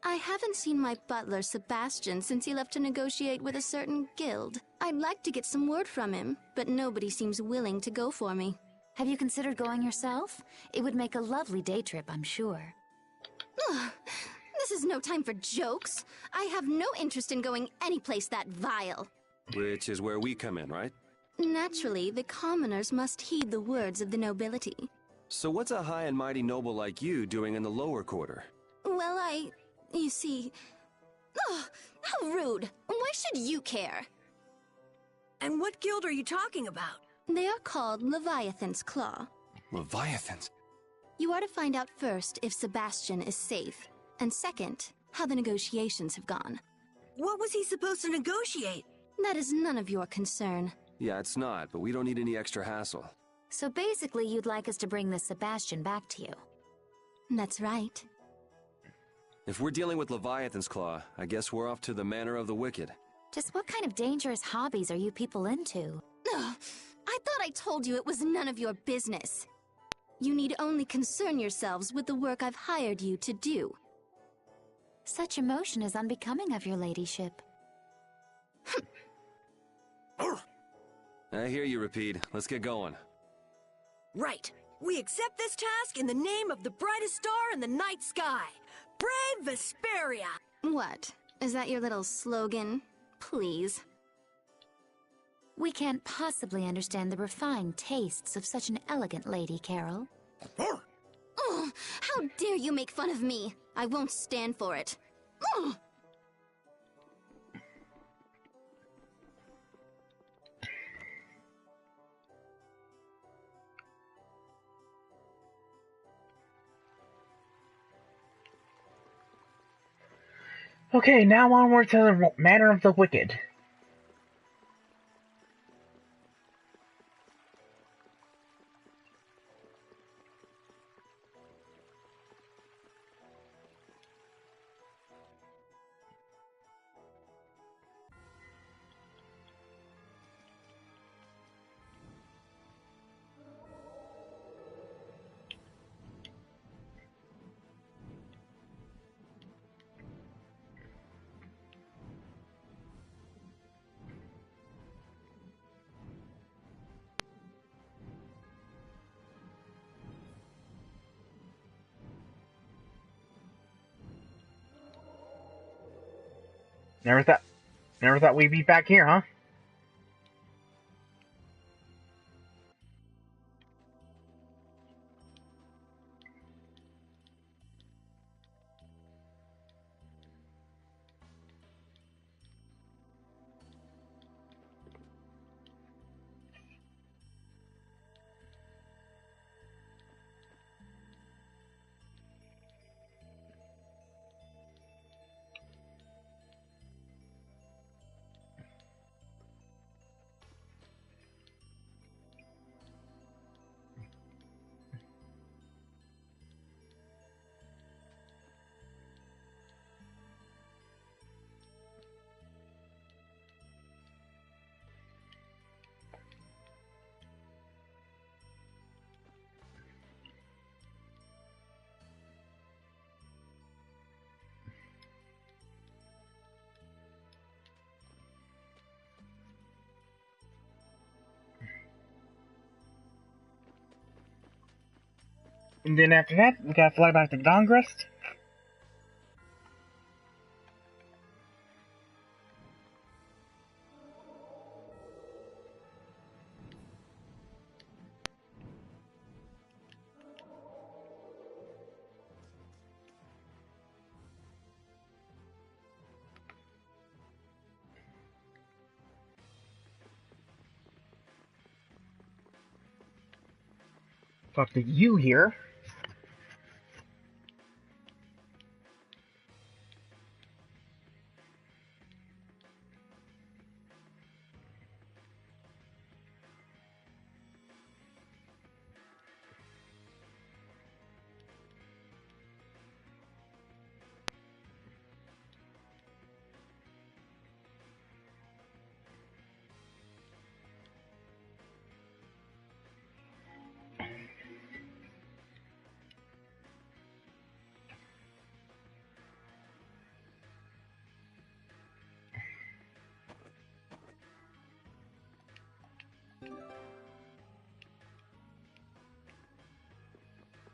I haven't seen my butler, Sebastian, since he left to negotiate with a certain guild. I'd like to get some word from him, but nobody seems willing to go for me. Have you considered going yourself? It would make a lovely day trip, I'm sure. Ugh, this is no time for jokes. I have no interest in going anyplace that vile. Which is where we come in, right? Naturally, the commoners must heed the words of the nobility. So what's a high and mighty noble like you doing in the lower quarter? Well, you see... Ugh, how rude! Why should you care? And what guild are you talking about? They are called Leviathan's Claw. Leviathans? You are to find out first if Sebastian is safe, and second, how the negotiations have gone. What was he supposed to negotiate? That is none of your concern. Yeah, it's not, but we don't need any extra hassle. So basically, you'd like us to bring this Sebastian back to you. That's right. If we're dealing with Leviathan's Claw, I guess we're off to the Manor of the Wicked. Just what kind of dangerous hobbies are you people into? Ugh, I thought I told you it was none of your business. You need only concern yourselves with the work I've hired you to do. Such emotion is unbecoming of your ladyship. I hear you, Rapide. Let's get going. Right. We accept this task in the name of the brightest star in the night sky. Brave Vesperia! What? Is that your little slogan? Please. We can't possibly understand the refined tastes of such an elegant lady, Carol. Oh, how dare you make fun of me! I won't stand for it. Oh. Okay, now onward to the Manor of the Wicked. Never thought we'd be back here, huh? And then after that, we gotta fly back to Dongrest. Talk to you here.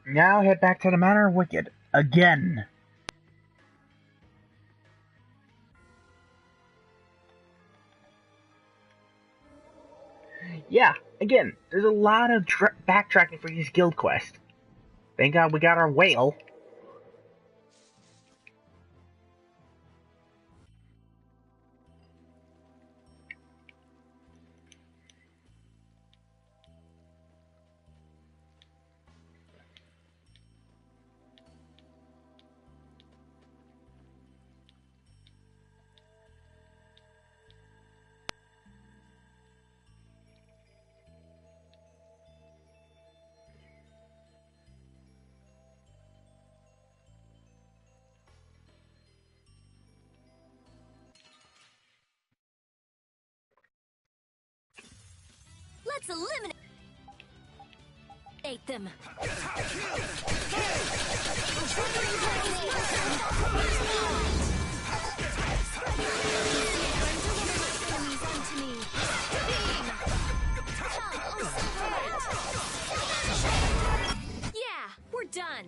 Now head back to the Manor of Wicked. Again. Yeah, again, there's a lot of backtracking for these guild quests. Thank God we got our whale. Let's eliminate them. Yeah, we're done.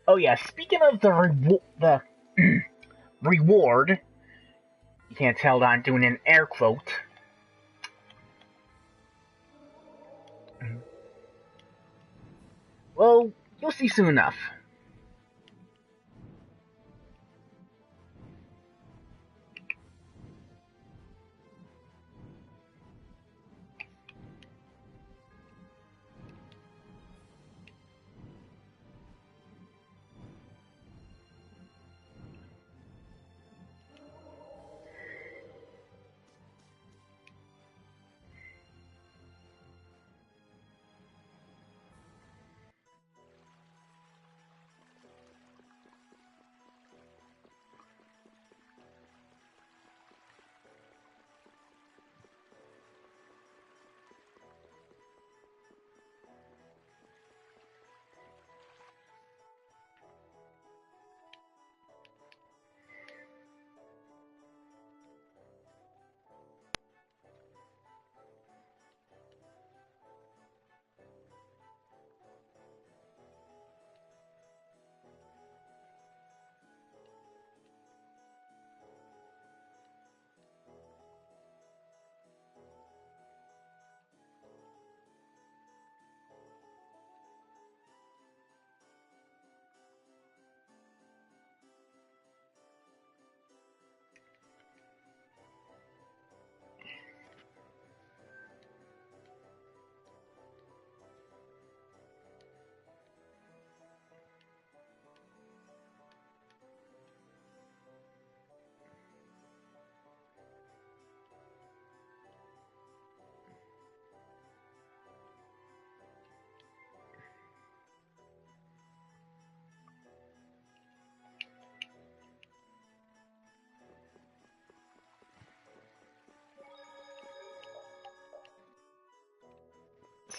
Oh yeah, speaking of the reward, you can't tell that I'm doing an air quote. Well, you'll see soon enough.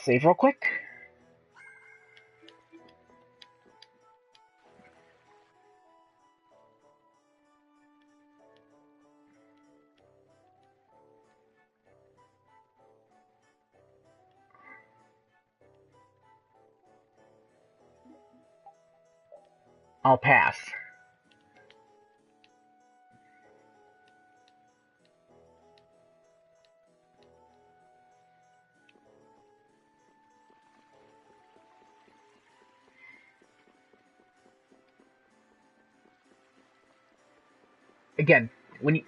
Save real quick. I'll pass. Again, when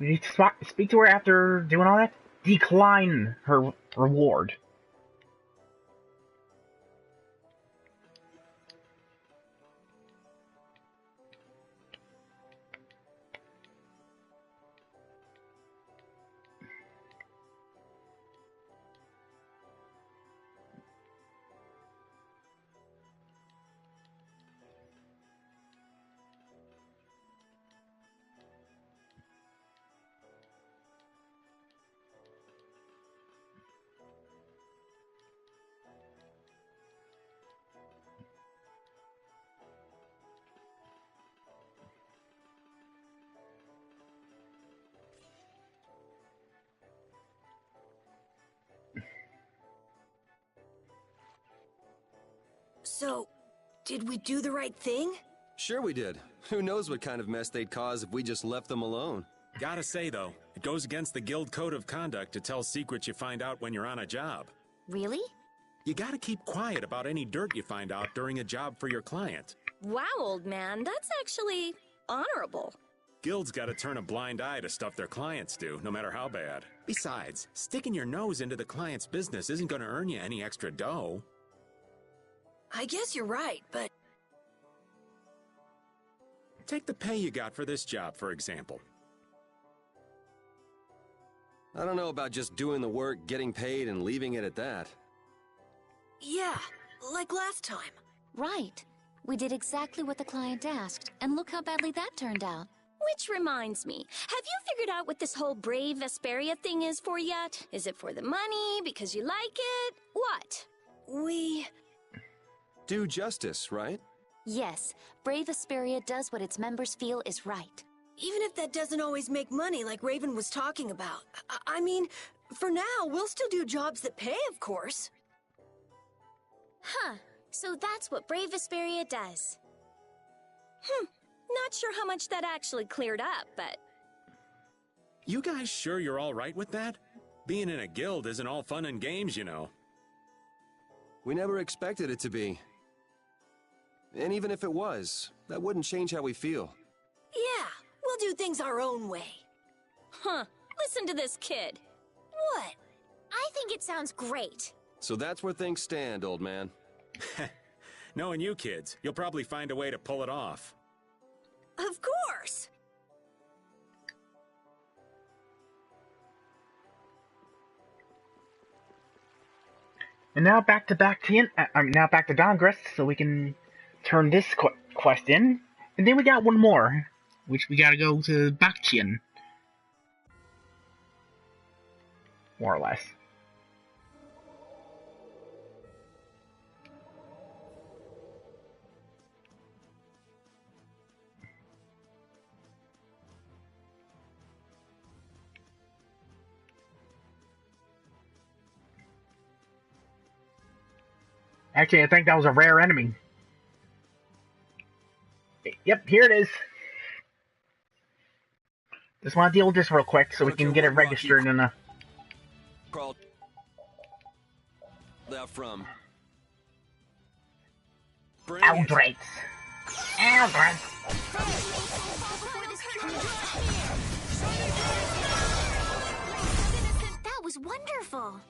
you speak to her after doing all that, decline her reward. So, did we do the right thing? Sure we did. Who knows what kind of mess they'd cause if we just left them alone. Gotta say, though, it goes against the guild code of conduct to tell secrets you find out when you're on a job. Really? You gotta keep quiet about any dirt you find out during a job for your client. Wow, old man, that's actually honorable. Guilds gotta turn a blind eye to stuff their clients do, no matter how bad. Besides, sticking your nose into the client's business isn't gonna earn you any extra dough. I guess you're right, but... Take the pay you got for this job, for example. I don't know about just doing the work, getting paid, and leaving it at that. Yeah, like last time. Right. We did exactly what the client asked, and look how badly that turned out. Which reminds me, have you figured out what this whole Brave Vesperia thing is for yet? Is it for the money, because you like it? What? We... Do justice, right? Yes, Brave Vesperia does what its members feel is right. Even if that doesn't always make money like Raven was talking about. I mean, for now, we'll still do jobs that pay, of course. Huh, so that's what Brave Vesperia does. Not sure how much that actually cleared up, but... You guys sure you're all right with that? Being in a guild isn't all fun and games, you know. We never expected it to be. And even if it was, that wouldn't change how we feel. Yeah, we'll do things our own way. Huh, listen to this kid. What? I think it sounds great. So that's where things stand, old man. Knowing you kids, you'll probably find a way to pull it off. Of course! And now back to Dongress, so we can turn this quest in. And then we got one more, which we gotta go to Baktian. More or less. Actually, I think that was a rare enemy. Yep, here it is. Just want to deal with this real quick so we can get it registered in a... Crawled out from... Eldritch. Eldritch. That was wonderful.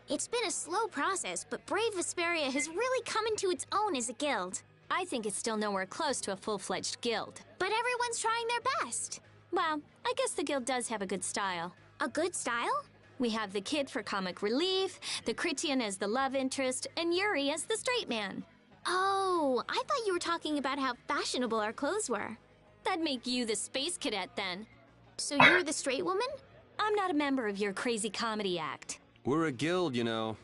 It's been a slow process, but Brave Vesperia has really come into its own as a guild. I think it's still nowhere close to a full-fledged guild. But everyone's trying their best. Well, I guess the guild does have a good style. A good style? We have the kid for comic relief, the Critian as the love interest, and Yuri as the straight man. Oh, I thought you were talking about how fashionable our clothes were. That'd make you the space cadet then. So you're the straight woman? I'm not a member of your crazy comedy act. We're a guild, you know.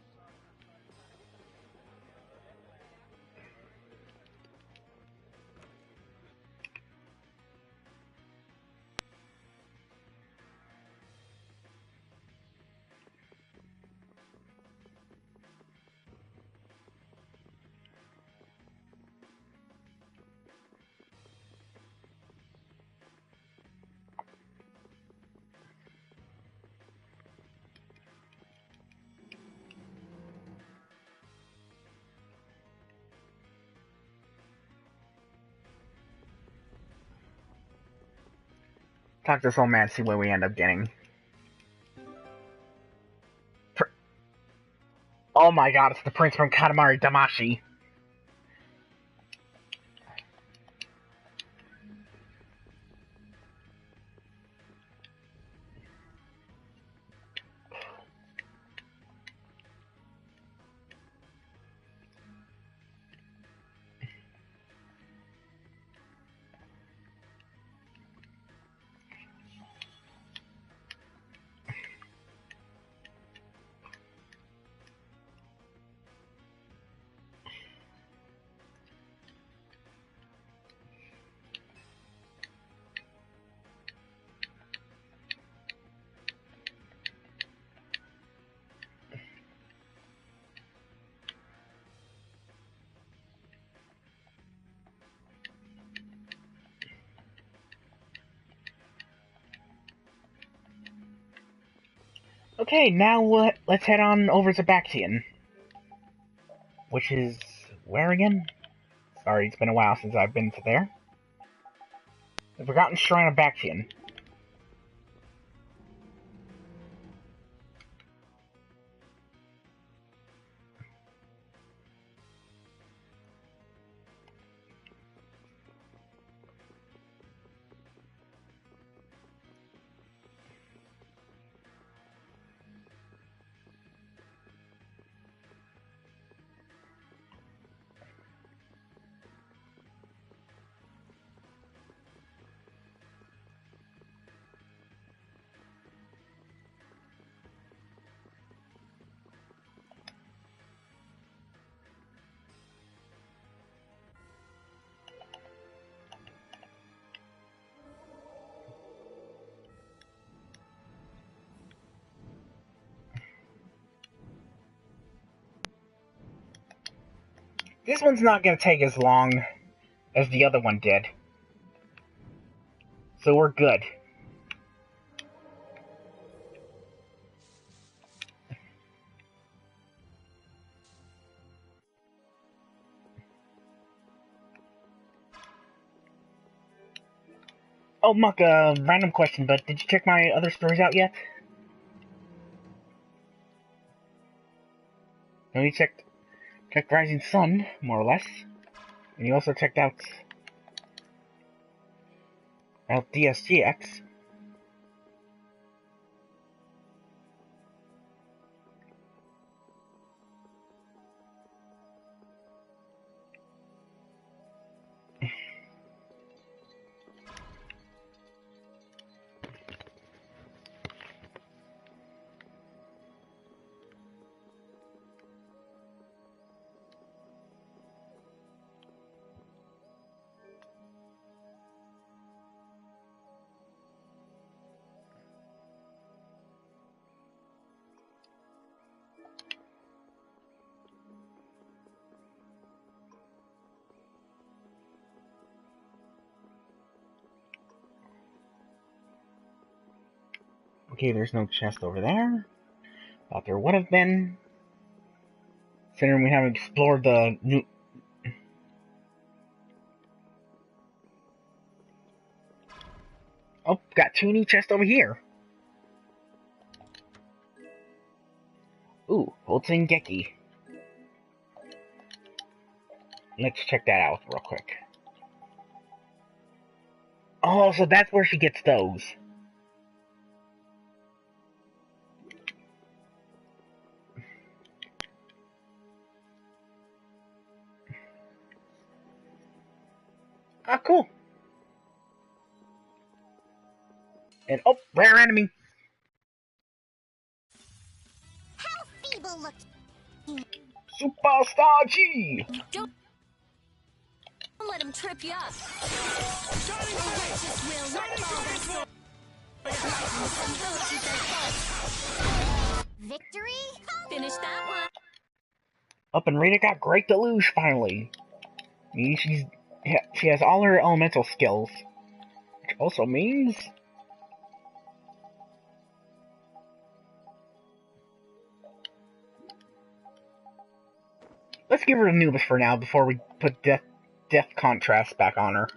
Talk to this old man, see what we end up getting. Oh my god, it's the prince from Katamari Damacy. Okay, now let's head on over to Bactian. Which is... where again? Sorry, it's been a while since I've been to there. The Forgotten Shrine of Bactian. This one's not going to take as long as the other one did. So we're good. Oh, Muck, random question, but did you check my other stories out yet? No, you checked Rising Sun, more or less. And you also checked out DSGX. Okay, there's no chest over there. Thought there would have been. Considering we haven't explored the new... Oh, got two new chests over here. Ooh, Geki. Let's check that out real quick. Oh, so that's where she gets those. Ah, cool. And, oh, rare enemy. How feeble looking. Superstar G. Don't let him trip you up. The righteous will not fall their sword. Victory? Finish that one. Up and Rita got Great Deluge finally. I mean, she has all her elemental skills. Which also means... Let's give her Anubis for now before we put Death Contrast back on her.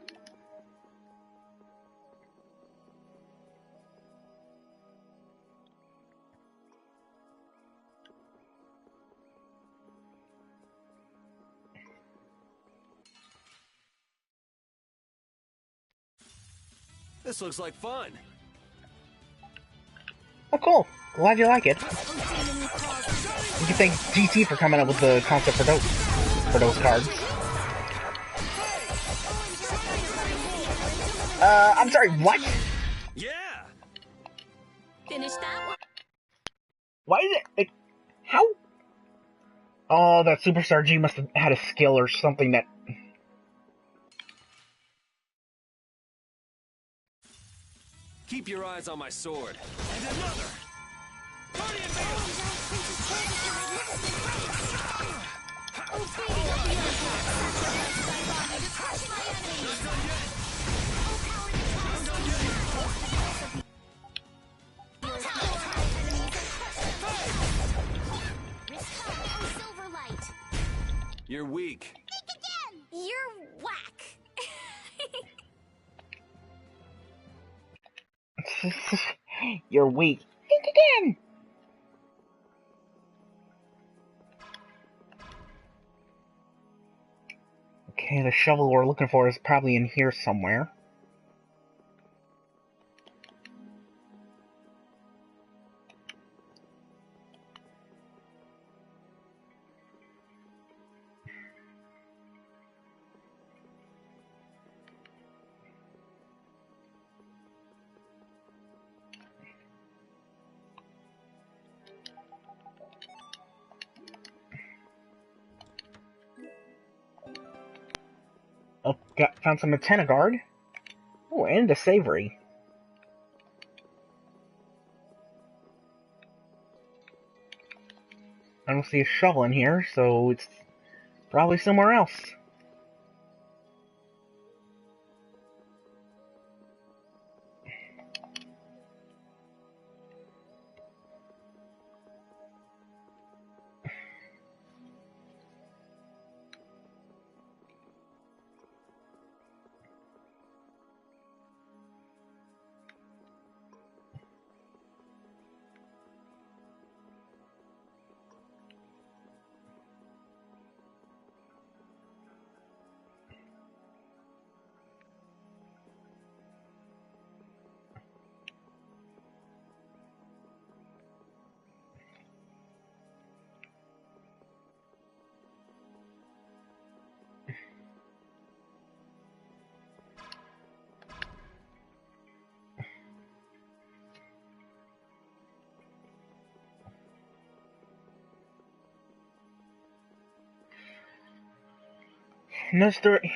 This looks like fun. Oh, cool. Glad you like it. We can thank GT for coming up with the concept for those cards. I'm sorry, what? Yeah. Finish that one. Why is it? How? Oh, that Superstar G must have had a skill or something that... Keep your eyes on my sword. And another! You're weak. You're whack. You're weak. Think again! Okay, the shovel we're looking for is probably in here somewhere. Oh, found some antenna guard. Oh, and a savory. I don't see a shovel in here, so it's probably somewhere else. Another story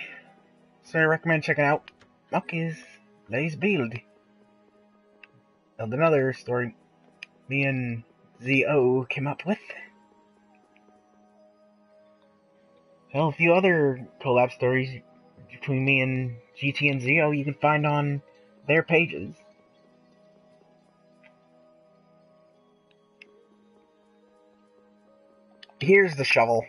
I recommend checking out is Lay's Build. Another story me and ZO came up with. Well, a few other collab stories between me and GT and ZO you can find on their pages. Here's the shovel.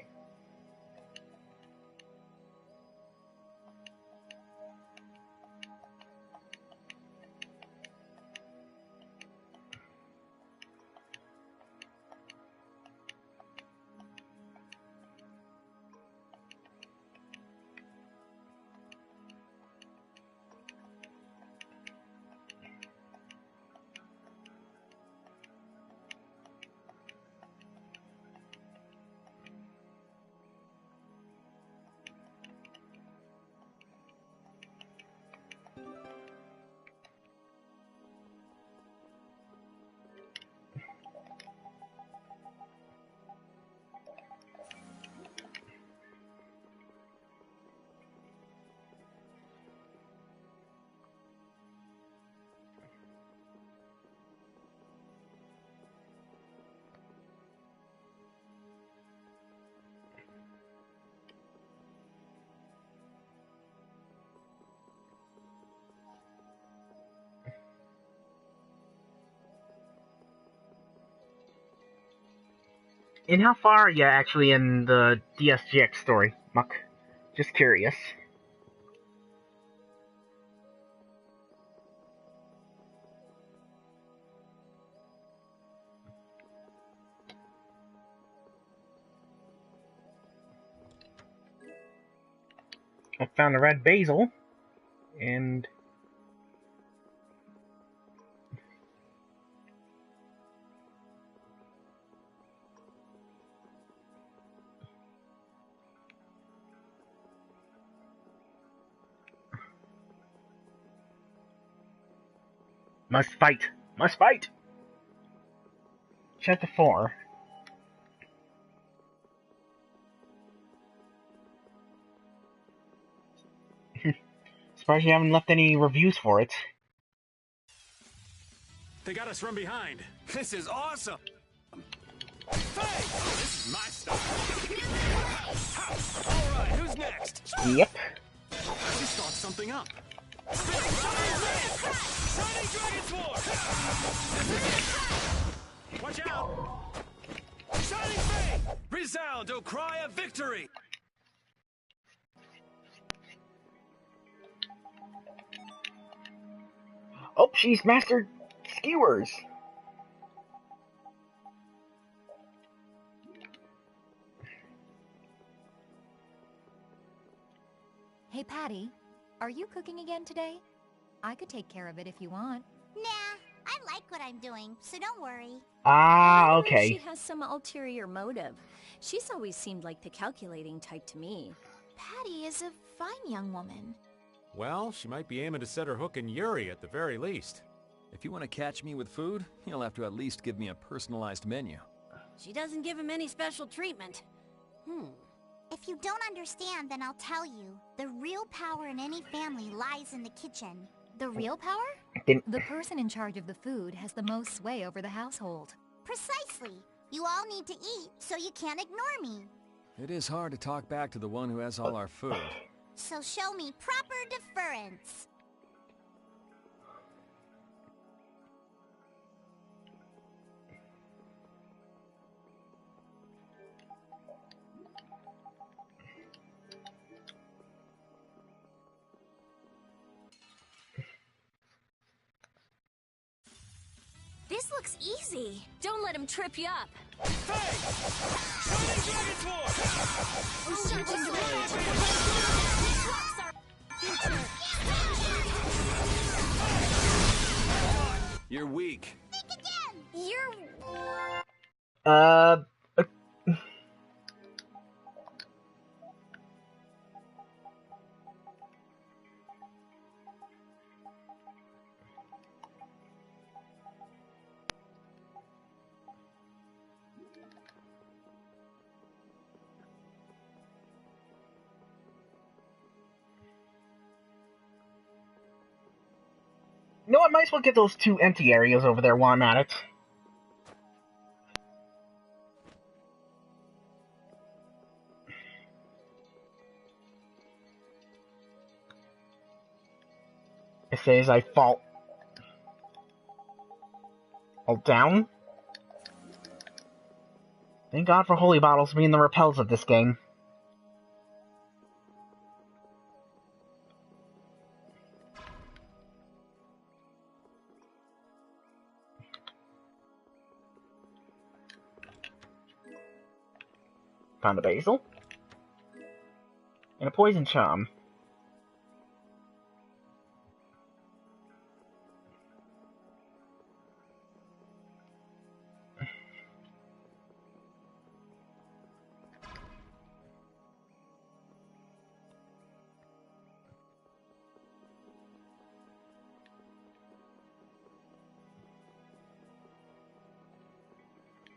And how far are you actually in the DSGX story, Muck? Just curious. I found a red basil, and must fight! Must fight! Chapter 4. Surprised you haven't left any reviews for it. They got us from behind. This is awesome. Hey! This is my style. All right, who's next? Yep. Just thought something up. Shining Dragon Sword! Watch out! Shining Fang! Resound, O cry of victory! Oh, she's mastered skewers. Hey, Patty, are you cooking again today? I could take care of it if you want. Nah, I like what I'm doing, so don't worry. Ah, I wonder if okay. she has some ulterior motive. She's always seemed like the calculating type to me. Patty is a fine young woman. Well, she might be aiming to set her hook in Yuri at the very least. If you want to catch me with food, you'll have to at least give me a personalized menu. She doesn't give him any special treatment. If you don't understand, then I'll tell you. The real power in any family lies in the kitchen. The real power? The person in charge of the food has the most sway over the household. Precisely. You all need to eat, so you can't ignore me. It is hard to talk back to the one who has all our food. So show me proper deference. This looks easy. Don't let him trip you up. You're weak. You're... You know what, might as well get those 2 empty areas over there while I'm at it. It says I fall down. Thank God for holy bottles being the repels of this game. Found a basil. And a poison charm.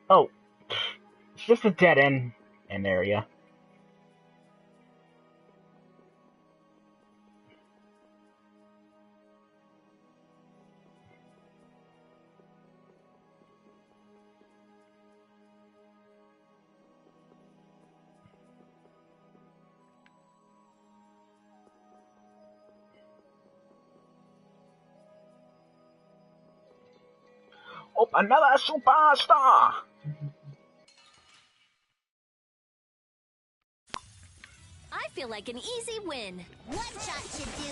Oh, it's just a dead end area. Oh, another superstar! feel like an easy win. One shot should do.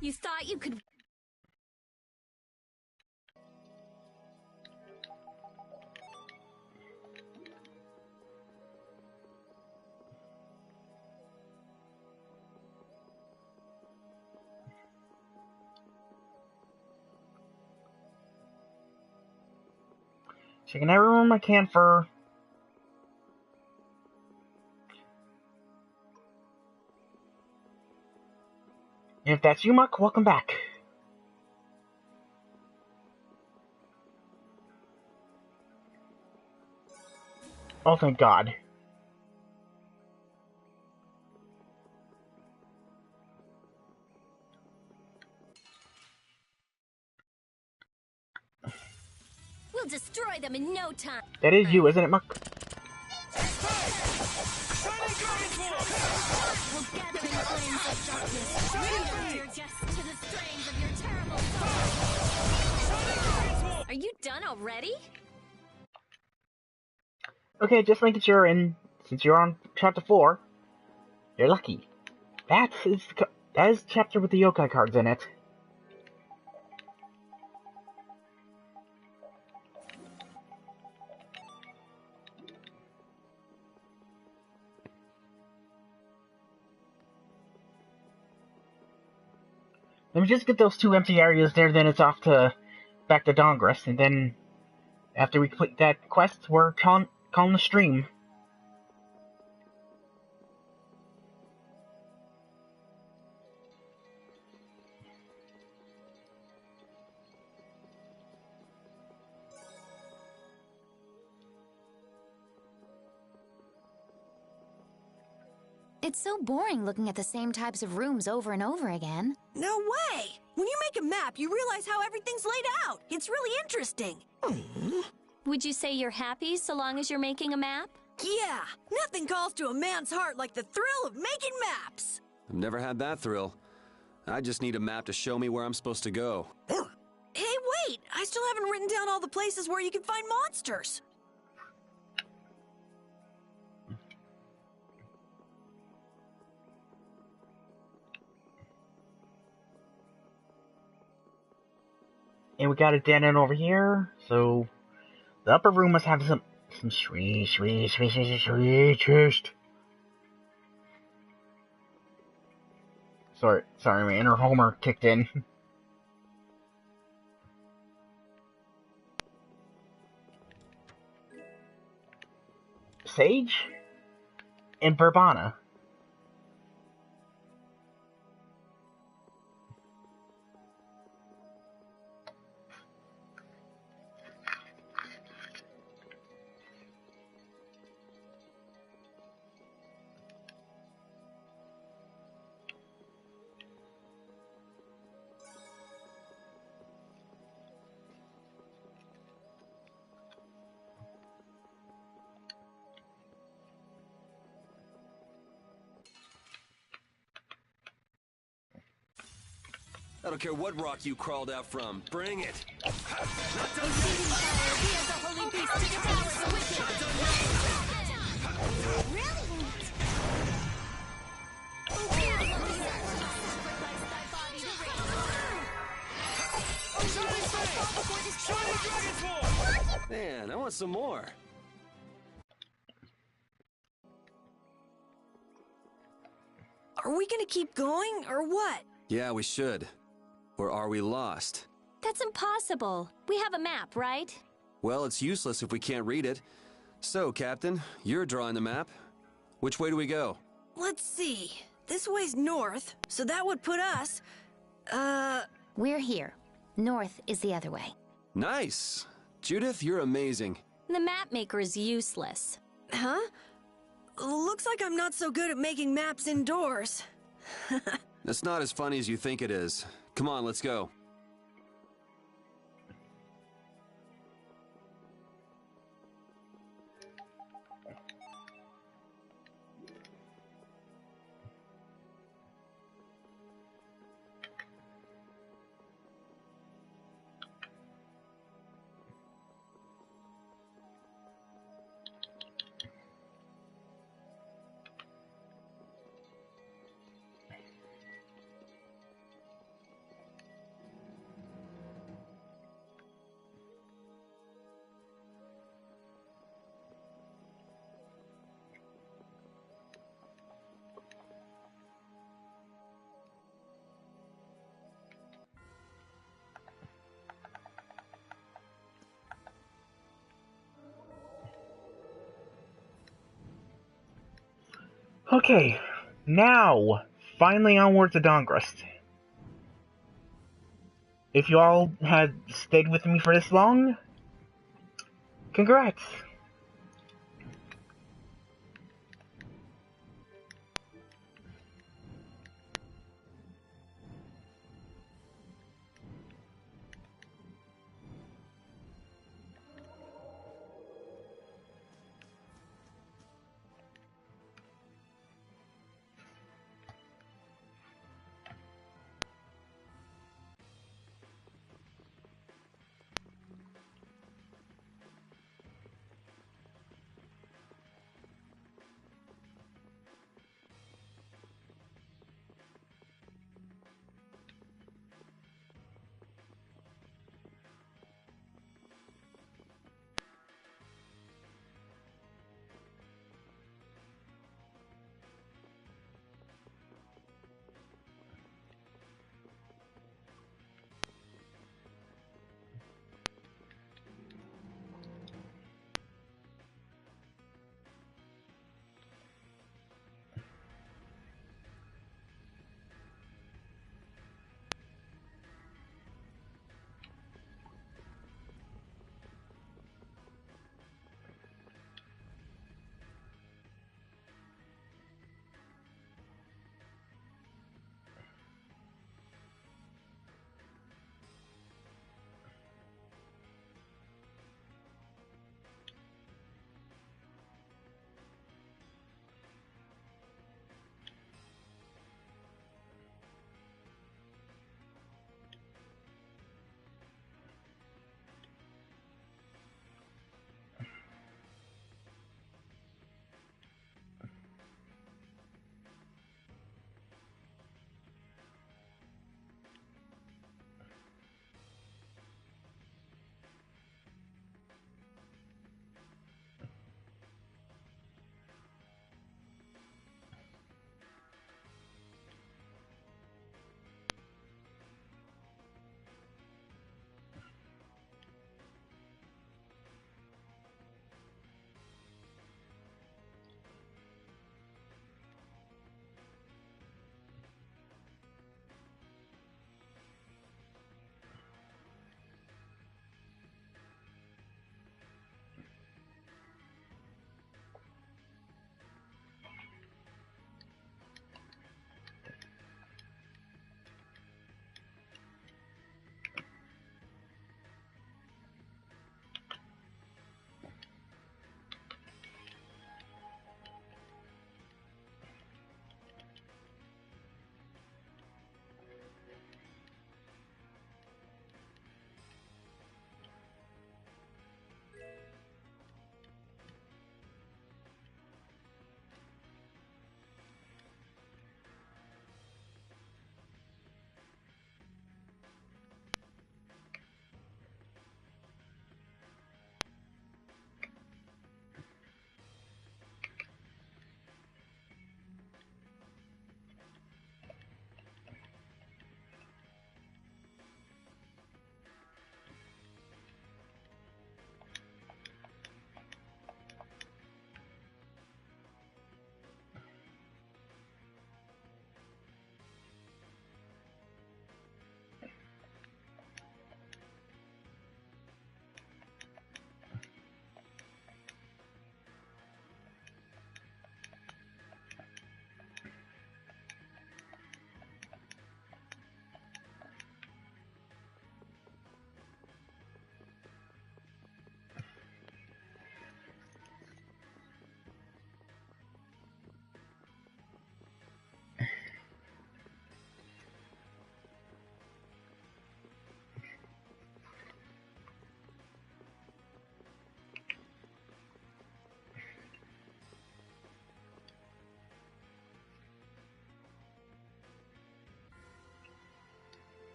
You thought you could... Checking every room I can for... If that's you, Muck, welcome back. Oh, thank God. We'll destroy them in no time. That is you, isn't it, Muck? We'll gather in flames of darkness, bring your guests to the strains of your terrible soul. Are you done already? Okay, just making sure, and since you're on chapter 4, you're lucky. That is the chapter with the yokai cards in it. Let me just get those 2 empty areas there, then it's off to back to Dongress, and then after we complete that quest, we're calling the stream. It's so boring looking at the same types of rooms over and over again. No way! When you make a map, you realize how everything's laid out. It's really interesting. Would you say you're happy so long as you're making a map? Yeah, nothing calls to a man's heart like the thrill of making maps. I've never had that thrill. I just need a map to show me where I'm supposed to go. Hey, wait! I still haven't written down all the places where you can find monsters. And we got a den in over here, so the upper room must have some sweet chest. Sorry, my inner Homer kicked in. Sage and Bourbana. I don't care what rock you crawled out from. Bring it! Man, I want some more. Are we gonna keep going, or what? Yeah, we should. Or are we lost? That's impossible. We have a map, right? Well, it's useless if we can't read it. So, Captain, you're drawing the map. Which way do we go? Let's see. This way's north, so that would put us... We're here. North is the other way. Nice! Judith, you're amazing. The map maker is useless. Huh? Looks like I'm not so good at making maps indoors. That's not as funny as you think it is. Come on, let's go. Okay, now, finally onward to Dongrest. If you all had stayed with me for this long, congrats!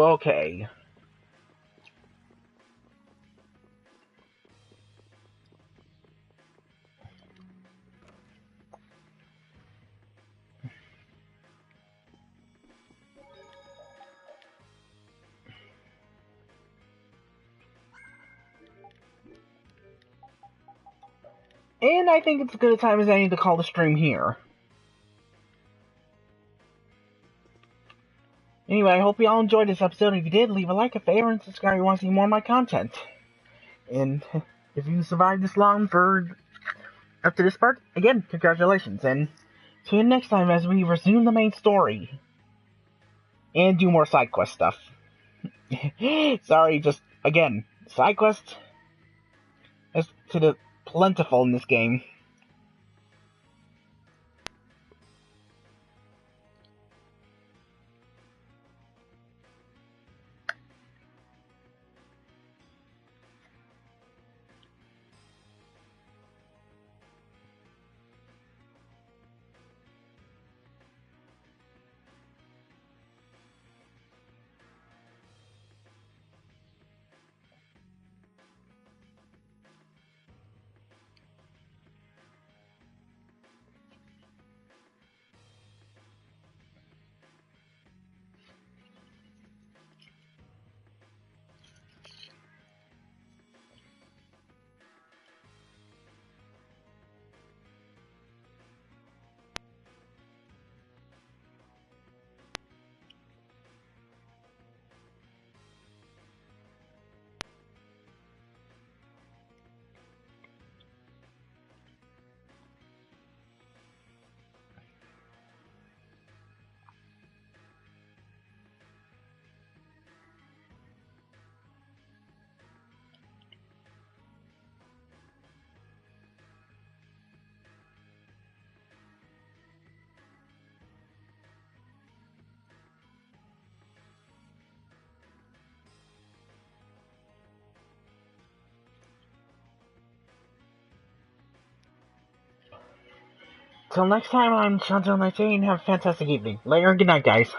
Okay. And I think it's as good a time as any to call the stream here. Anyway, I hope you all enjoyed this episode. If you did, leave a like, a favorite, and subscribe if you want to see more of my content. And if you survived this long for up to this part, again, congratulations. And see you next time as we resume the main story. And do more side quest stuff. Sorry, just, again, side quest is to the plentiful in this game. Till next time, I'm seanzilla1988's. Have a fantastic evening. Later and good night, guys.